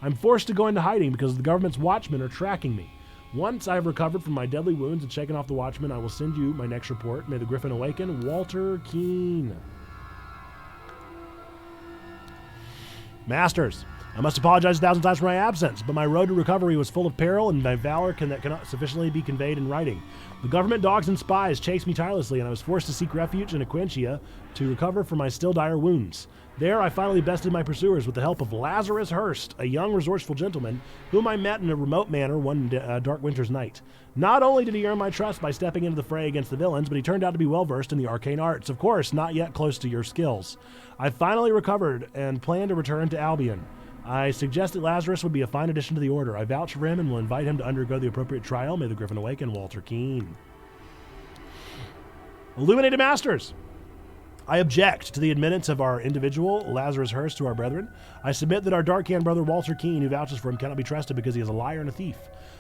I'm forced to go into hiding because the government's watchmen are tracking me. Once I have recovered from my deadly wounds and shaken off the watchmen, I will send you my next report. May the Griffin awaken. Walter Keene. Masters, I must apologize 1,000 times for my absence, but my road to recovery was full of peril, and my valor that cannot sufficiently be conveyed in writing. The government dogs and spies chased me tirelessly, and I was forced to seek refuge in Aquentia to recover from my still dire wounds. There, I finally bested my pursuers with the help of Lazarus Hurst, a young, resourceful gentleman whom I met in a remote manner one dark winter's night. Not only did he earn my trust by stepping into the fray against the villains, but he turned out to be well-versed in the arcane arts. Of course, not yet close to your skills. I finally recovered and plan to return to Albion. I suggest that Lazarus would be a fine addition to the Order. I vouch for him and will invite him to undergo the appropriate trial. May the Griffin awaken. Walter Keene. Illuminated Masters. I object to the admittance of our individual, Lazarus Hurst, to our brethren. I submit that our dark-hand brother Walter Keene, who vouches for him, cannot be trusted because he is a liar and a thief.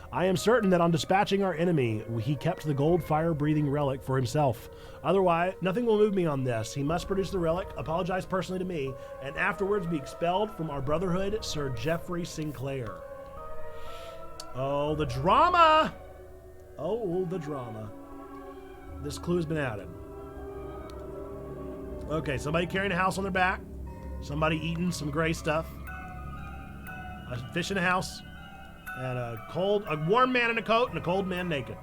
I am certain that on dispatching our enemy, he kept the gold fire-breathing relic for himself. Otherwise, nothing will move me on this. He must produce the relic, apologize personally to me, and afterwards be expelled from our brotherhood, Sir Geoffrey Sinclair. Oh, the drama! Oh, the drama. This clue has been added. Okay, somebody carrying a house on their back. Somebody eating some gray stuff. A fish in a house. And a warm man in a coat and a cold man naked.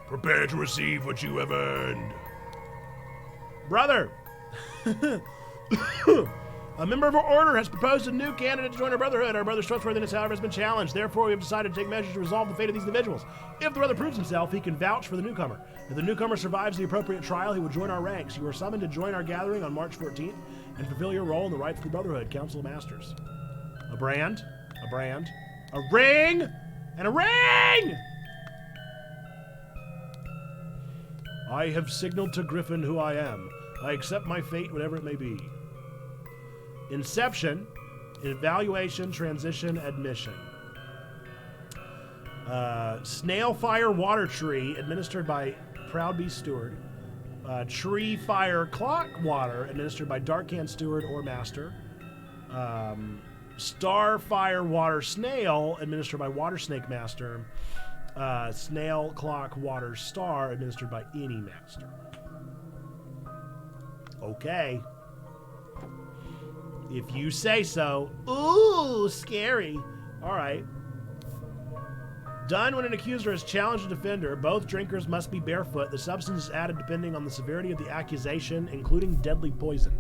Prepare to receive what you have earned. Brother! A member of our order has proposed a new candidate to join our brotherhood. Our brother's trustworthiness, however, has been challenged. Therefore, we have decided to take measures to resolve the fate of these individuals. If the brother proves himself, he can vouch for the newcomer. If the newcomer survives the appropriate trial, he will join our ranks. You are summoned to join our gathering on March 14th and fulfill your role in the rights of the brotherhood. Council of Masters. A brand, a ring, and a ring! I have signaled to Griffin who I am. I accept my fate, whatever it may be. Inception, evaluation, transition, admission. Snail Fire Water Tree, administered by Proud Beast Steward. Tree Fire Clock Water, administered by Darkhand Steward or Master. Star Fire Water Snail, administered by Water Snake Master. Snail Clock Water Star, administered by any Master. Okay. If you say so. Ooh, scary. All right. Done when an accuser has challenged a defender. Both drinkers must be barefoot. The substance is added depending on the severity of the accusation, including deadly poison.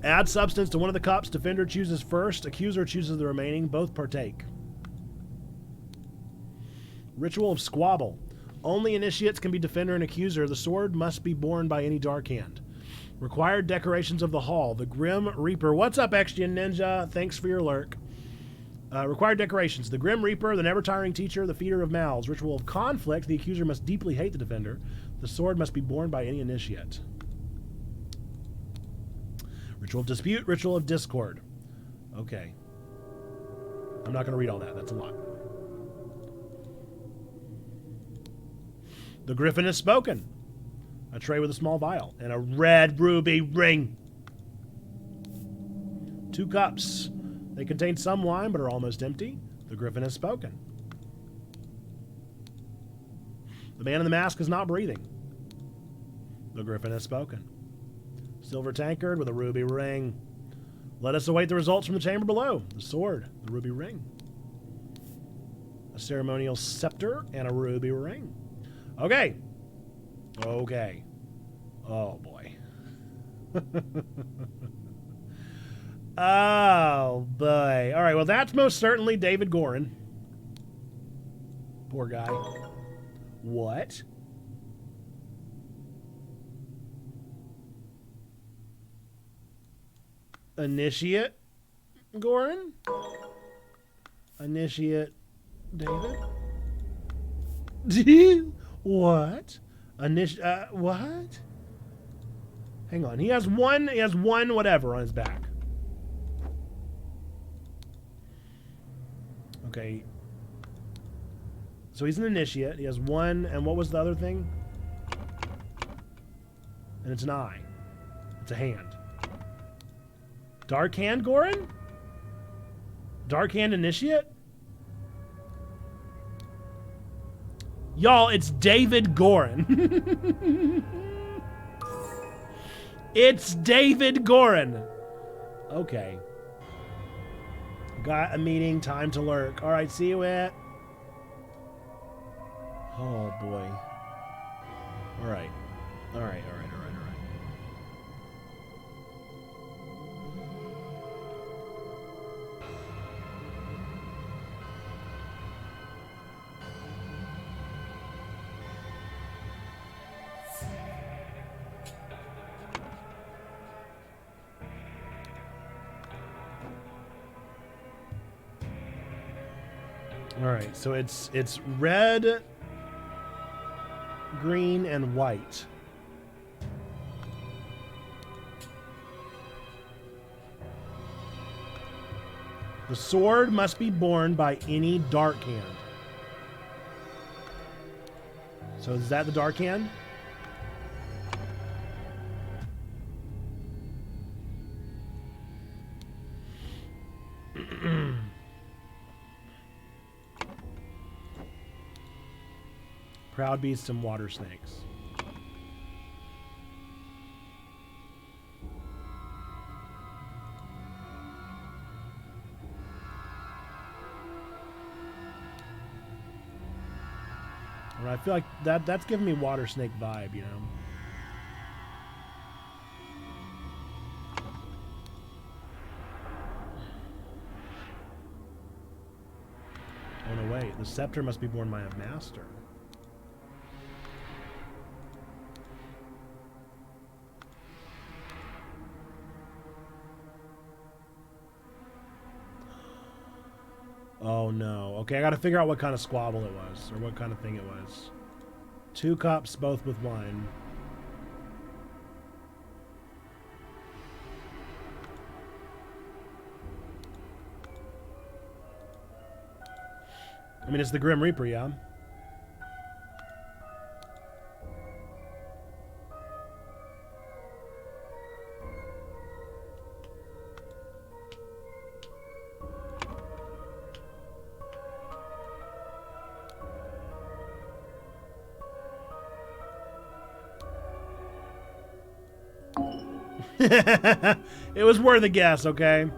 Add substance to one of the cups. Defender chooses first. Accuser chooses the remaining. Both partake. Ritual of Squabble. Only initiates can be defender and accuser. The sword must be borne by any dark hand. Required decorations of the hall. The Grim Reaper. What's up, Extian Ninja? Thanks for your lurk. Required decorations. The Grim Reaper, the never-tiring teacher, the feeder of mouths. Ritual of Conflict. The accuser must deeply hate the defender. The sword must be borne by any initiate. Ritual of Dispute. Ritual of Discord. Okay. I'm not going to read all that. That's a lot. The griffin has spoken. A tray with a small vial and a red ruby ring. 2 cups. They contain some wine but are almost empty. The griffin has spoken. The man in the mask is not breathing. The griffin has spoken. Silver tankard with a ruby ring. Let us await the results from the chamber below. The sword, the ruby ring. A ceremonial scepter and a ruby ring. Okay. Okay. Oh, boy. Oh, boy. All right, well, that's most certainly David Gorin. Poor guy. What? Initiate Gorin? Initiate David? What? What? Hang on. He has one whatever on his back. Okay. So he's an initiate. He has one, and what was the other thing? And it's an eye. It's a hand. Dark Hand Gorin? Dark Hand Initiate? Y'all, it's David Gorin. It's David Gorin. Okay. Got a meeting, time to lurk. Alright, see you at... Oh, boy. Alright. Alright. Alright, so it's red, green, and white. The sword must be borne by any dark hand. So is that the dark hand? Proud beasts and water snakes. I feel like that's giving me water snake vibe, you know. Oh no, wait. The scepter must be borne by a master. Oh no. Okay, I gotta figure out what kind of squabble it was, or what kind of thing it was. 2 cups, both with wine. I mean, it's the Grim Reaper, yeah? It was worth a guess, okay?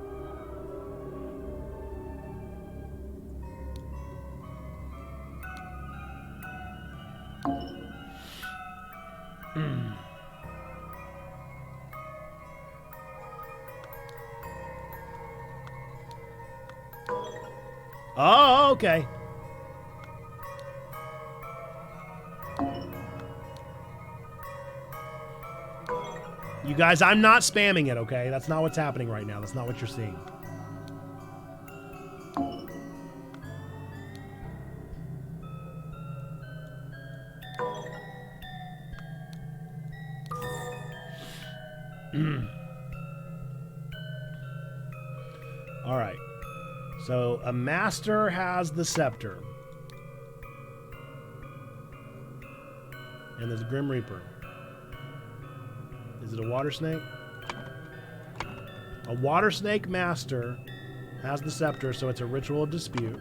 Oh, okay. You guys, I'm not spamming it, okay? That's not what's happening right now. That's not what you're seeing. All right. So a master has the scepter. And there's a Grim Reaper. Is it a water snake? A water snake master has the scepter, so it's a ritual of dispute.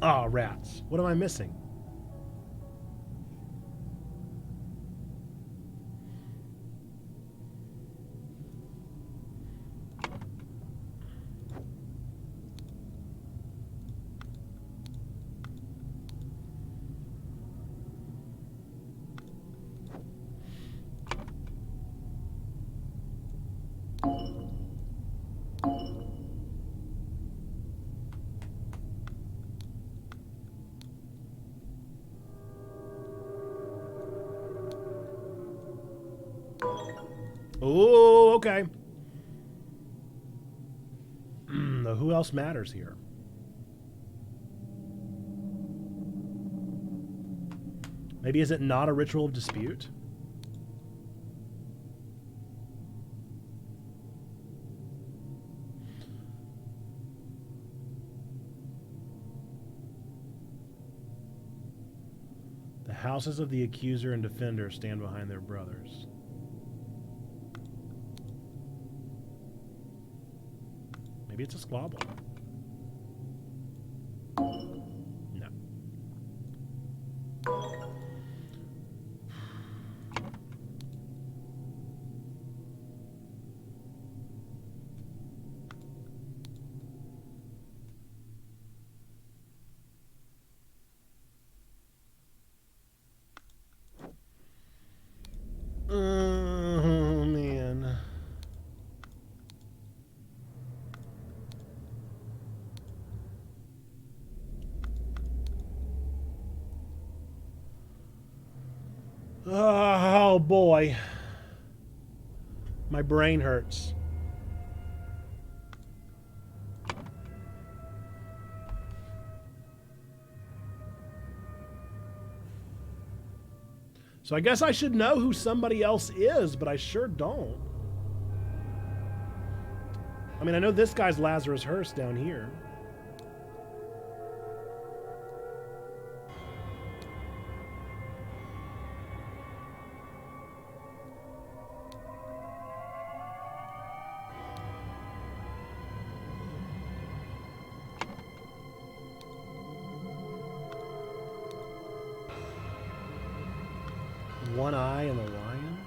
Ah, rats. What am I missing? Oh, okay. Who else matters here? Maybe is it not a ritual of dispute? The houses of the accuser and defender stand behind their brothers. Maybe it's a squabble. No. Oh, man. Oh, boy. My brain hurts. So I guess I should know who somebody else is, but I sure don't. I mean, I know this guy's Lazarus Hearst down here. One eye and the lion?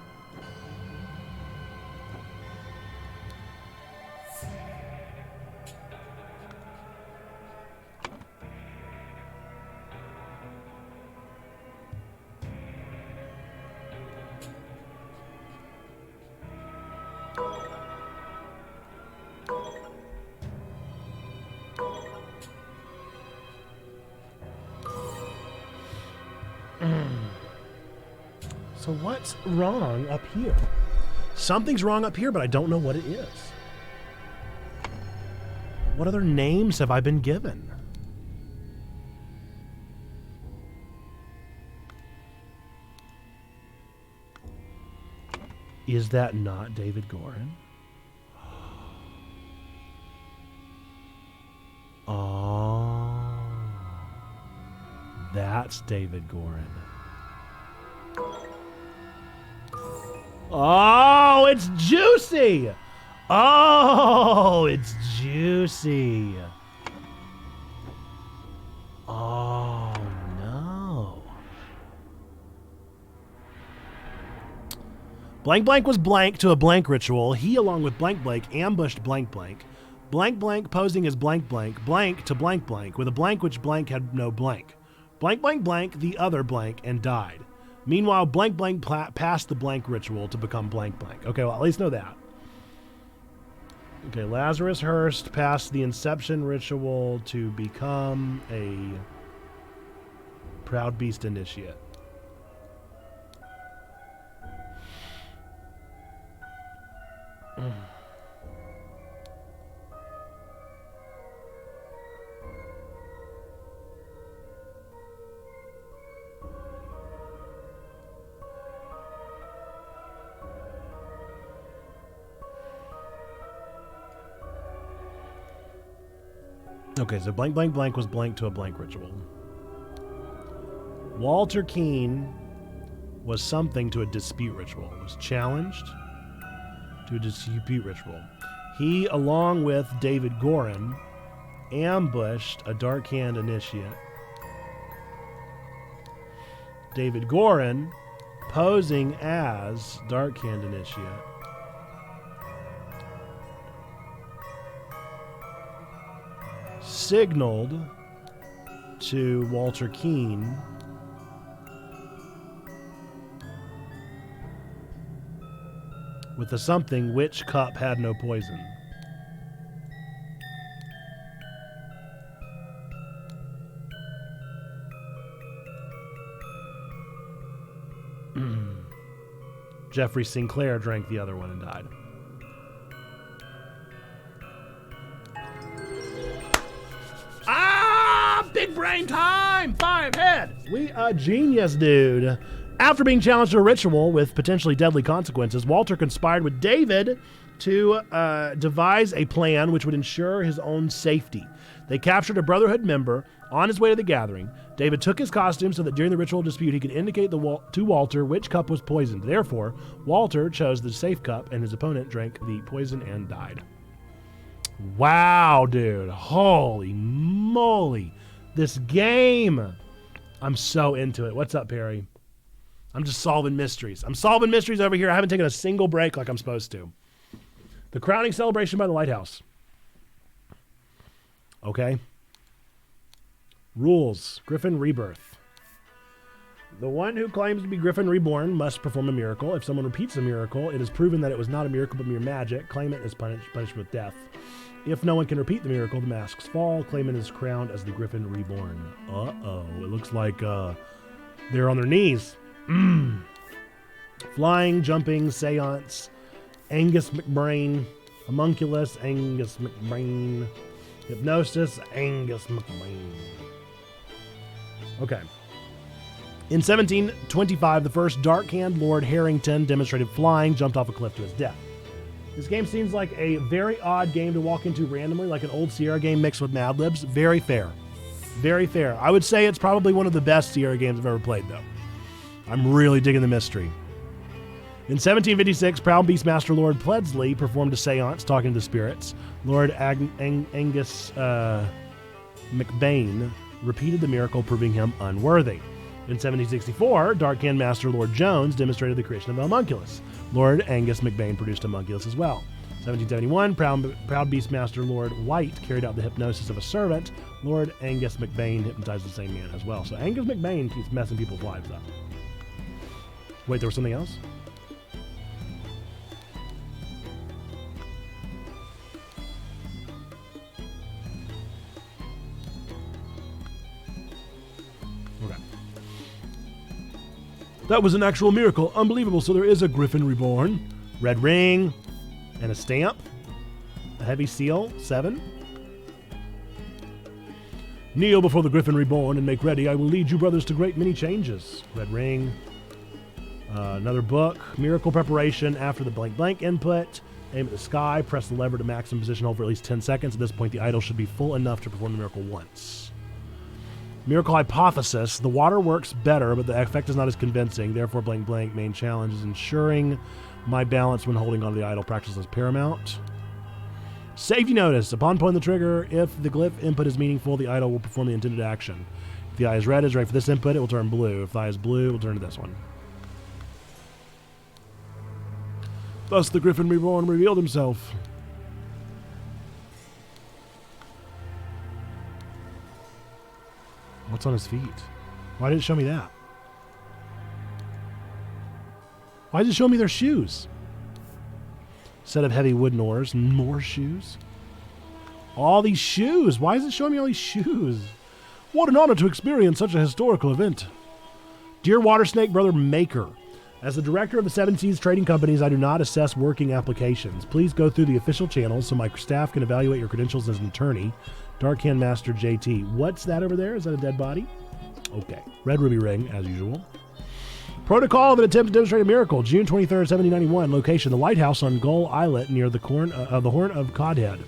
So what's wrong up here? Something's wrong up here, but I don't know what it is. What other names have I been given? Is that not David Gorin? Oh, that's David Gorin. Oh, it's juicy. Oh, it's juicy. Oh, no. Blank blank was blank to a blank ritual. He, along with blank blank, ambushed blank blank. Blank blank posing as blank blank, blank to blank blank, with a blank which blank had no blank. Blank blank blank, the other blank, and died. Meanwhile, blank blank passed the blank ritual to become blank blank. Okay, well, at least know that. Okay, Lazarus Hearst passed the Inception ritual to become a Proud Beast Initiate. Okay, so blank, blank, blank was blank to a blank ritual. Walter Keene was something to a dispute ritual. Was challenged to a dispute ritual. He, along with David Gorin, ambushed a Dark Hand initiate. David Gorin, posing as Dark Hand initiate, signaled to Walter Keene with the something which cup had no poison. Jeffrey Sinclair drank the other one and died. Big brain time! 5 head! We a genius, dude. After being challenged to a ritual with potentially deadly consequences, Walter conspired with David to devise a plan which would ensure his own safety. They captured a Brotherhood member on his way to the gathering. David took his costume so that during the ritual dispute he could indicate to Walter which cup was poisoned. Therefore, Walter chose the safe cup and his opponent drank the poison and died. Wow, dude. Holy moly. This game. I'm so into it. What's up, Perry? I'm just solving mysteries. I'm solving mysteries over here. I haven't taken a single break like I'm supposed to. The crowning celebration by the lighthouse. Okay. Rules. Griffin Rebirth. The one who claims to be Griffin Reborn must perform a miracle. If someone repeats a miracle, it is proven that it was not a miracle but mere magic. Claimant is punished with death. If no one can repeat the miracle, the masks fall. Claimant is crowned as the Griffin Reborn. Uh-oh. It looks like they're on their knees. Flying, jumping, seance, Angus McBrain, homunculus, Angus McBrain, hypnosis, Angus McBrain. Okay. In 1725, the first Dark Hand Lord Harrington demonstrated flying, jumped off a cliff to his death. This game seems like a very odd game to walk into randomly, like an old Sierra game mixed with Mad Libs. Very fair. Very fair. I would say it's probably one of the best Sierra games I've ever played, though. I'm really digging the mystery. In 1756, Proud Beastmaster Lord Pledsley performed a seance talking to the spirits. Lord Angus McBain repeated the miracle, proving him unworthy. In 1764, Dark Hand Master Lord Jones demonstrated the creation of the homunculus. Lord Angus McBain produced a homunculus as well. 1771, Proud Beastmaster Lord White carried out the hypnosis of a servant. Lord Angus McBain hypnotized the same man as well. So Angus McBain keeps messing people's lives up. Wait, there was something else? Okay. That was an actual miracle. Unbelievable. So there is a Griffin Reborn. Red ring. And a stamp. A heavy seal. 7. Kneel before the Griffin Reborn and make ready. I will lead you brothers to great many changes. Red ring. Another book. Miracle preparation after the blank blank input. Aim at the sky. Press the lever to maximum position. Hold for at least 10 seconds. At this point, the idol should be full enough to perform the miracle once. Miracle hypothesis. The water works better, but the effect is not as convincing. Therefore, blank blank. Main challenge is ensuring my balance when holding onto the idol. Practice is paramount. Safety notice. Upon pulling the trigger, if the glyph input is meaningful, the idol will perform the intended action. If the eye is red, it's ready for this input, it will turn blue. If the eye is blue, it will turn to this one. Thus the Griffin Reborn revealed himself. What's on his feet? Why did it show me that? Why does it show me their shoes? Set of heavy wooden oars. More shoes. All these shoes. Why is it showing me all these shoes? What an honor to experience such a historical event. Dear Water Snake Brother Maker, as the director of the Seven Seas Trading Companies, I do not assess working applications. Please go through the official channels so my staff can evaluate your credentials as an attorney. Dark Hand Master JT. What's that over there? Is that a dead body? Okay. Red ruby ring, as usual. Protocol of an attempt to demonstrate a miracle. June 23rd, 1791. Location, the lighthouse on Gull Islet near the Horn of Codhead.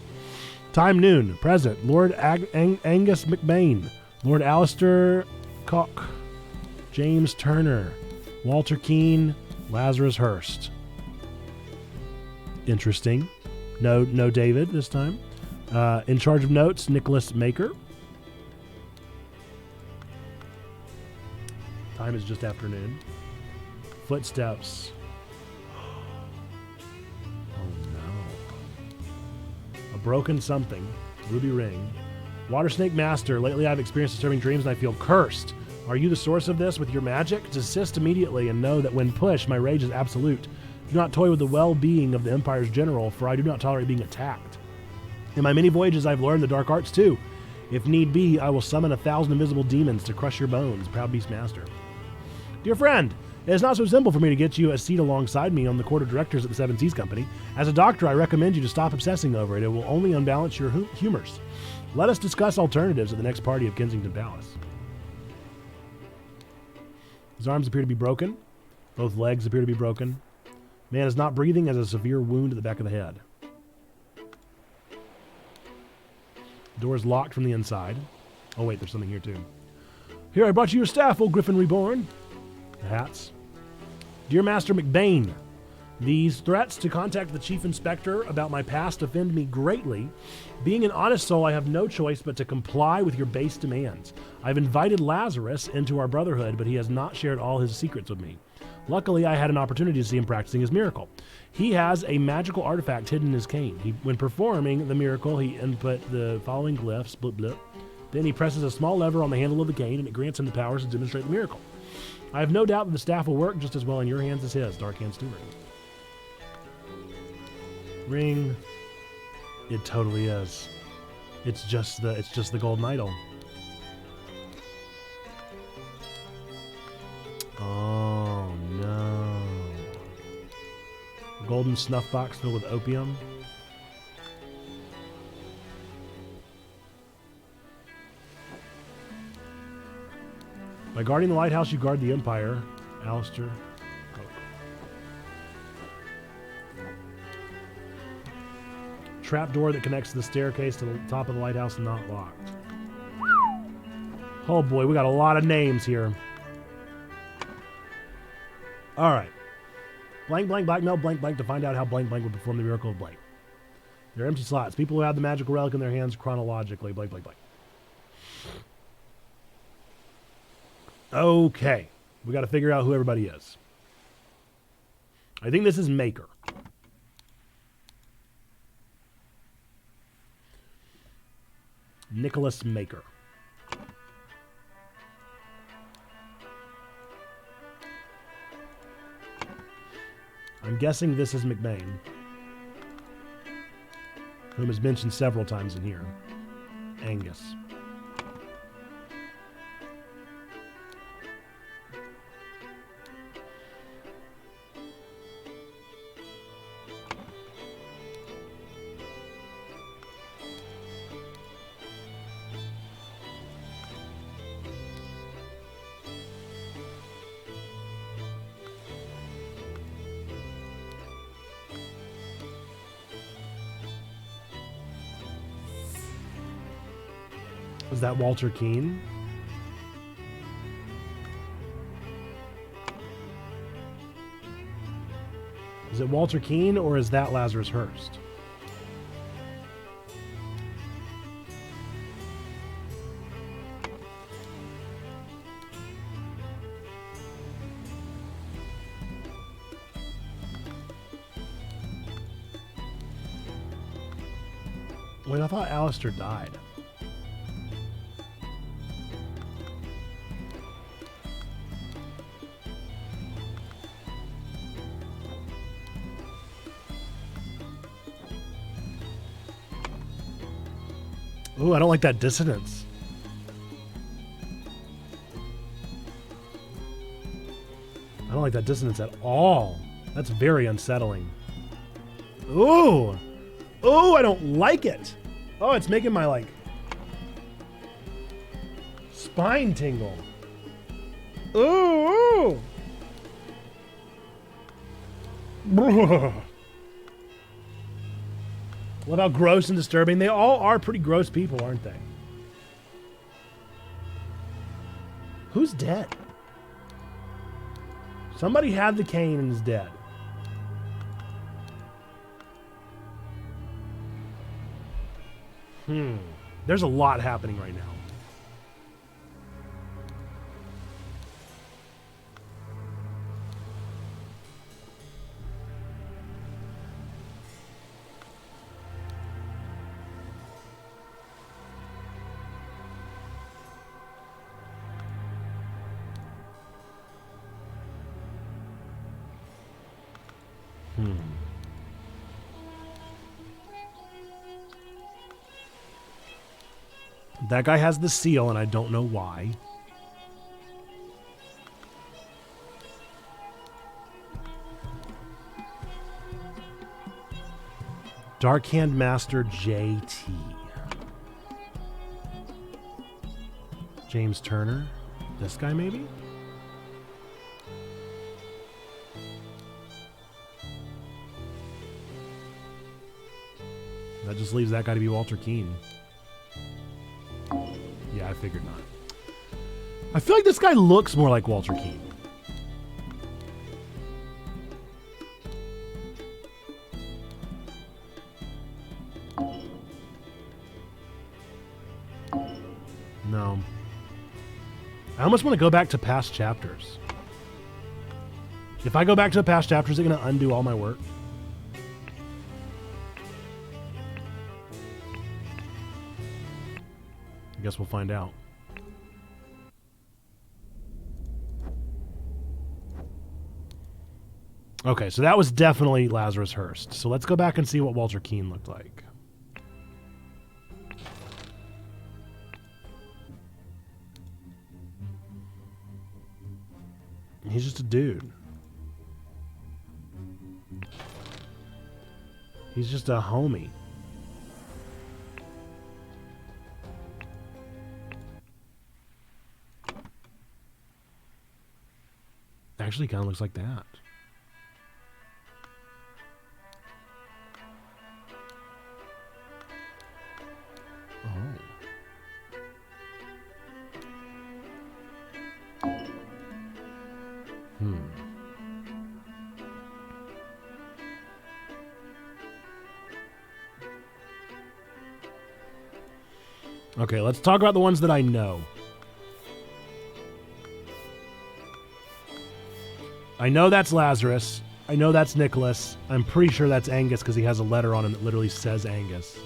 Time noon. Present, Lord Angus McBain, Lord Alistair Cock, James Turner, Walter Keane, Lazarus Hurst. Interesting. No David this time. In charge of notes, Nicholas Maker. Time is just afternoon. Footsteps. Oh no. A broken something. Ruby ring. Water Snake Master. Lately I've experienced disturbing dreams and I feel cursed. Are you the source of this with your magic? Desist immediately and know that when pushed, my rage is absolute. Do not toy with the well-being of the Empire's general, for I do not tolerate being attacked. In my many voyages, I've learned the dark arts too. If need be, I will summon 1,000 invisible demons to crush your bones. Proud Beast Master. Dear friend, it is not so simple for me to get you a seat alongside me on the court of directors at the Seven Seas Company. As a doctor, I recommend you to stop obsessing over it. It will only unbalance your humors. Let us discuss alternatives at the next party of Kensington Palace. His arms appear to be broken. Both legs appear to be broken. Man is not breathing, has a severe wound at the back of the head. The door is locked from the inside. Oh wait, there's something here too. Here, I brought you your staff, old Griffin Reborn. The hats. Dear Master McBain, these threats to contact the Chief Inspector about my past offend me greatly. Being an honest soul, I have no choice but to comply with your base demands. I've invited Lazarus into our brotherhood, but he has not shared all his secrets with me. Luckily, I had an opportunity to see him practicing his miracle. He has a magical artifact hidden in his cane. When performing the miracle, he input the following glyphs, blip blip. Then he presses a small lever on the handle of the cane, and it grants him the powers to demonstrate the miracle. I have no doubt that the staff will work just as well in your hands as his, Dark Hand Steward. Ring. It totally is. It's just the golden idol. Oh no. A golden snuff box filled with opium. By guarding the lighthouse, you guard the Empire. Alistair. Trap door that connects the staircase to the top of the lighthouse not locked. Oh boy, we got a lot of names here. Alright. Blank, blank, blackmail, blank, blank to find out how blank, blank would perform the miracle of blank. They're empty slots. People who have the magical relic in their hands chronologically. Blank, blank, blank. Okay. We got to figure out who everybody is. I think this is Maker. Nicholas Maker. I'm guessing this is McBain, whom is mentioned several times in here. Angus. Is that Walter Keane? Is it Walter Keane or is that Lazarus Hurst? Wait, I thought Alistair died. Ooh, I don't like that dissonance. don't like that dissonance at all. That's very unsettling. Ooh. Ooh, I don't like it. Oh, it's making my, like, spine tingle. Ooh. What about gross and disturbing? They all are pretty gross people, aren't they? Who's dead? Somebody had the cane and is dead. There's a lot happening right now. That guy has the seal, and I don't know why. Darkhand Master JT. James Turner. This guy, maybe? That just leaves that guy to be Walter Keane. Yeah, I figured not. I feel like this guy looks more like Walter Keane. No. I almost want to go back to past chapters. If I go back to the past chapters, is it going to undo all my work? I guess we'll find out. Okay, so that was definitely Lazarus Hurst. So let's go back and see what Walter Keane looked like. He's just a dude. He's just a homie. Actually, kind of looks like that. Oh. Okay, let's talk about the ones that I know. I know that's Lazarus. I know that's Nicholas. I'm pretty sure that's Angus because he has a letter on him that literally says Angus.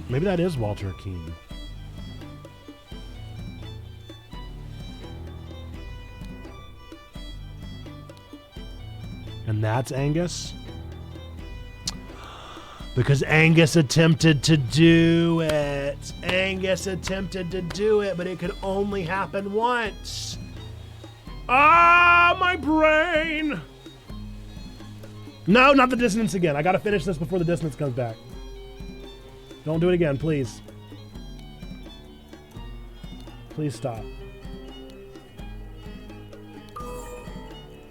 Maybe that is Walter Keane. And that's Angus? Because Angus attempted to do it. Angus attempted to do it, but it could only happen once. Ah, my brain! No, not the dissonance again. I gotta finish this before the dissonance comes back. Don't do it again, please. Please stop.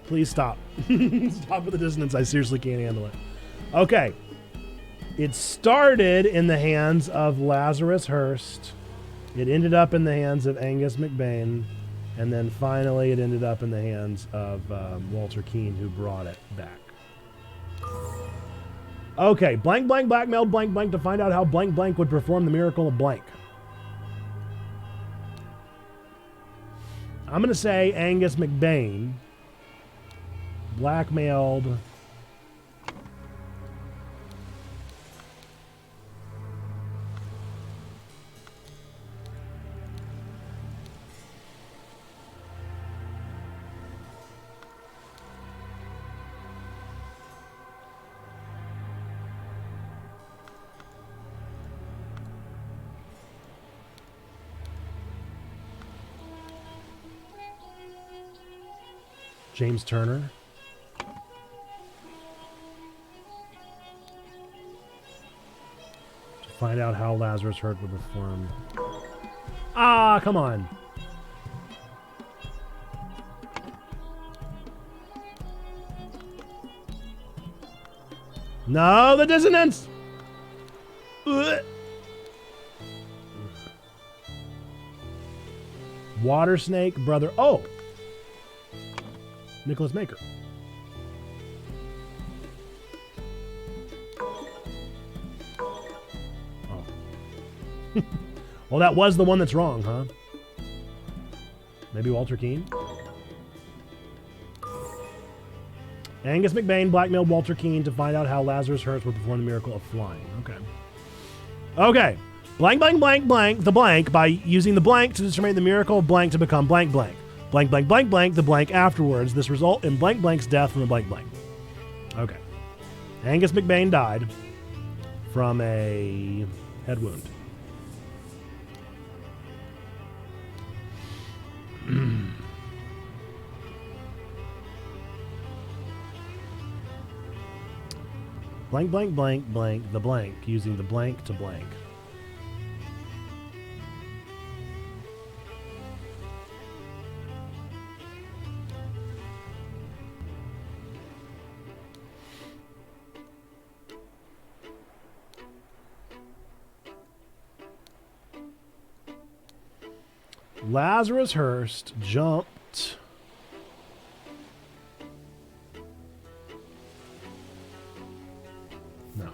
Please stop. Stop with the dissonance. I seriously can't handle it. Okay. It started in the hands of Lazarus Hurst. It ended up in the hands of Angus McBain. And then finally it ended up in the hands of Walter Keane, who brought it back. Okay, blank blank blackmailed blank blank to find out how blank blank would perform the miracle of blank. I'm going to say Angus McBain blackmailed. James Turner. To find out how Lazarus hurt would perform. Ah, come on. No, the dissonance. Ugh. Water snake, brother. Oh. Nicholas Maker. Oh. Well, that was the one that's wrong, huh? Maybe Walter Keane? Angus McBain blackmailed Walter Keane to find out how Lazarus Hurst would perform the miracle of flying. Okay. Okay. Blank, blank, blank, blank, the blank by using the blank to determine the miracle of blank to become blank, blank. Blank, blank, blank, blank, the blank afterwards. This result in blank, blank's death from a blank, blank. Okay. Angus McBain died from a head wound. Blank, blank, blank, blank, the blank, using the blank to blank. Lazarus Hurst jumped no.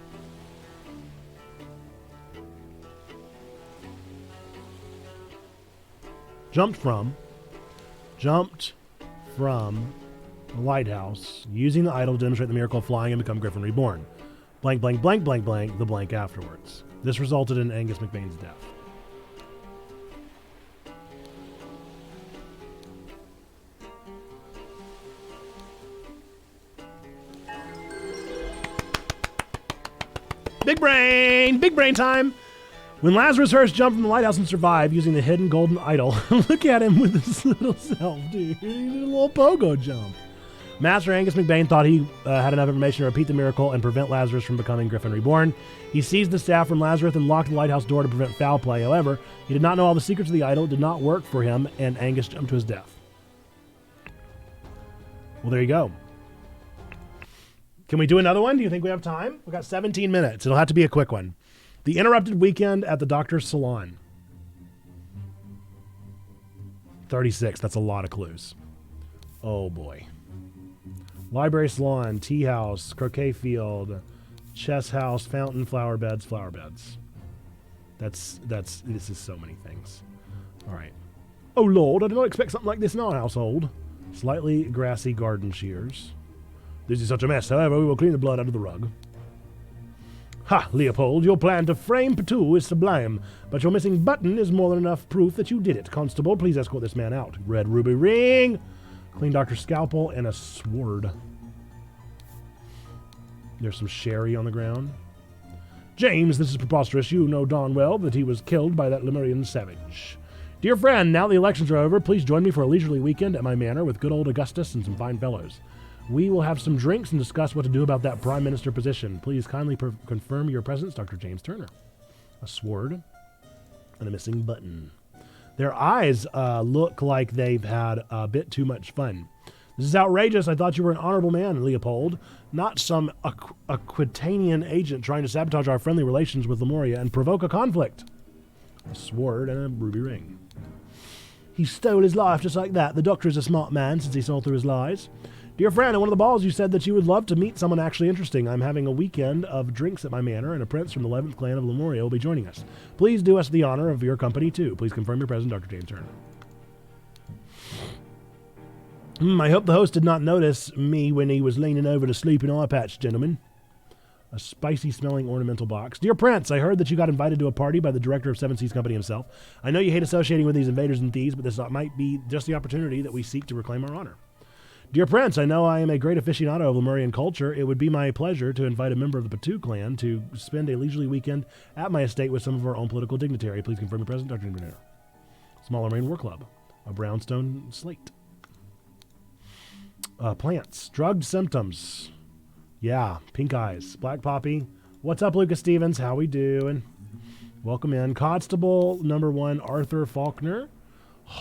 Jumped from the lighthouse using the idol to demonstrate the miracle of flying and become Griffin reborn. Blank, blank, blank, blank, blank, the blank afterwards. This resulted in Angus McBain's death. Big brain time. When Lazarus Hurst jumped from the lighthouse and survived using the hidden golden idol. Look at him with his little self, dude. He did a little pogo jump. Master Angus McBain thought he had enough information to repeat the miracle and prevent Lazarus from becoming Griffin reborn. He seized the staff from Lazarus and locked the lighthouse door to prevent foul play. However, he did not know all the secrets of the idol. It did not work for him, and Angus jumped to his death. Well, there you go. Can we do another one? Do you think we have time? We've got 17 minutes. It'll have to be a quick one. The interrupted weekend at the doctor's salon. 36. That's a lot of clues. Oh, boy. Library salon, tea house, croquet field, chess house, fountain, flower beds, flower beds. This is so many things. All right. Oh, Lord, I did not expect something like this in our household. Slightly grassy garden shears. This is such a mess. However, we will clean the blood out of the rug. Ha, Leopold, your plan to frame Patou is sublime, but your missing button is more than enough proof that you did it. Constable, please escort this man out. Red ruby ring, clean doctor's scalpel, and a sword. There's some sherry on the ground. James, this is preposterous. You know darn well that he was killed by that Lemurian savage. Dear friend, now the elections are over, please join me for a leisurely weekend at my manor with good old Augustus and some fine fellows. We will have some drinks and discuss what to do about that prime minister position. Please kindly confirm your presence, Dr. James Turner. A sword and a missing button. Their eyes look like they've had a bit too much fun. This is outrageous. I thought you were an honorable man, Leopold, not some Aquitanian agent trying to sabotage our friendly relations with Lemuria and provoke a conflict. A sword and a ruby ring. He stole his life just like that. The doctor is a smart man since he saw through his lies. Dear friend, at one of the balls you said that you would love to meet someone actually interesting. I'm having a weekend of drinks at my manor, and a prince from the 11th clan of Lemuria will be joining us. Please do us the honor of your company, too. Please confirm your presence, Dr. James Turner. I hope the host did not notice me when he was leaning over to sleep in eye patch, gentlemen. A spicy-smelling ornamental box. Dear Prince, I heard that you got invited to a party by the director of Seven Seas Company himself. I know you hate associating with these invaders and thieves, but this might be just the opportunity that we seek to reclaim our honor. Dear Prince, I know I am a great aficionado of Lemurian culture. It would be my pleasure to invite a member of the Patu clan to spend a leisurely weekend at my estate with some of our own political dignitary. Please confirm your presence, Dr. Grenadier. Small Lemurian War Club. A brownstone slate. Plants. Drugged symptoms. Yeah. Pink eyes. Black poppy. What's up, Lucas Stevens? How we doing? Welcome in. Constable number 1, Arthur Faulkner.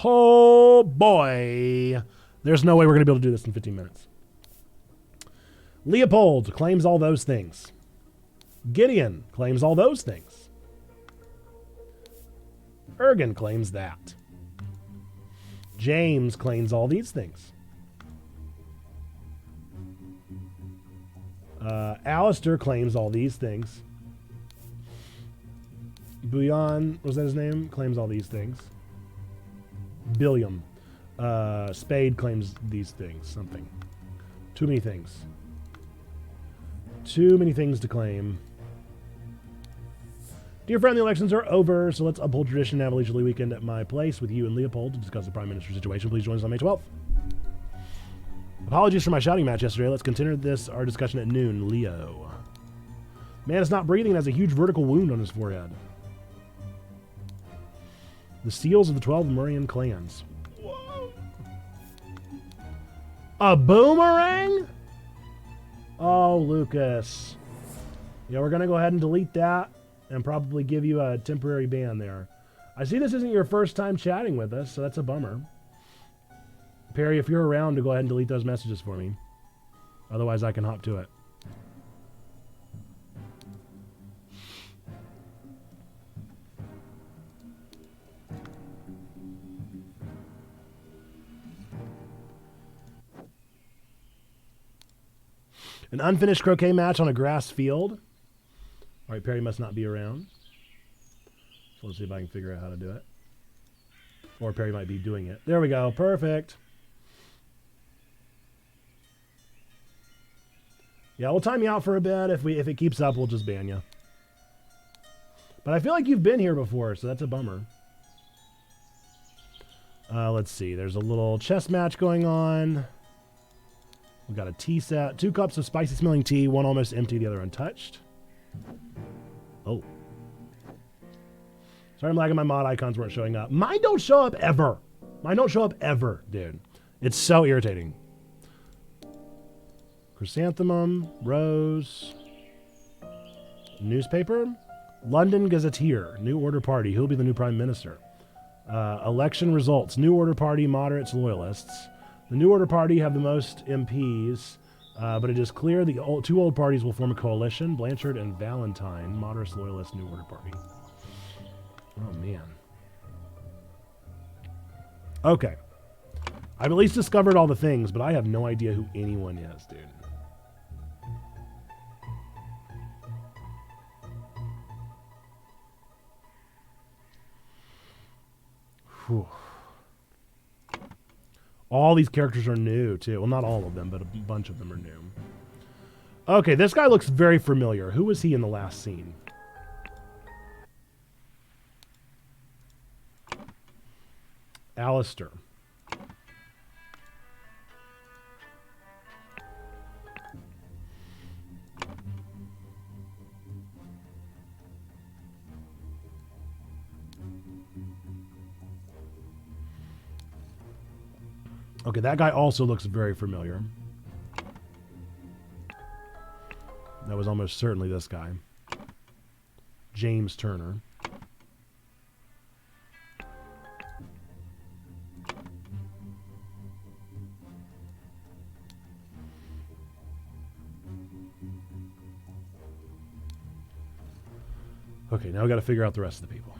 Oh, boy. There's no way we're going to be able to do this in 15 minutes. Leopold claims all those things. Gideon claims all those things. Ergen claims that. James claims all these things. Alistair claims all these things. Bouillon, was that his name? Claims all these things. Billiam. Spade claims these things. Something. Too many things. Too many things to claim. Dear friend, the elections are over, so let's uphold tradition and have a leisurely weekend at my place with you and Leopold to discuss the Prime Minister's situation. Please join us on May 12th. Apologies for my shouting match yesterday. Let's continue our discussion at noon. Leo. Man is not breathing and has a huge vertical wound on his forehead. The seals of the 12 Lemurian clans. Whoa. A boomerang? Oh, Lucas. Yeah, we're going to go ahead and delete that and probably give you a temporary ban there. I see this isn't your first time chatting with us, so that's a bummer. Perry, if you're around, to go ahead and delete those messages for me. Otherwise, I can hop to it. An unfinished croquet match on a grass field. All right, Perry must not be around. So let's see if I can figure out how to do it. Or Perry might be doing it. There we go. Perfect. Yeah, we'll time you out for a bit. If it keeps up, we'll just ban you. But I feel like you've been here before, so that's a bummer. Let's see. There's a little chess match going on. We got a tea set. 2 cups of spicy smelling tea. One almost empty, the other untouched. Oh. Sorry I'm lagging. My mod icons weren't showing up. Mine don't show up ever. Mine don't show up ever, dude. It's so irritating. Chrysanthemum, rose, newspaper, London Gazetteer, New Order Party. Who'll be the new Prime Minister? Election results, New Order Party, moderates, loyalists. The New Order Party have the most MPs, but it is clear the two old parties will form a coalition. Blanchard and Valentine, moderates, loyalists, New Order Party. Oh, man. Okay. I've at least discovered all the things, but I have no idea who anyone is, dude. Whew. All these characters are new, too. Well, not all of them, but a bunch of them are new. Okay, this guy looks very familiar. Who was he in the last scene? Alistair. Okay, that guy also looks very familiar. That was almost certainly this guy. James Turner. Okay, now we got to figure out the rest of the people.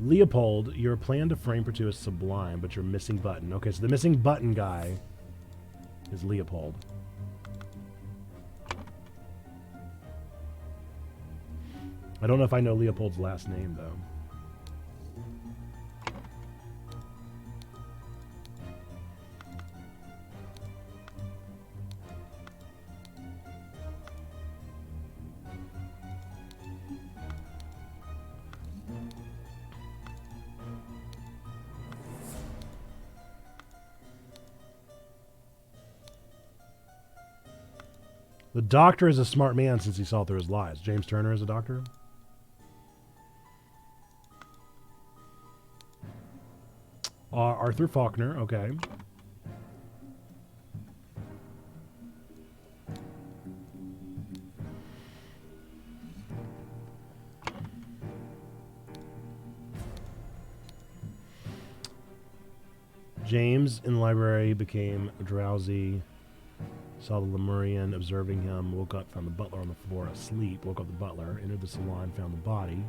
Leopold, your plan to frame Purtu is sublime, but you're missing button. Okay, so the missing button guy is Leopold. I don't know if I know Leopold's last name, though. The doctor is a smart man since he saw through his lies. James Turner is a doctor? Arthur Faulkner, okay. James in the library became drowsy. Saw the Lemurian observing him, woke up, found the butler on the floor asleep, woke up the butler, entered the salon, found the body.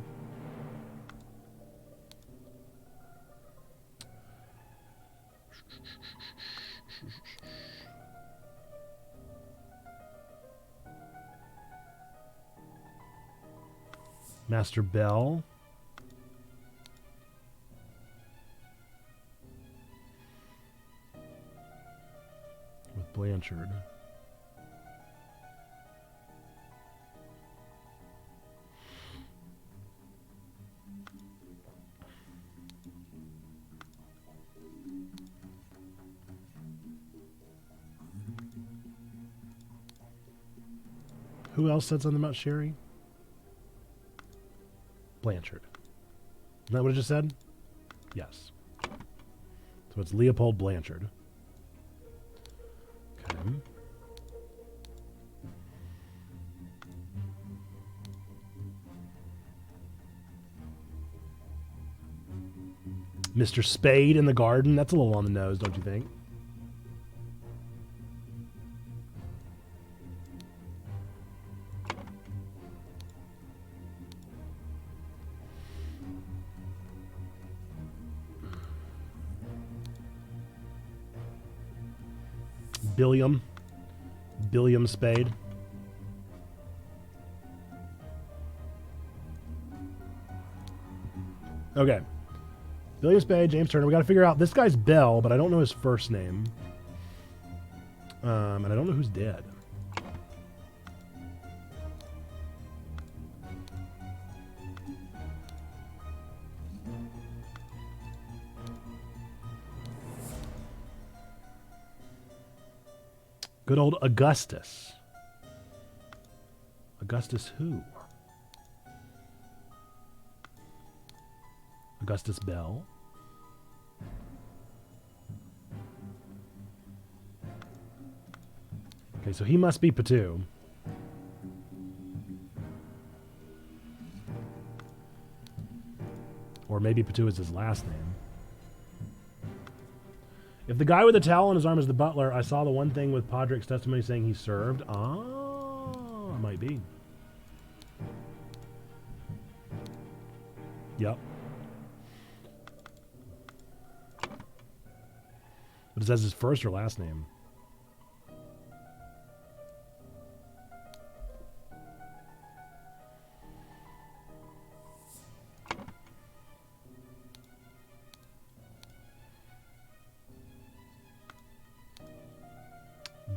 Master Bell. With Blanchard. Who else said something about Sherry? Blanchard. Isn't that what it just said? Yes. So it's Leopold Blanchard. Okay. Mr. Spade in the garden. That's a little on the nose, don't you think? Billiam Spade. Okay. Billiam Spade, James Turner. We got to figure out, this guy's Bell, but I don't know his first name. And I don't know who's dead. Good old Augustus. Augustus who? Augustus Bell. Okay, so he must be Patu. Or maybe Patu is his last name. If the guy with the towel on his arm is the butler, I saw the one thing with Podrick's testimony saying he served. Ah, might be. Yep. But it says his first or last name.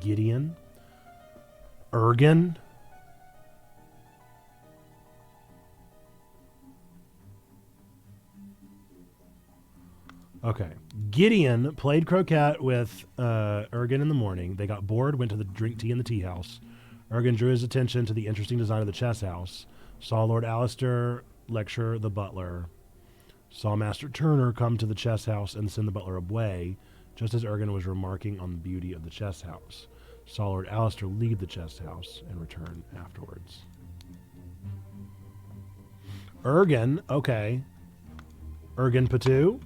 Gideon. Ergen. Okay. Gideon played croquet with Ergen in the morning. They got bored, went to the drink tea in the tea house. Ergen drew his attention to the interesting design of the chess house. Saw Lord Alistair lecture the butler. Saw Master Turner come to the chess house and send the butler away, just as Ergen was remarking on the beauty of the chess house. Saw Lord Alistair leave the chess house and return afterwards. Ergen, okay. Ergen Patu.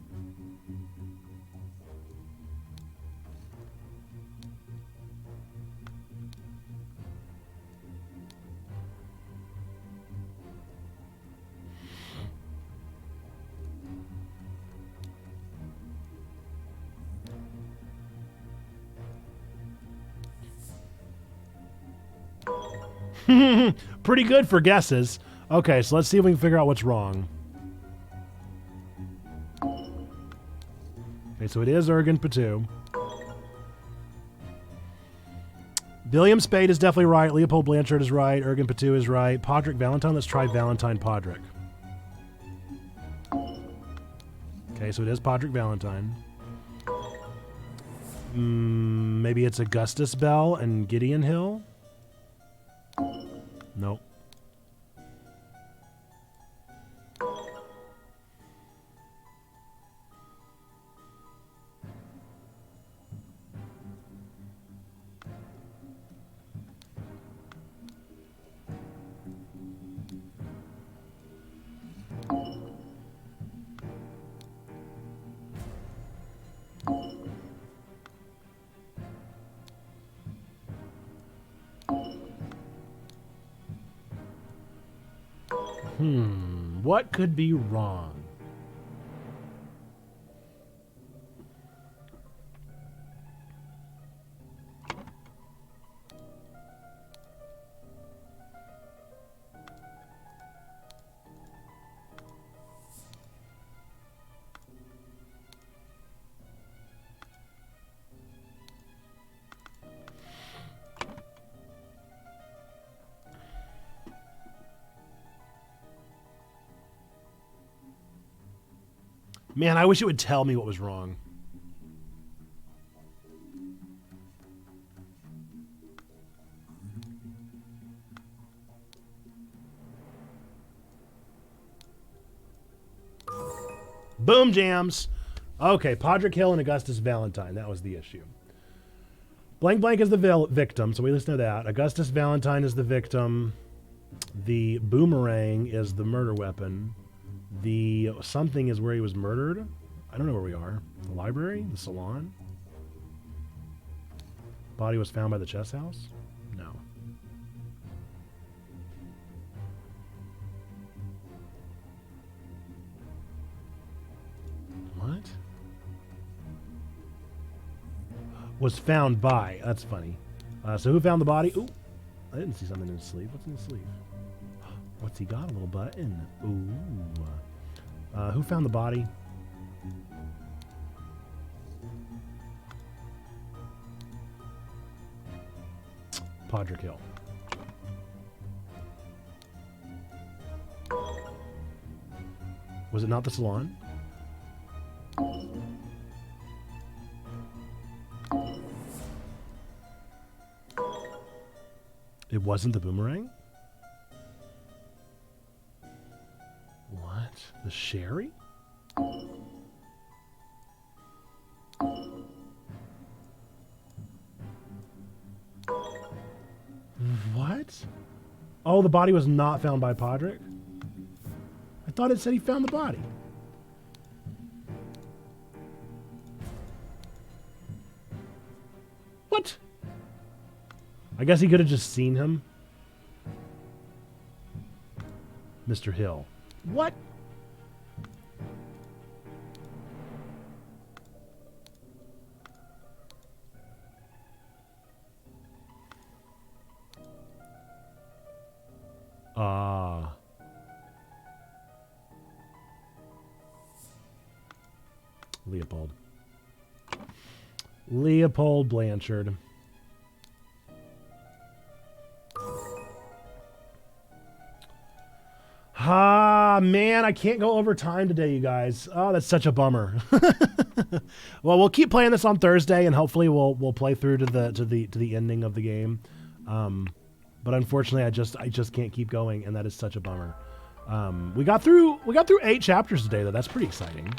Pretty good for guesses. Okay, so let's see if we can figure out what's wrong. Okay, so it is Ergen Patu. William Spade is definitely right. Leopold Blanchard is right. Ergen Patu is right. Podrick Valentine. Let's try Valentine Podrick. Okay, so it is Podrick Valentine. Maybe it's Augustus Bell and Gideon Hill? Nope. What could be wrong? Man, I wish it would tell me what was wrong. Boom jams. Okay, Podrick Hill and Augustus Valentine. That was the issue. Blank Blank is the victim, so we at least know that. Augustus Valentine is the victim. The boomerang is the murder weapon. The something is where he was murdered. I don't know where we are. The library? The salon? Body was found by the chess house? No. What? Was found by. That's funny. So who found the body? Ooh. I didn't see something in his sleeve. What's in his sleeve? What's he got? A little button. Ooh. Who found the body? Podrick Hill. Was it not the salon? It wasn't the boomerang? What? The sherry? What? Oh, the body was not found by Podrick? I thought it said he found the body. What? I guess he could have just seen him. Mr. Hill. What? Leopold. Leopold Blanchard. Ah, man, I can't go over time today, you guys. Oh, that's such a bummer. Well, we'll keep playing this on Thursday, and hopefully we'll play through to the ending of the game. But unfortunately, I just can't keep going, and that is such a bummer. We got through 8 chapters today, though. That's pretty exciting.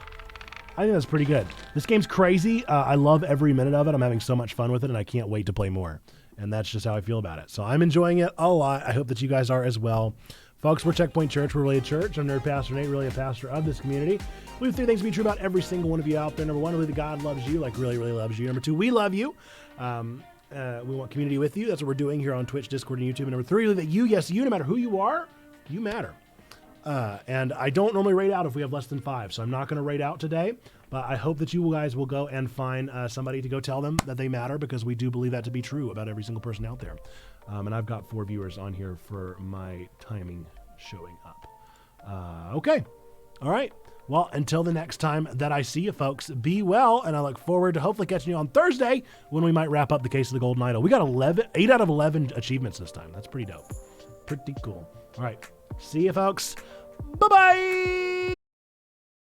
I think that's pretty good. This game's crazy. I love every minute of it. I'm having so much fun with it, and I can't wait to play more. And that's just how I feel about it. So I'm enjoying it a lot. I hope that you guys are as well. Folks, we're Checkpoint Church. We're really a church. I'm Nerd Pastor Nate, really a pastor of this community. We have 3 things to be true about every single one of you out there. Number 1, we believe that God loves you, like really, really loves you. Number 2, we love you. We want community with you. That's what we're doing here on Twitch, Discord, and YouTube. And number 3, we believe that you, yes, you, no matter who you are, you matter. And I don't normally rate out if we have less than 5, so I'm not going to rate out today. But I hope that you guys will go and find somebody to go tell them that they matter, because we do believe that to be true about every single person out there. And I've got 4 viewers on here for my timing showing up. Okay. All right. Well, until the next time that I see you folks, be well, and I look forward to hopefully catching you on Thursday when we might wrap up the case of the Golden Idol. We got 8 out of 11 achievements this time. That's pretty dope. Pretty cool. All right. See you folks. Bye-bye.